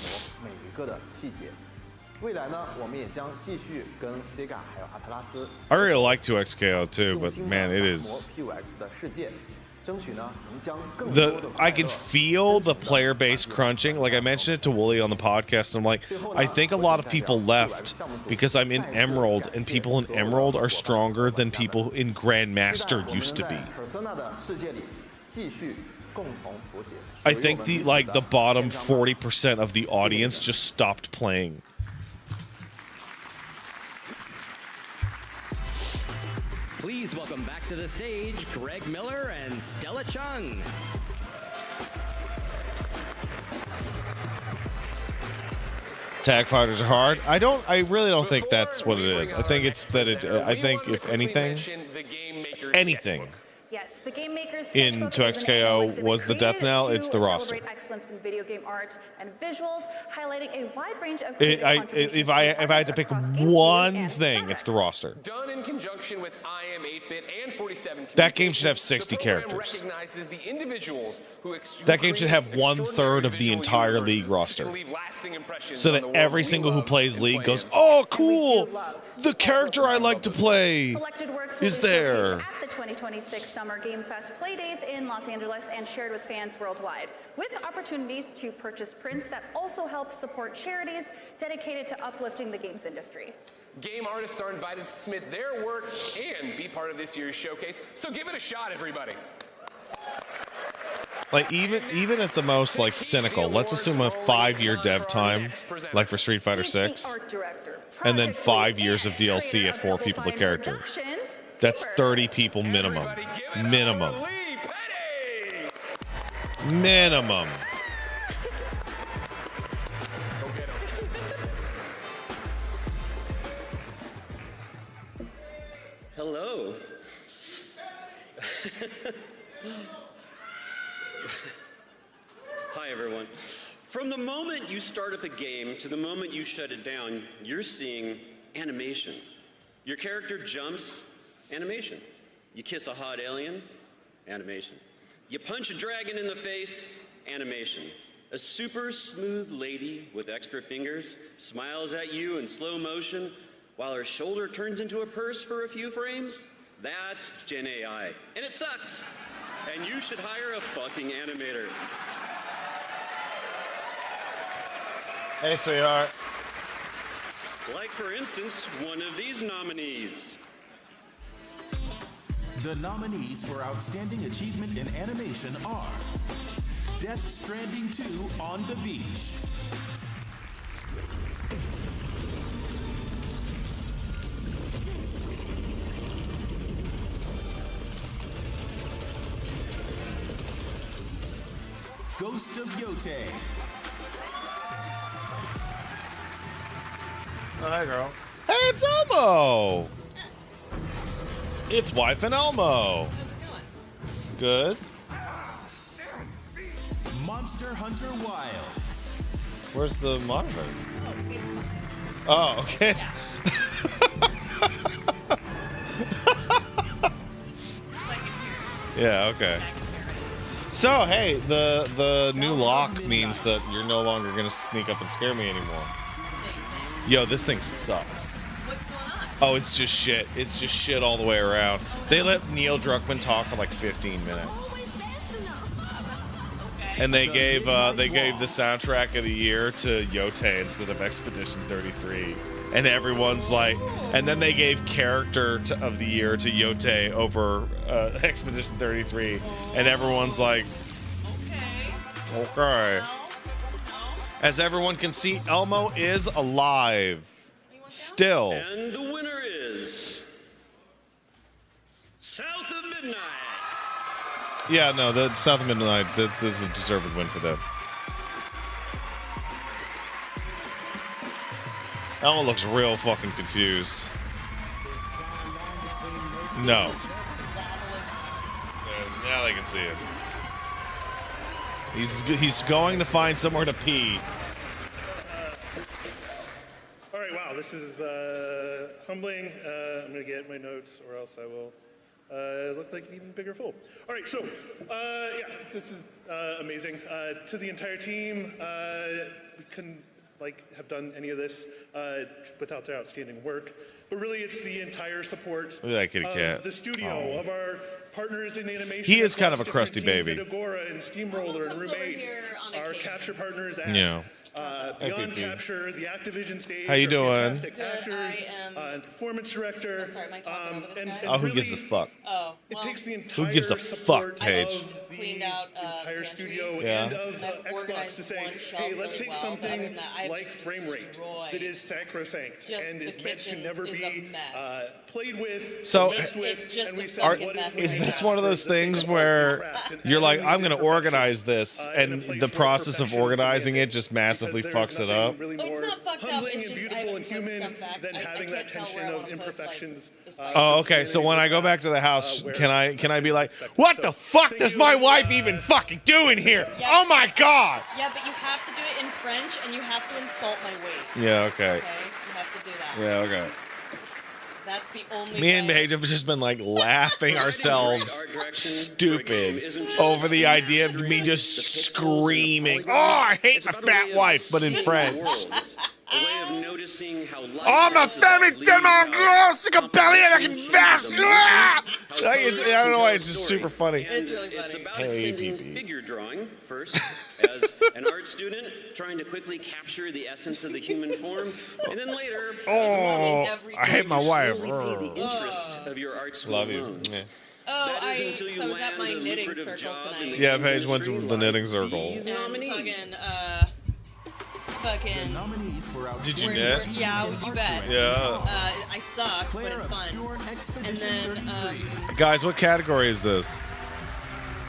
S20: 每一个的细节。未来呢，我们也将继续跟 Sega 还有阿特拉斯
S1: I really like 2XKO too, but man, it is.
S20: PUX 的世界。
S1: I can feel the player base crunching. Like I mentioned it to Wooly on the podcast. I'm like, I think a lot of people left because I'm in Emerald, and people in Emerald are stronger than people in Grandmaster used to be. I think the bottom 40% of the audience just stopped playing.
S5: Please welcome back to the stage Greg Miller and Stella Chung.
S1: Tag fighters are hard. I really don't think that's what it is. I think it's that I think if anything,
S10: Yes, the Game Makers
S1: in
S10: Sketchbook
S1: 2XKO
S10: is an
S1: was the death knell, it's the roster.
S10: celebrate excellence in video game art and visuals, highlighting a wide range of
S1: If I had to pick one thing, it's the roster.
S11: Done in conjunction with IM 8-bit and 47.
S1: That game should have 60 characters.
S11: Recognizes the individuals who
S1: That game should have 1/3 of the entire League roster, so that every single who plays League goes, "Oh, cool! The character I like to play is there."
S10: At the 2026 Summer Game Fest Playdays in Los Angeles and shared with fans worldwide, with opportunities to purchase prints that also help support charities dedicated to uplifting the games industry.
S11: Game artists are invited to submit their work and be part of this year's showcase, so give it a shot, everybody.
S1: Like even at the most like cynical, let's assume a 5-year dev time, like for Street Fighter 6, and then 5 years of DLC at 4 people per character. That's 30 people minimum. Minimum. Minimum.
S13: Hello. Hi, everyone. From the moment you start up a game to the moment you shut it down, you're seeing animation. Your character jumps, animation. You kiss a hot alien, animation. You punch a dragon in the face, animation. A super smooth lady with extra fingers smiles at you in slow motion while her shoulder turns into a purse for a few frames. That's Gen AI. And it sucks. And you should hire a fucking animator.
S1: Hey, sweetheart.
S13: Like, for instance, one of these nominees.
S7: The nominees for Outstanding Achievement in Animation are Death Stranding 2 on the Beach, Ghost of Yotei,
S1: Oh, hi, girl. Hey, it's Elmo. It's wife and Elmo. Good.
S7: Monster Hunter Wilds,
S1: Where's the monitor? Oh, okay. Yeah, okay. So, hey, the new lock means that you're no longer going to sneak up and scare me anymore. Yo, this thing sucks. Oh, it's just shit. It's just shit all the way around. They let Neil Druckmann talk for like 15 minutes. And they gave the soundtrack of the year to Yotei instead of Expedition 33. And everyone's like, and then they gave character of the year to Yotei over Expedition 33. And everyone's like, okay. As everyone can see, Elmo is alive. Still.
S13: And the winner is South of Midnight.
S1: Yeah, no, the South of Midnight, this is a deserved win for them. Elmo looks real fucking confused. No. Now they can see him. He's going to find somewhere to pee.
S21: All right, wow, this is humbling. I'm going to get my notes or else I will look like an even bigger fool. All right, so, yeah, this is amazing. To the entire team, we couldn't have done any of this without their outstanding work. But really, it's the entire support
S1: Look at that kitty
S21: of
S1: cat.
S21: the studio, of our partners in animation.
S1: He is kind of a
S21: across
S1: crusty
S21: different teams
S1: baby.
S21: at Agora and Steamroller and Room 8, our capture partners at
S1: Yeah.
S21: Beyond Capture, the Activision stage.
S1: How you
S21: our
S1: doing?
S21: Fantastic actors, and performance director.
S1: Oh, who gives a fuck?
S10: Oh,
S21: It takes the entire
S1: Who gives a fuck, Paige?
S21: of the entire studio
S1: Yeah.
S21: and of Xbox to say, hey, let's take something like frame rate that is sacrosanct and is meant to never be played with,
S1: So,
S21: messed with, and we said,
S1: Are,
S21: what if
S1: is
S21: we
S1: this
S21: have
S1: one of
S21: for
S1: those
S21: the sake
S1: things
S21: of our
S1: where
S21: craft and
S1: you're like,
S21: adding
S1: I'm
S21: these
S1: going to organize this, and the process of organizing it just massively massively fucks it up.
S21: Really
S15: Oh, it's
S21: more
S15: not fucked up,
S21: humbling
S15: it's
S21: and
S15: just I
S21: beautiful and
S15: haven't put
S21: human
S15: stuff back.
S21: than
S15: I
S21: having
S15: can't
S21: that
S15: tell
S21: tension
S15: where I
S21: of
S15: wanna put, like,
S21: imperfections.
S1: Oh, okay. So when I go back to the house, can I be like, what the fuck does my wife even fucking do in here?
S15: Yeah.
S1: Oh my god.
S15: Yeah, but you have to do it in French, and you have to insult my weight.
S1: Yeah. Okay.
S15: Okay, you have to do that.
S1: Yeah. Okay.
S15: That's the only.
S1: Me and
S15: way.
S1: Paige have just been like laughing ourselves stupid over the idea of me just screaming, "Oh, I hate my fat wife," but in French.
S13: A way of noticing how life
S1: Oh, ma
S13: bounces
S1: femme
S13: off
S1: est
S13: leaves,
S1: tellement
S13: how
S1: grosse, c'est comme parler avec une vache. Ah! Like, I don't know why it's just super funny.
S13: And it's about
S1: Hey,
S13: attending
S1: PP.
S13: figure drawing first as an art student, trying to quickly capture the essence of the human form, and then later,
S1: Oh, I hate my wife.
S13: slowly pay the interest of your art school
S1: Love you.
S13: loans.
S1: Yeah.
S15: Oh,
S13: That is until you
S15: so I was at
S13: land
S15: my
S13: a
S15: knitting
S13: lucrative
S15: circle
S13: job in
S15: tonight.
S13: the
S1: Yeah, Paige went to the knitting circle.
S15: And fucking.
S1: Did you
S15: we're-
S1: knit?
S15: we're- Yeah, you bet.
S1: Yeah.
S15: I suck, but it's fun. And then
S1: Guys, what category is this?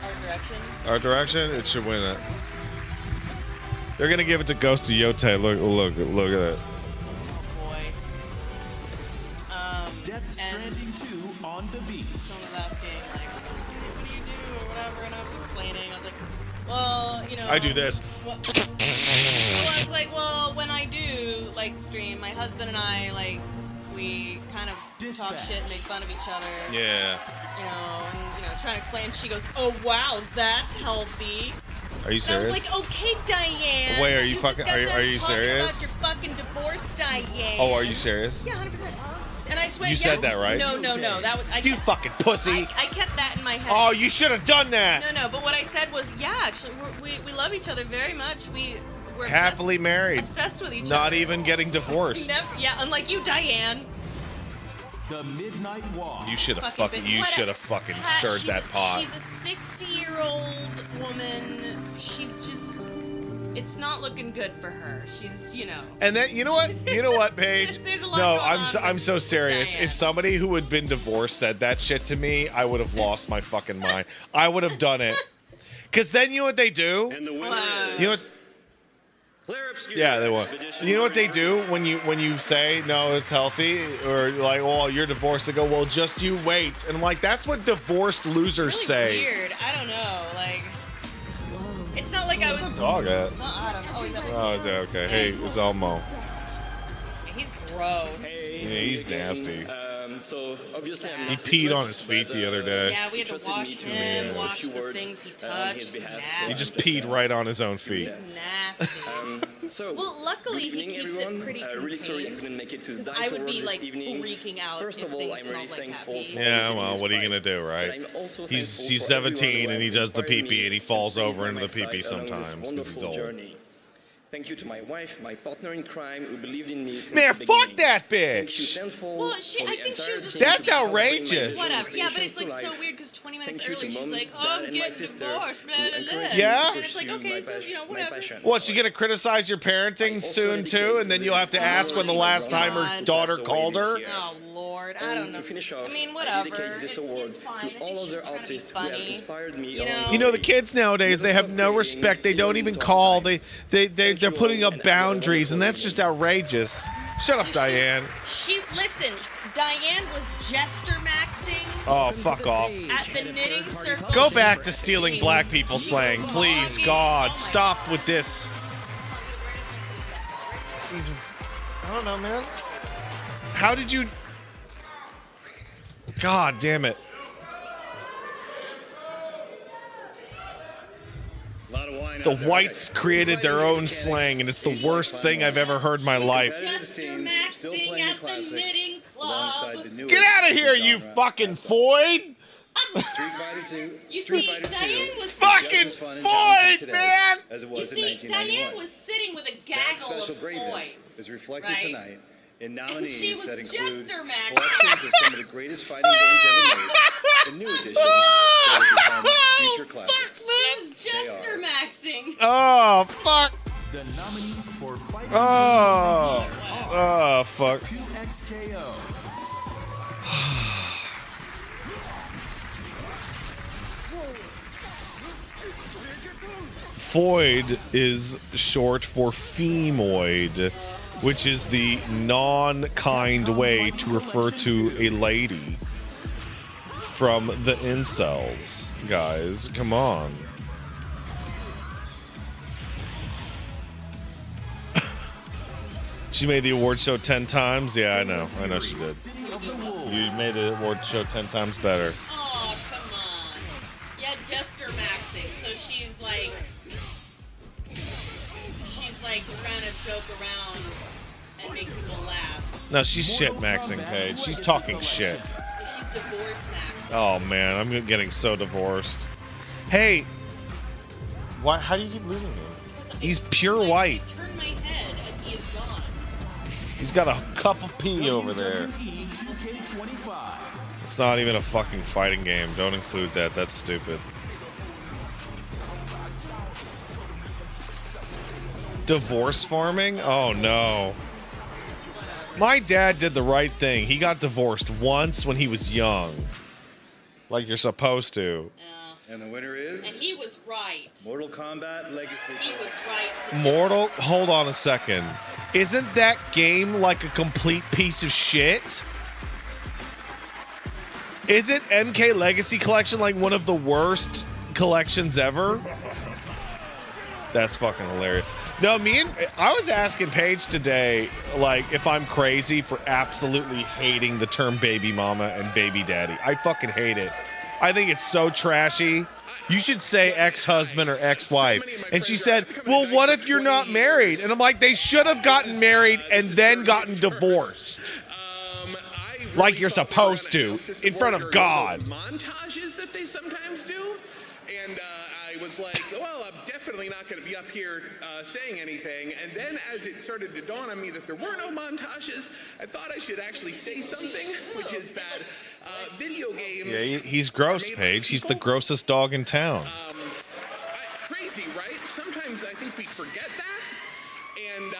S15: art direction.
S1: Art direction? It should win it. They're gonna give it to Ghost of Yote. Look at it.
S7: Death Stranding 2 on the beach.
S15: Someone was asking, like, what do you do or whatever, and I was explaining. I was like, well, you know.
S1: I do this.
S15: Well, I was like, well, when I do, like, stream, my husband and I, like, we kind of talk shit and make fun of each other.
S1: Yeah.
S15: You know, and, you know, trying to explain. She goes, oh, wow, that's healthy.
S1: Are you
S15: And I was
S1: serious?
S15: like, okay, Diane.
S1: Wait, are you
S15: just
S1: fucking-
S15: got
S1: are you-
S15: done
S1: are you
S15: talking
S1: serious?
S15: About your fucking divorce, Diane.
S1: Oh, are you serious?
S15: Yeah, 100%. And I just went,
S1: You
S15: yeah,
S1: said that, right?
S15: No. That was,
S1: You fucking pussy.
S15: I kept that in my head.
S1: Oh, you should have done that.
S15: No, but what I said was, yeah, actually, we love each other very much. We're
S1: Happily married.
S15: obsessed with each
S1: Not
S15: other.
S1: even getting divorced.
S15: Yeah, unlike you, Diane.
S7: The Midnight Walk.
S1: You should have fucking.
S15: bitch.
S1: You
S15: What a-
S1: should have fucking
S15: Pat,
S1: stirred
S15: she's
S1: that pot.
S15: She's a 60-year-old woman. She's just. It's not looking good for her. She's, you know.
S1: And then you know what? You know what, Paige?
S15: There's a lot
S1: No,
S15: going on
S1: I'm so serious.
S15: Diane.
S1: If somebody who had been divorced said that shit to me, I would have lost my fucking mind. I would have done it. Cause then you know what they do?
S13: And the winner is
S1: You know what?
S13: Claire Obscura
S1: Yeah, they will.
S13: Expedition.
S1: You know what they do when you say no, it's healthy, or like, oh, you're divorced. They go, well, just you wait. And I'm like, that's what divorced losers
S15: Really
S1: say.
S15: weird. I don't know. Like, it's not like I was.
S1: Dog at?
S15: I don't know. Oh, he's up
S1: Oh, it's okay. Hey, it's Elmo.
S15: He's gross.
S1: Yeah, he's nasty.
S13: So obviously, I'm
S1: He
S13: not
S1: peed on
S13: toothless,
S1: his feet
S13: but,
S1: the other day.
S15: Yeah, we had to
S13: trusted
S15: wash
S13: me to
S15: him,
S13: a
S15: wash
S13: few
S15: the
S13: words,
S15: things he
S13: on his
S15: touched.
S13: behalf.
S15: Nasty.
S1: He just peed right on his own feet.
S15: Nasty.
S13: So,
S15: Well, luckily
S13: good
S15: he
S13: evening,
S15: keeps
S13: everyone.
S15: it pretty
S13: Really sorry I
S15: contained,
S13: couldn't make it to
S15: 'cause
S13: Dice
S15: I would
S13: Awards
S15: be
S13: this
S15: like
S13: evening.
S15: freaking out
S13: First
S15: if
S13: of all,
S15: things
S13: I'm really
S15: smelled like
S13: thankful
S15: happy.
S13: for
S1: Yeah,
S13: receiving
S1: well,
S13: this
S1: what are you
S13: prize.
S1: gonna do, right?
S13: But I'm also
S1: He's
S13: thankful for
S1: 17
S13: everyone
S1: and he
S13: who has
S1: does the
S13: inspired
S1: pee-pee
S13: me
S1: and he
S13: and
S1: falls
S13: staying
S1: over
S13: by
S1: into
S13: my
S1: the pee-pee
S13: side along this
S1: sometimes because he's
S13: wonderful
S1: old.
S13: journey. Thank you to my wife, my partner in crime, who believed in me since
S1: Man,
S13: the
S1: fuck
S13: beginning.
S1: that
S13: Thank you,
S1: bitch.
S13: Senful,
S15: Well,
S13: for
S15: I
S13: the
S15: think she
S13: entire
S15: was just.
S13: team
S1: That's
S13: who helped bring my
S1: outrageous.
S15: Whatever. Yeah, but
S13: aspirations
S15: it's like
S13: to
S15: so
S13: life.
S15: weird because 20 minutes
S13: Thank you
S15: earlier
S13: to
S15: she's
S13: Mom,
S15: like, oh,
S13: Dad,
S15: I'm
S13: and my
S15: getting
S13: sister,
S15: divorced,
S13: who
S15: blah, blah, blah.
S13: encouraged
S1: Yeah?
S15: And it's like, okay, you know, whatever.
S1: What, she gonna criticize your parenting soon too, and then you'll have to ask when the last time her daughter called her?
S15: Oh Lord, I don't know.
S13: To finish off,
S15: I mean,
S13: I
S15: whatever.
S13: dedicate this award to all other artists who have inspired me. along
S1: You know, the
S13: way.
S1: kids nowadays, they have no respect. They don't even call. They're putting up boundaries, and that's just outrageous. Shut up, Diane.
S15: Listen, Diane was jester maxing
S1: Oh, fuck off.
S15: at the knitting circle.
S1: Go back to stealing black people slang, please. God, stop with this. I don't know, man. How did you... God damn it. The whites created their own slang, and it's the worst thing I've ever heard in my life.
S13: Still playing the classics alongside the new.
S1: Get out of here, you fucking Floyd!
S13: Street Fighter 2.
S15: You
S13: Street
S15: see,
S13: Fighter 2
S15: Diane was
S13: is
S1: fucking
S13: just as fun and
S1: Floyd,
S13: challenging today
S1: man!
S13: as it
S15: You
S13: was in
S15: see,
S13: 1991.
S15: Diane was sitting with a
S13: That
S15: gaggle
S13: special
S15: of
S13: greatness
S15: boys.
S13: is reflected
S15: right?
S13: tonight in
S15: she
S13: nominees
S15: was
S13: that include
S15: Jester Max.
S13: collections of some of the greatest fighting games ever made and new additions that will become future classics.
S15: She was Jester maxing.
S1: Oh, fuck.
S7: The nominees for Fighting
S1: Oh.
S7: Game
S1: Oh, fuck.
S7: 2XKO.
S1: Foid is short for femoid, which is the non-kind way to refer to a lady from the incels. Guys, come on. She made the award show 10 times? Yeah, I know she did. You made the award show 10 times better.
S15: Oh, come on. Yeah, Jester maxing, so she's like trying to joke around and make people laugh.
S1: No, she's shit maxing, Paige. She's talking shit.
S15: She's divorce maxing.
S1: Oh man, I'm getting so divorced. Hey, why? How do you keep losing him? He's pure white.
S15: Turn my head and he is gone.
S1: He's got a cup of pee over there. It's not even a fucking fighting game. Don't include that. That's stupid. Divorce farming? Oh no. My dad did the right thing. He got divorced once when he was young. Like you're supposed to.
S16: And the winner is...
S15: And he was right.
S16: Mortal Kombat Legacy.
S15: He was right.
S1: Mortal? Hold on a second. Isn't that game like a complete piece of shit? Isn't MK Legacy Collection like one of the worst collections ever? That's fucking hilarious. No, I was asking Paige today, like, if I'm crazy for absolutely hating the term baby mama and baby daddy. I fucking hate it. I think it's so trashy. You should say ex-husband or ex-wife. And she said, well, what if you're not married? And I'm like, they should have gotten married and then gotten divorced. Like you're supposed to, in front of God.
S6: Montages that they sometimes do. And I was like, well, I'm definitely not going to be up here saying anything. And then as it started to dawn on me that there were no montages, I thought I should actually say something, which is that video games...
S1: Yeah, he's gross, Paige. He's the grossest dog in town.
S6: Crazy, right? Sometimes I think we forget that. And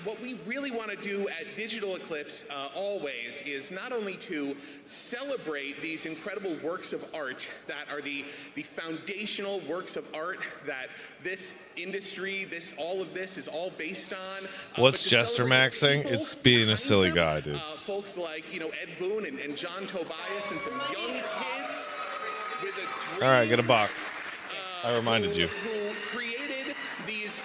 S6: what we really want to do at Digital Eclipse always is not only to celebrate these incredible works of art that are the foundational works of art that this industry, all of this is all based on.
S1: What's Jester maxing? It's being a silly guy, dude.
S6: Folks like, Ed Boon and John Tobias and some young kids with a dream.
S1: All right, get a buck. I reminded you.
S6: Who created these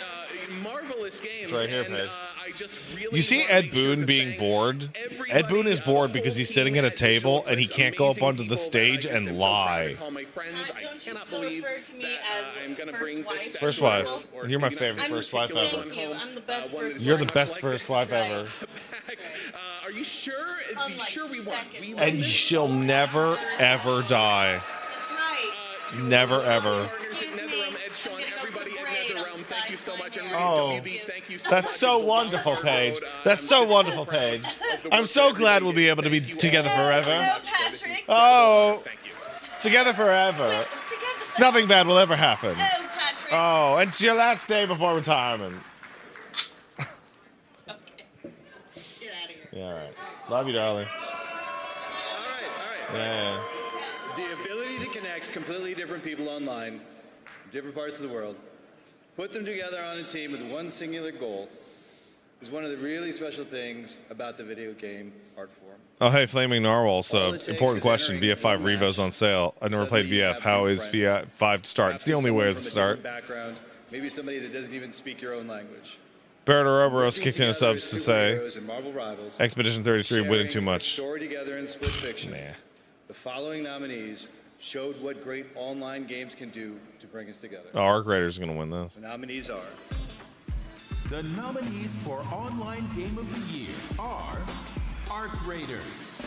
S6: marvelous games.
S1: It's right here, Paige.
S6: I just really
S1: You see Ed Boon being bored? Ed Boon is bored because he's sitting at a table and he can't go up onto the stage and lie.
S6: Call my friends. I cannot believe that I'm going to bring this.
S1: First wife. You're my favorite first wife ever.
S15: Thank you. I'm the best first
S1: You're the
S15: wife.
S1: best first wife ever.
S6: Are you sure? Are you sure we want
S1: And she'll never, ever die. Never, ever.
S6: Thank you so much.
S1: Oh, that's so wonderful, Paige. That's so wonderful, Paige. I'm so glad we'll be able to be together forever. Oh, together forever. Nothing bad will ever happen. Oh, and it's your last day before retirement.
S15: Get out of here.
S1: Yeah, all right. Love you, darling.
S16: All right.
S1: Yeah.
S16: The ability to connect completely different people online, from different parts of the world, put them together on a team with one singular goal is one of the really special things about the video game art form.
S1: Oh, hey, Flaming Narwhal. So, important question. VF5 Revo's on sale. I've never played VF. How is VF5 to start? It's the only way to start.
S16: Background, maybe somebody that doesn't even speak your own language.
S1: Barrett Ouroboros kicked in a subs to say,
S16: And Marvel Rivals,
S1: Expedition 33 winning too much.
S16: Story together in split fiction. The following nominees showed what great online games can do to bring us together.
S1: Oh, Arc Raiders are going to win this.
S16: The nominees are...
S7: The nominees for Online Game of the Year are Arc Raiders,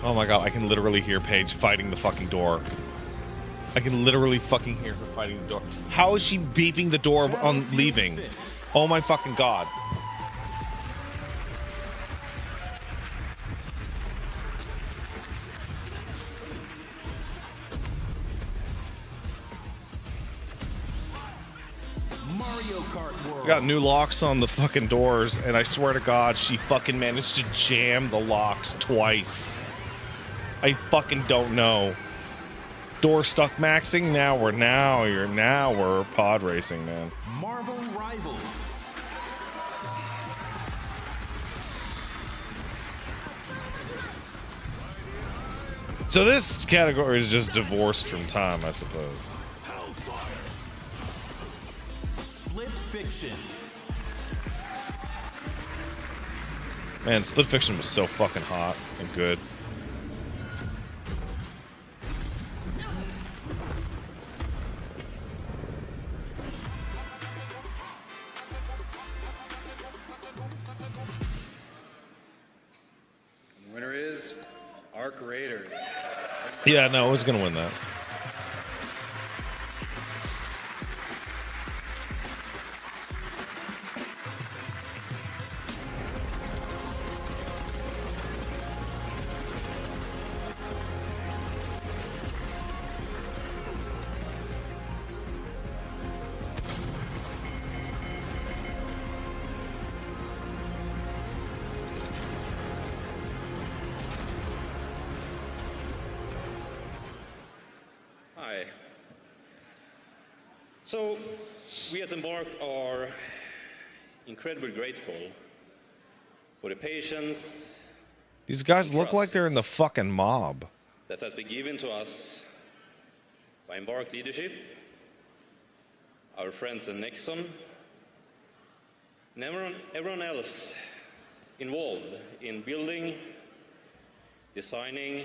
S1: Oh my god, I can literally hear Paige fighting the fucking door. I can literally fucking hear her fighting the door. How is she beeping the door on leaving? Oh my fucking god.
S7: Mario Kart World,
S1: Got new locks on the fucking doors, and I swear to God, she fucking managed to jam the locks twice. I fucking don't know. Door stuck maxing. Now we're pod racing, man.
S7: Marvel Rivals.
S1: So this category is just divorced from time, I suppose.
S7: Split Fiction.
S1: Man, Split Fiction was so fucking hot and good.
S16: The winner is Arc Raiders.
S1: Yeah, no, I was gonna win that.
S18: Hi. So, we at Embark are incredibly grateful for the patience
S1: These guys look like they're in the fucking mob.
S18: that has been given to us by Embark leadership, our friends at Nexon, and everyone else involved in building, designing,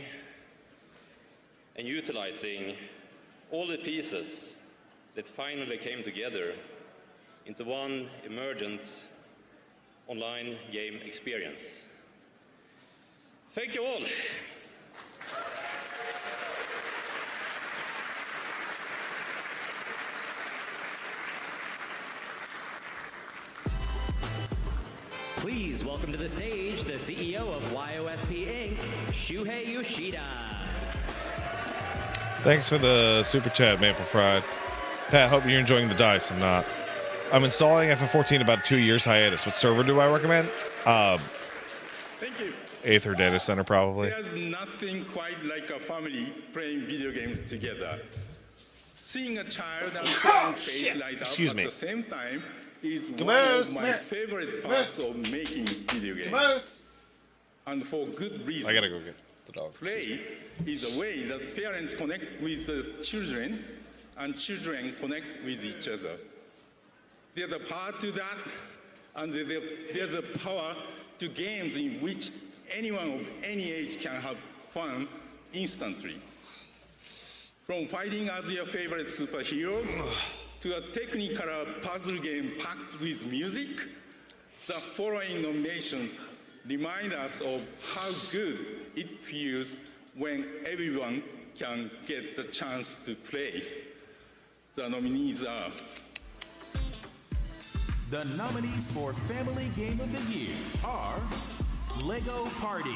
S18: and utilizing all the pieces that finally came together into one emergent online game experience. Thank you all.
S5: Please welcome to the stage the CEO of YOSP Inc., Shuhei Yoshida.
S1: Thanks for the super chat, Maple Fried. Pat, hope you're enjoying the dice. I'm not. I'm installing FF14 about 2 years hiatus. What server do I recommend?
S19: Thank you.
S1: Aether Data Center, probably.
S19: There's nothing quite like a family playing video games together. Seeing a child and parents' face light up
S1: Excuse
S19: at
S1: me.
S19: the same time is
S1: Come
S19: one
S1: on,
S19: of my
S1: Smith.
S19: favorite parts of making video games.
S1: Come on.
S19: And for good reason.
S1: I gotta go get the dog.
S19: Play is a way that parents connect with the children and children connect with each other. There's a power to that, and there's a power to games in which anyone of any age can have fun instantly. From fighting as your favorite superheroes to a technical puzzle game packed with music, the following nominations remind us of how good it feels when everyone can get the chance to play. The nominees are
S7: The nominees for Family Game of the Year are Lego Party,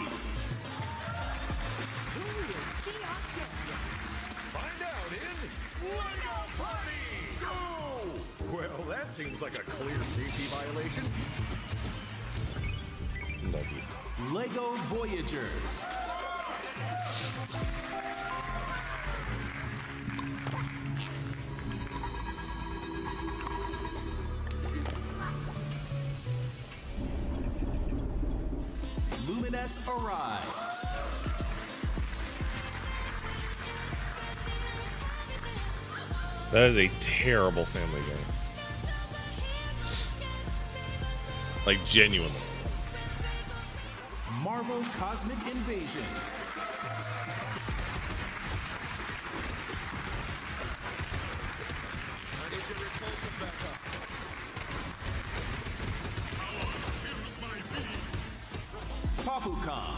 S8: Find out in Lego Party! Go! Well, that seems like a clear safety violation.
S7: Lego Voyagers, Luminous Arise,
S1: That is a terrible family game. Like, genuinely.
S7: Marvel Cosmic Invasion, Papucon,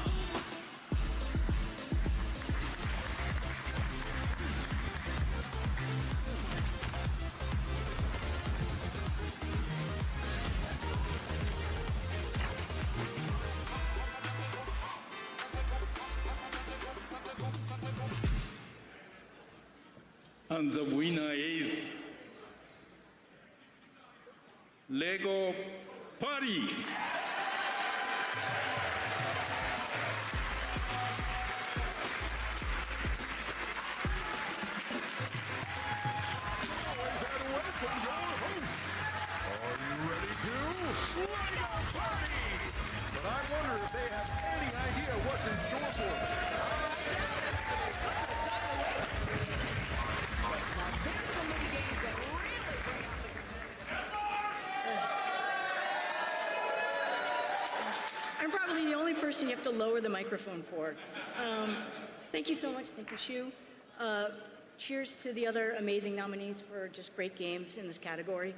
S19: and the winner is Lego Party.
S3: have to lower the microphone for. Thank you so much. Thank you, Shu. Cheers to the other amazing nominees for just great games in this category.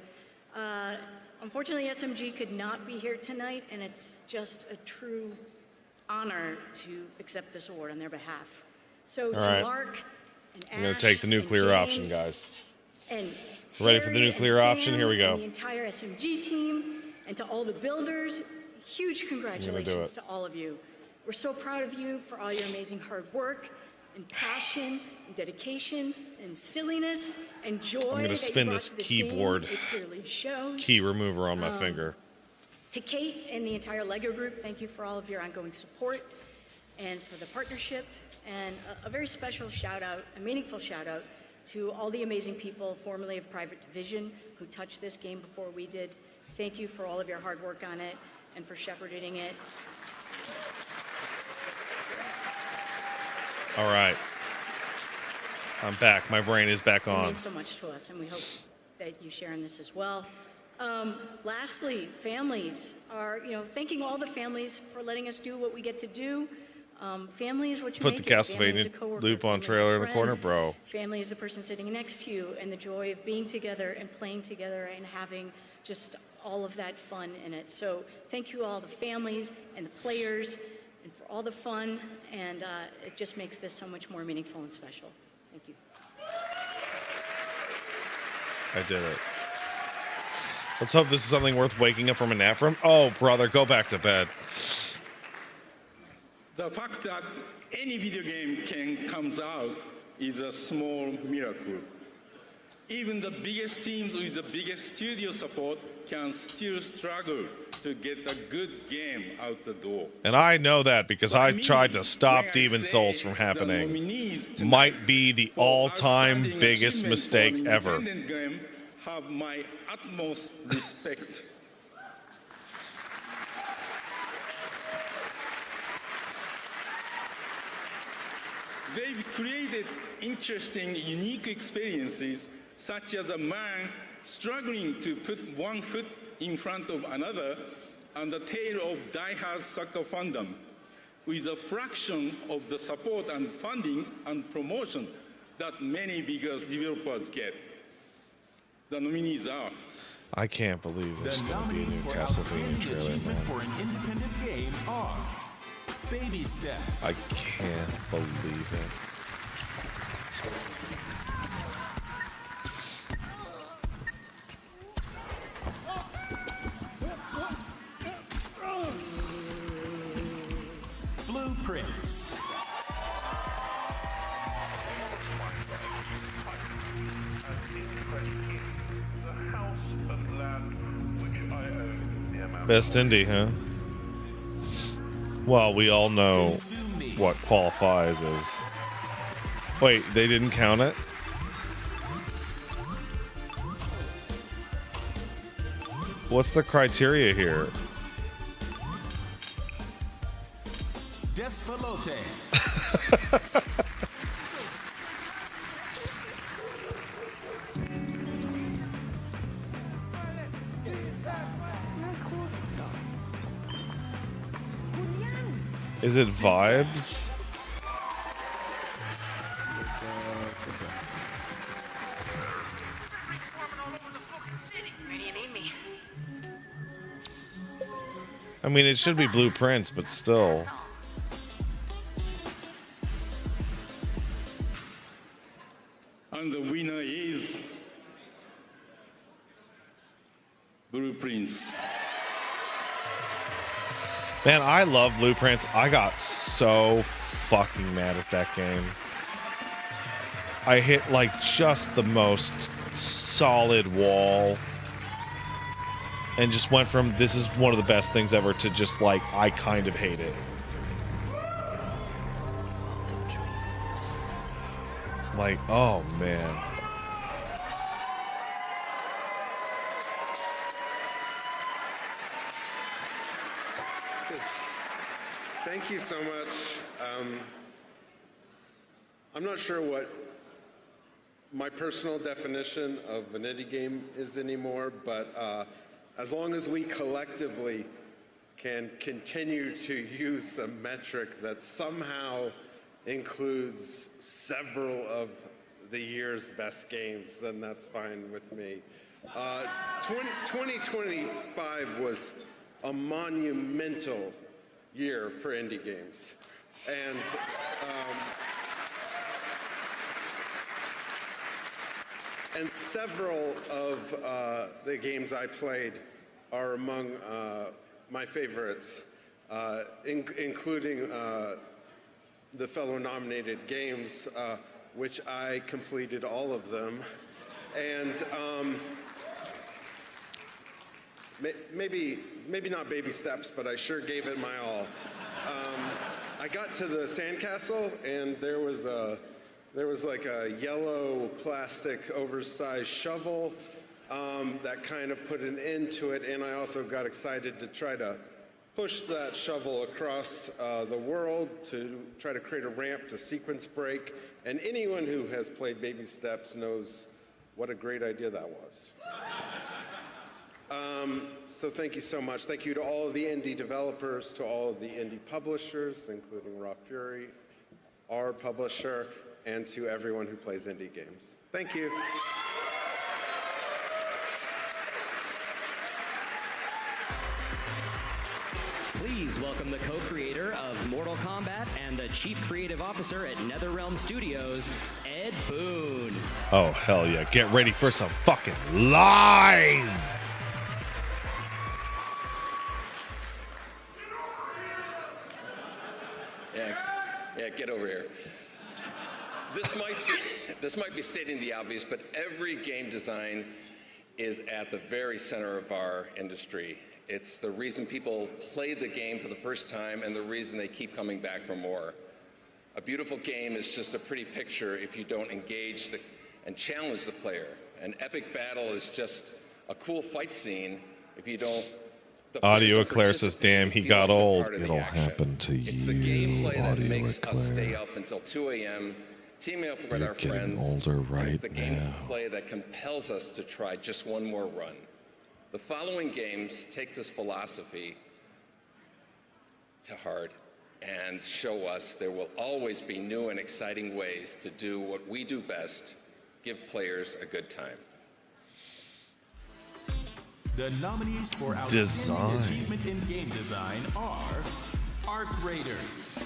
S3: Unfortunately, SMG could not be here tonight, and it's just a true honor to accept this award on their behalf. So
S1: All
S3: to
S1: right.
S3: Mark and
S1: I'm going
S3: Ash
S1: to take the nuclear
S3: and
S1: option,
S3: James
S1: guys.
S3: and
S1: Ready for the
S3: Harry
S1: nuclear
S3: and
S1: option?
S3: Sam
S1: Here we go.
S3: and the entire SMG team, and to all the builders, huge congratulations to all of you. We're so proud of you for all your amazing hard work and passion and dedication and silliness and joy.
S1: I'm going to
S3: that you
S1: spin
S3: brought
S1: this
S3: to this game.
S1: keyboard
S3: It clearly shows.
S1: key remover on my
S3: Um,
S1: finger.
S3: To Kate and the entire LEGO group, thank you for all of your ongoing support and for the partnership. And a very special shout out, a meaningful shout out to all the amazing people formerly of Private Division who touched this game before we did. Thank you for all of your hard work on it and for shepherding it.
S1: All right. I'm back. My brain is back
S3: It
S1: on.
S3: means so much to us, and we hope that you share in this as well. Lastly, families are, thanking all the families for letting us do what we get to do. Family is what you
S1: Put the
S3: make it. Family is a
S1: Castlevania
S3: coworker,
S1: loop on
S3: family is a
S1: trailer in the
S3: friend.
S1: corner, bro.
S3: Family is the person sitting next to you, and the joy of being together and playing together and having just all of that fun in it. So thank you all the families and the players and for all the fun, and it just makes this so much more meaningful and special. Thank you.
S1: I did it. Let's hope this is something worth waking up from a nap from. Oh, brother, go back to bed.
S19: The fact that any video game comes out is a small miracle. Even the biggest teams with the biggest studio support can still struggle to get a good game out the door.
S1: And I know that because I tried to stop Demon Souls from happening. Might be the all-time biggest mistake ever.
S19: Independent game have my utmost respect. They've created interesting, unique experiences, such as a man struggling to put one foot in front of another, and the tale of die-hard soccer fandom, with a fraction of the support and funding and promotion that many bigger developers get. The nominees are.
S1: I can't believe there's
S7: The
S1: going to be a new
S7: nominees for
S1: Castlevania
S7: outstanding
S1: trailer,
S7: achievement
S1: man.
S7: for an independent game are Baby Steps.
S1: I can't believe it.
S7: Blueprints.
S1: Best indie, huh? Well, we all know what qualifies as. Wait, they didn't count it? What's the criteria here?
S7: Despalote.
S1: Is it vibes? I mean, it should be blueprints, but still.
S19: And the winner is Blueprints.
S1: Man, I love blueprints. I got so fucking mad at that game. I hit like just the most solid wall. And just went from this is one of the best things ever to just like I kind of hate it. Like, oh man.
S22: Thank you so much. I'm not sure what my personal definition of an indie game is anymore, but as long as we collectively can continue to use a metric that somehow includes several of the year's best games, then that's fine with me. 2025 was a monumental year for indie games. And several of the games I played are among my favorites, including the fellow nominated games, which I completed all of them. And maybe not baby steps, but I sure gave it my all. I got to the sandcastle, and there was like a yellow plastic oversized shovel that kind of put an end to it, and I also got excited to try to push that shovel across the world to try to create a ramp to sequence break. And anyone who has played Baby Steps knows what a great idea that was. So thank you so much. Thank you to all of the indie developers, to all of the indie publishers, including Raw Fury, our publisher, and to everyone who plays indie games. Thank you.
S5: Please welcome the co-creator of Mortal Kombat and the chief creative officer at NetherRealm Studios, Ed Boon.
S1: Oh, hell yeah. Get ready for some fucking lies.
S11: Yeah, get over here. This might be stating the obvious, but every game design is at the very center of our industry. It's the reason people play the game for the first time and the reason they keep coming back for more. A beautiful game is just a pretty picture if you don't engage and challenge the player. An epic battle is just a cool fight scene if you don't.
S1: Audio Eclair says, damn, he got old. It'll happen to you.
S11: It's the gameplay that makes us stay up until 2 a.m. teaming up with our friends.
S1: Older right
S11: it's the gameplay that compels us to try just one more run. The following games take this philosophy to heart and show us there will always be new and exciting ways to do what we do best, give players a good time.
S7: The nominees for Outstanding Achievement in Game Design are Arc Raiders,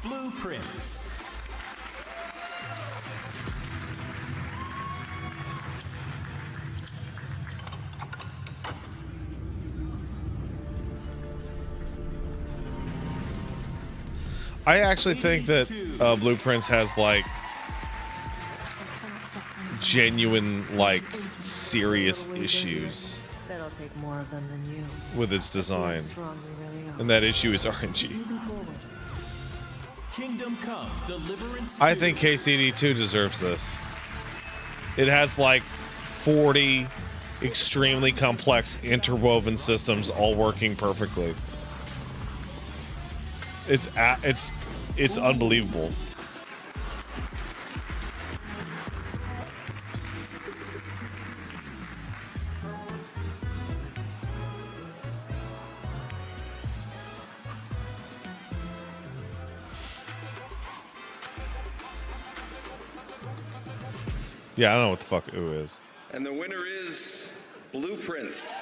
S7: Blueprints,
S1: I actually think that Blueprints has like genuine, like serious issues
S4: That'll take more of them than you.
S1: with its design,
S4: Strong you really are.
S1: and that issue is RNG.
S4: Moving forward.
S7: Kingdom Come, Deliverance 2.
S1: I think KCD2 deserves this. It has like 40 extremely complex interwoven systems all working perfectly. It's unbelievable. Yeah, I don't know what the fuck ooh is.
S11: And the winner is Blueprints.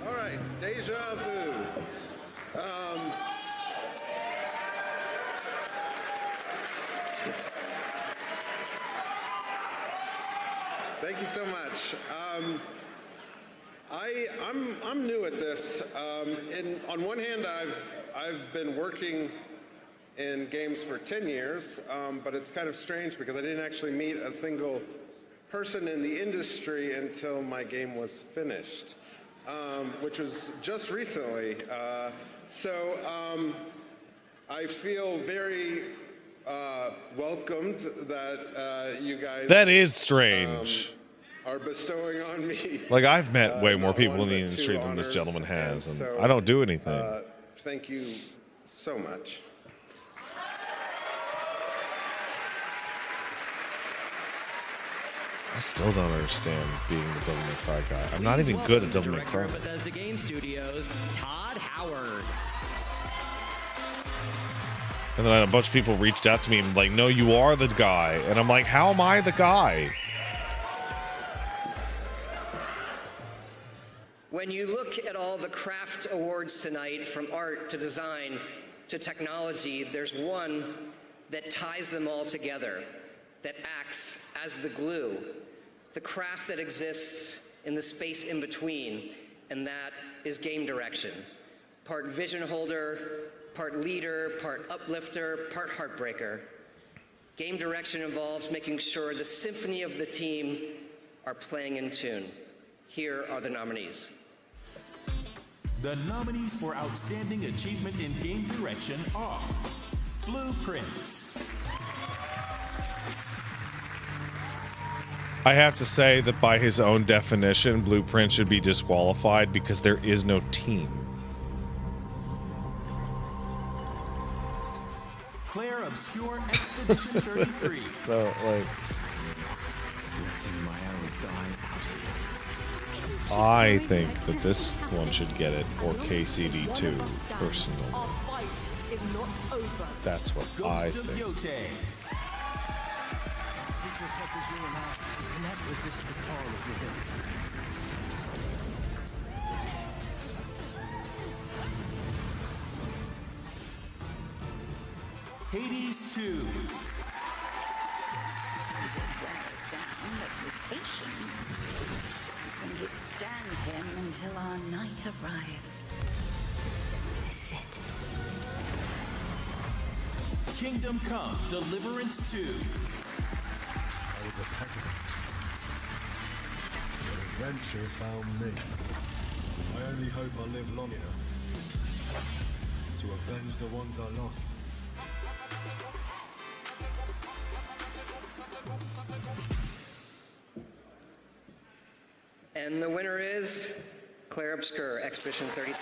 S22: All right, Deja Vu. Thank you so much. I'm new at this. On one hand, I've been working in games for 10 years, but it's kind of strange because I didn't actually meet a single person in the industry until my game was finished, which was just recently. I feel very welcomed that you guys.
S1: That is strange.
S22: Are bestowing on me.
S1: Like, I've met way more
S22: not
S1: people
S22: one,
S1: in the
S22: but
S1: industry
S22: two
S1: than this
S22: honors,
S1: gentleman has, and
S22: so,
S1: I don't do anything.
S22: Thank you so much.
S1: I still don't understand being the Devil May Cry guy. I'm not even good at Devil May
S5: Director
S1: Cry.
S5: of Bethesda Game Studios, Todd Howard.
S1: And then a bunch of people reached out to me and like, no, you are the guy. And I'm like, how am I the guy?
S9: When you look at all the craft awards tonight, from art to design to technology, there's one that ties them all together, that acts as the glue, the craft that exists in the space in between, and that is game direction. Part vision holder, part leader, part uplifter, part heartbreaker. Game direction involves making sure the symphony of the team are playing in tune. Here are the nominees.
S7: The nominees for Outstanding Achievement in Game Direction are Blueprints.
S1: I have to say that by his own definition, Blueprint should be disqualified because there is no team.
S7: Claire Obscure Expedition 33.
S1: So, like, I think that this one should get it, or KCD2, personally. That's what I
S7: Ghost of
S1: think.
S7: Yote. Hades 2.
S12: Stand him until our night arrives. This is it.
S7: Kingdom Come Deliverance 2.
S23: I was a peasant. Your adventure found me. I only hope I live long enough to avenge the ones I lost.
S9: And the winner is Claire Obscure, Expedition 33.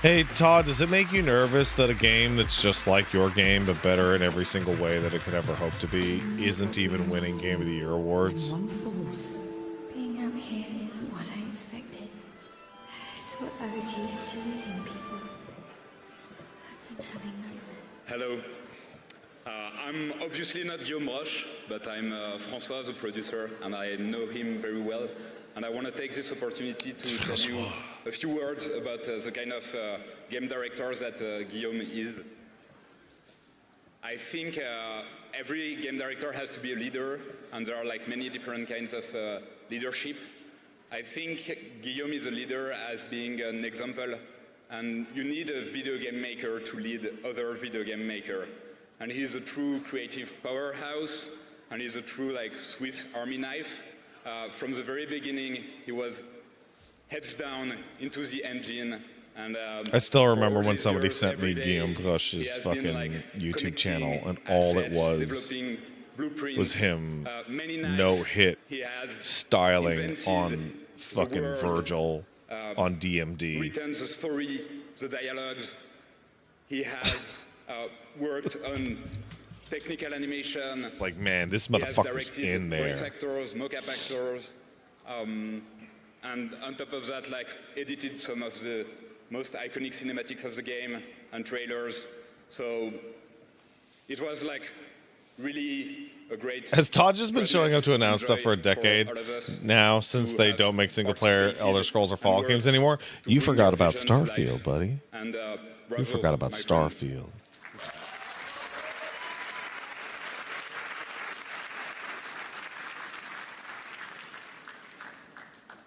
S1: Hey, Todd, does it make you nervous that a game that's just like your game, but better in every single way that it could ever hope to be, isn't even winning Game of the Year awards?
S12: Being out here isn't what I expected. I thought I was used to losing people. I've been having nightmares.
S24: Hello. I'm obviously not Guillaume Roche, but I'm François, the producer, and I know him very well. And I want to take this opportunity to tell you a few words about the kind of game directors that Guillaume is. I think every game director has to be a leader, and there are like many different kinds of leadership. I think Guillaume is a leader as being an example, and you need a video game maker to lead other video game maker. And he's a true creative powerhouse, and he's a true like Swiss Army knife. From the very beginning, he was heads down into the engine. And
S1: I still remember when somebody sent me Guillaume Roche's fucking YouTube channel, and all it was him no hit styling on fucking Virgil on DMD.
S24: Written the story, the dialogues. He has worked on technical animation.
S1: It's like, man, this
S24: He has
S1: motherfucker's
S24: directed
S1: in
S24: voice
S1: there.
S24: actors, mocap actors, and on top of that, like edited some of the most iconic cinematics of the game and trailers. So it was like really a great.
S1: Has Todd just been showing up to announce stuff for a decade now, since they don't make single-player Elder Scrolls or Fallout games anymore? You forgot about Starfield, buddy.
S24: And
S1: You forgot about
S24: my friend.
S1: Starfield.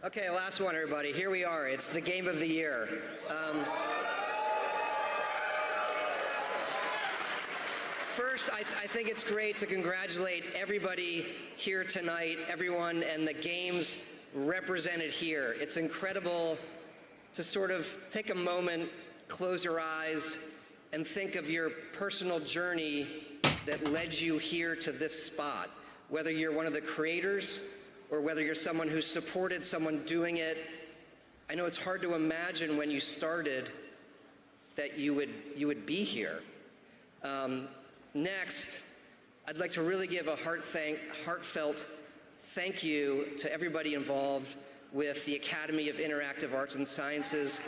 S9: Okay, last one, everybody. Here we are. It's the game of the year. First, I think it's great to congratulate everybody here tonight, everyone, and the games represented here. It's incredible to sort of take a moment close your eyes and think of your personal journey that led you here to this spot. Whether you're one of the creators or whether you're someone who supported someone doing it, I know it's hard to imagine when you started that you would be here. Next, I'd like to really give a heartfelt thank you to everybody involved with the Academy of Interactive Arts and Sciences,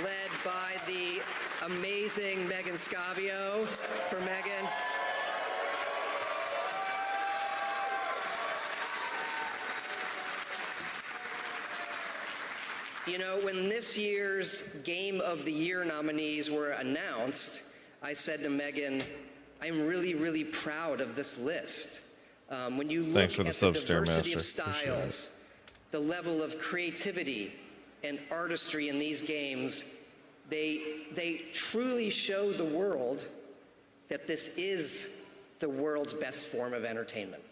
S9: led by the amazing Megan Scavio. For Megan. You know, when this year's Game of the Year nominees were announced, I said to Megan, I'm really, really proud of this list. When you look
S1: Thanks for the
S9: at
S1: sub,
S9: the diversity
S1: Stairmaster.
S9: of styles, the level of creativity and artistry in these games, they truly show the world that this is the world's best form of entertainment.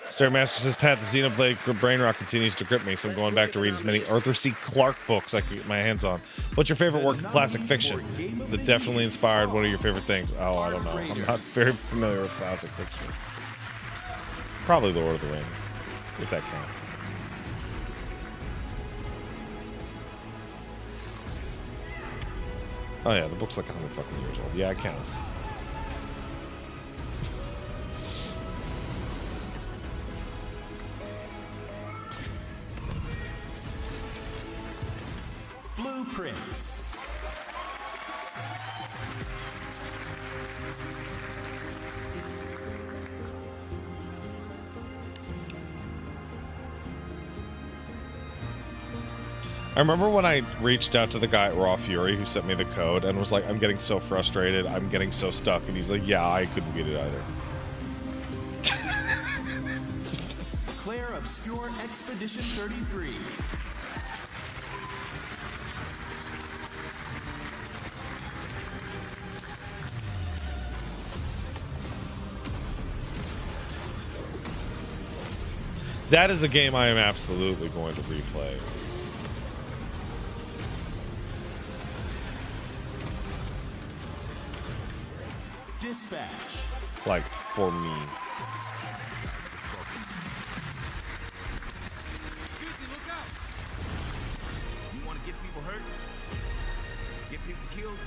S1: Stairmaster says, Pat, the Xenoblade brain rot continues to grip me, so I'm going back to read as many Arthur C. Clarke books I can get my hands on. What's your favorite work of classic fiction that definitely inspired one of your favorite things? Oh, I don't know. I'm not very familiar with classic fiction. Probably The Lord of the Rings, if that counts. Oh yeah, the book's like 100 fucking years old. Yeah, it counts.
S7: Blueprints.
S1: I remember when I reached out to the guy at Raw Fury who sent me the code and was like, I'm getting so frustrated, I'm getting so stuck, and he's like, yeah, I couldn't get it either.
S7: Claire Obscure Expedition 33.
S1: That is a game I am absolutely going to replay.
S7: Dispatch.
S1: Like, for me.
S8: You want to get people hurt? Get people killed?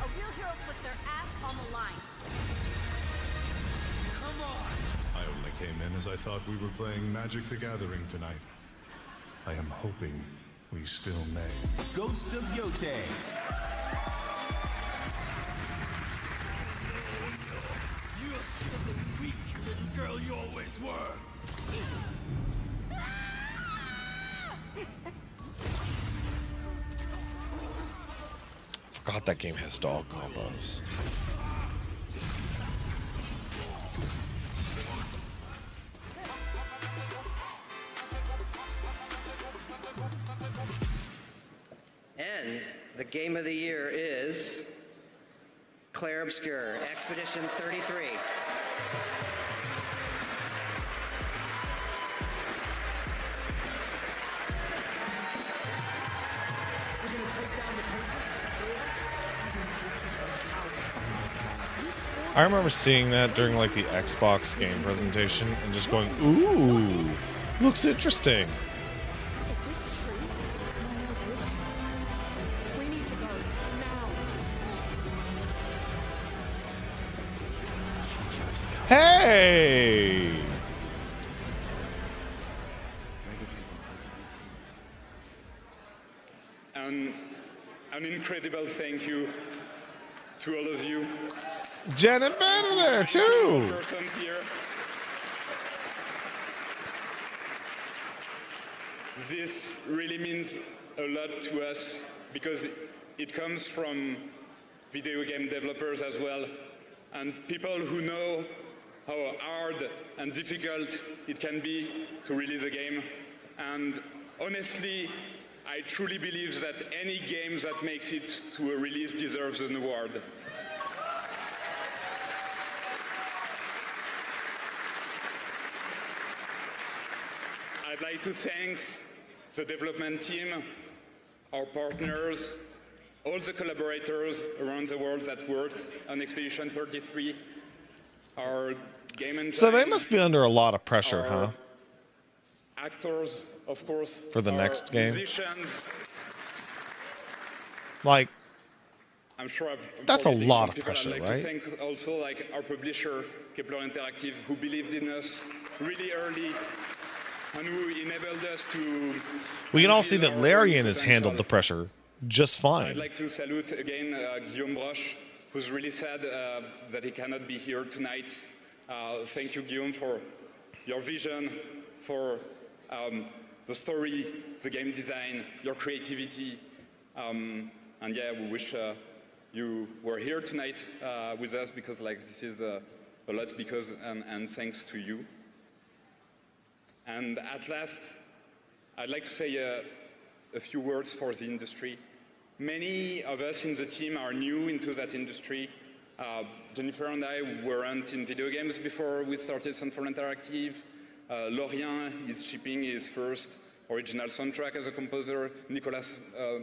S2: A real hero puts their ass on the line.
S8: Come on!
S23: I only came in as I thought we were playing Magic the Gathering tonight. I am hoping we still may.
S7: Ghost of Yote.
S8: You're such a weak little girl you always were.
S1: Forgot that game has dog combos.
S9: And the game of the year is Claire Obscure, Expedition 33.
S1: I remember seeing that during like the Xbox game presentation and just going, ooh, looks interesting.
S2: We need to go now.
S1: Hey!
S24: And an incredible thank you to all of you.
S1: Jen and Ben are there too.
S24: Persons here. This really means a lot to us because it comes from video game developers as well, and people who know how hard and difficult it can be to release a game. And honestly, I truly believe that any game that makes it to a release deserves an award. I'd like to thank the development team, our partners, all the collaborators around the world that worked on Expedition 33, our game engine.
S1: So they must be under a lot of pressure, huh?
S24: Actors, of course.
S1: For the
S24: our
S1: next game.
S24: Musicians.
S1: Like,
S24: I'm sure
S1: that's a
S24: forgetting
S1: lot
S24: some
S1: of
S24: people.
S1: pressure,
S24: I'd like
S1: right?
S24: to thank also like our publisher, Kepler Interactive, who believed in us really early and who enabled us to.
S1: We can all see that
S24: unveil our
S1: Larian
S24: own
S1: has handled
S24: potential.
S1: the pressure just
S24: I'd
S1: fine.
S24: like to salute again Guillaume Broche, who's really sad that he cannot be here tonight. Thank you, Guillaume, for your vision, for the story, the game design, your creativity. And yeah, we wish you were here tonight with us because like this is a lot because and thanks to you. And at last, I'd like to say a few words for the industry. Many of us in the team are new into that industry. Jennifer and I weren't in video games before we started Central Interactive. Lorient is shipping his first original soundtrack as a composer. Nicolas,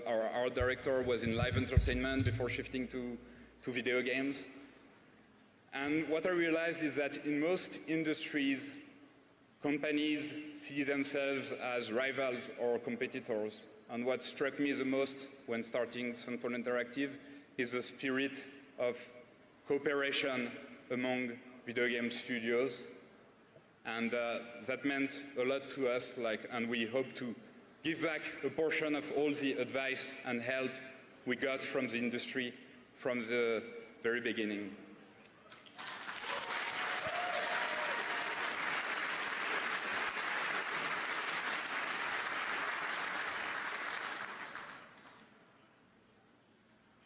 S24: our art director, was in live entertainment before shifting to video games. And what I realized is that in most industries, companies see themselves as rivals or competitors. And what struck me the most when starting Central Interactive is the spirit of cooperation among video game studios. And that meant a lot to us, and we hope to give back a portion of all the advice and help we got from the industry from the very beginning.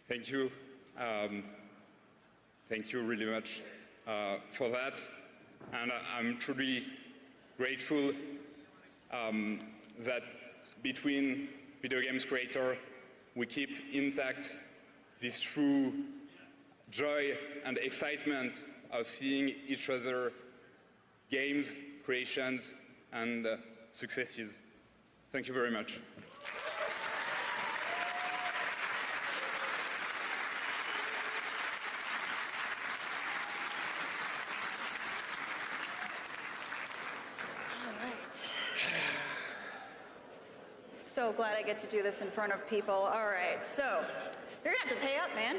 S24: Thank you. Thank you really much for that. And I'm truly grateful that between video games creator, we keep intact this true joy and excitement of seeing each other games, creations, and successes. Thank you very much.
S10: So glad I get to do this in front of people. All right, so you're gonna have to pay up, man.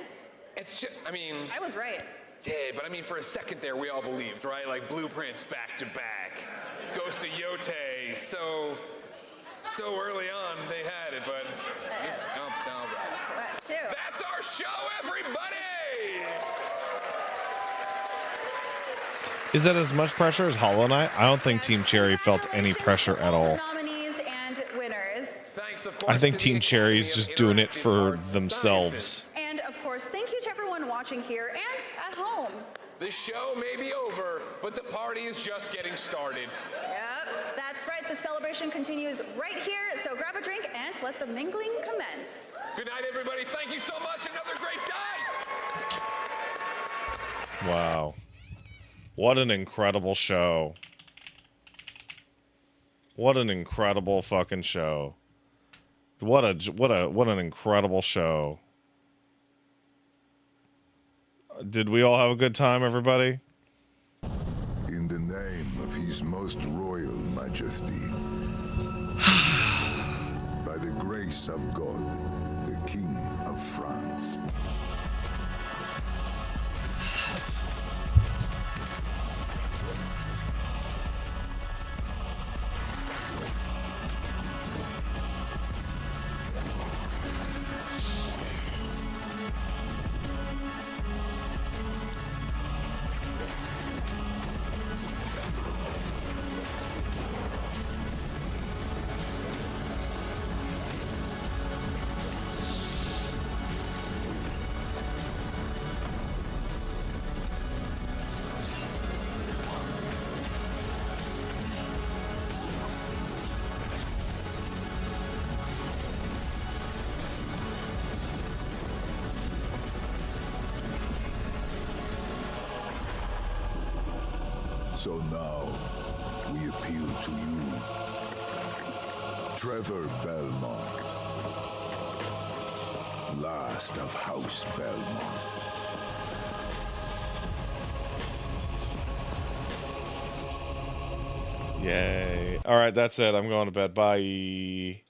S14: It's just, I mean...
S10: I was right.
S14: Yeah, but I mean, for a second there, we all believed, right? Like, Blueprints back-to-back. Ghost of Yote, so early on, they had it, but... That's our show, everybody!
S1: Is that as much pressure as Hollow Knight? I don't think Team Cherry felt any pressure at all.
S10: Nominees and winners.
S1: I think Team Cherry's just doing it for themselves.
S10: And of course, thank you to everyone watching here and at home.
S14: The show may be over, but the party is just getting started.
S10: Yep, that's right. The celebration continues right here. So grab a drink and let the mingling commence.
S14: Good night, everybody. Thank you so much. Another great night.
S1: Wow. What an incredible show. What an incredible fucking show. What an incredible show. Did we all have a good time, everybody?
S17: In the name of His Most Royal Majesty, by the grace of God, the King of France. So now, we appeal to you. Trevor Belmont, last of House Belmont.
S1: Yay. All right, that's it. I'm going to bed. Bye.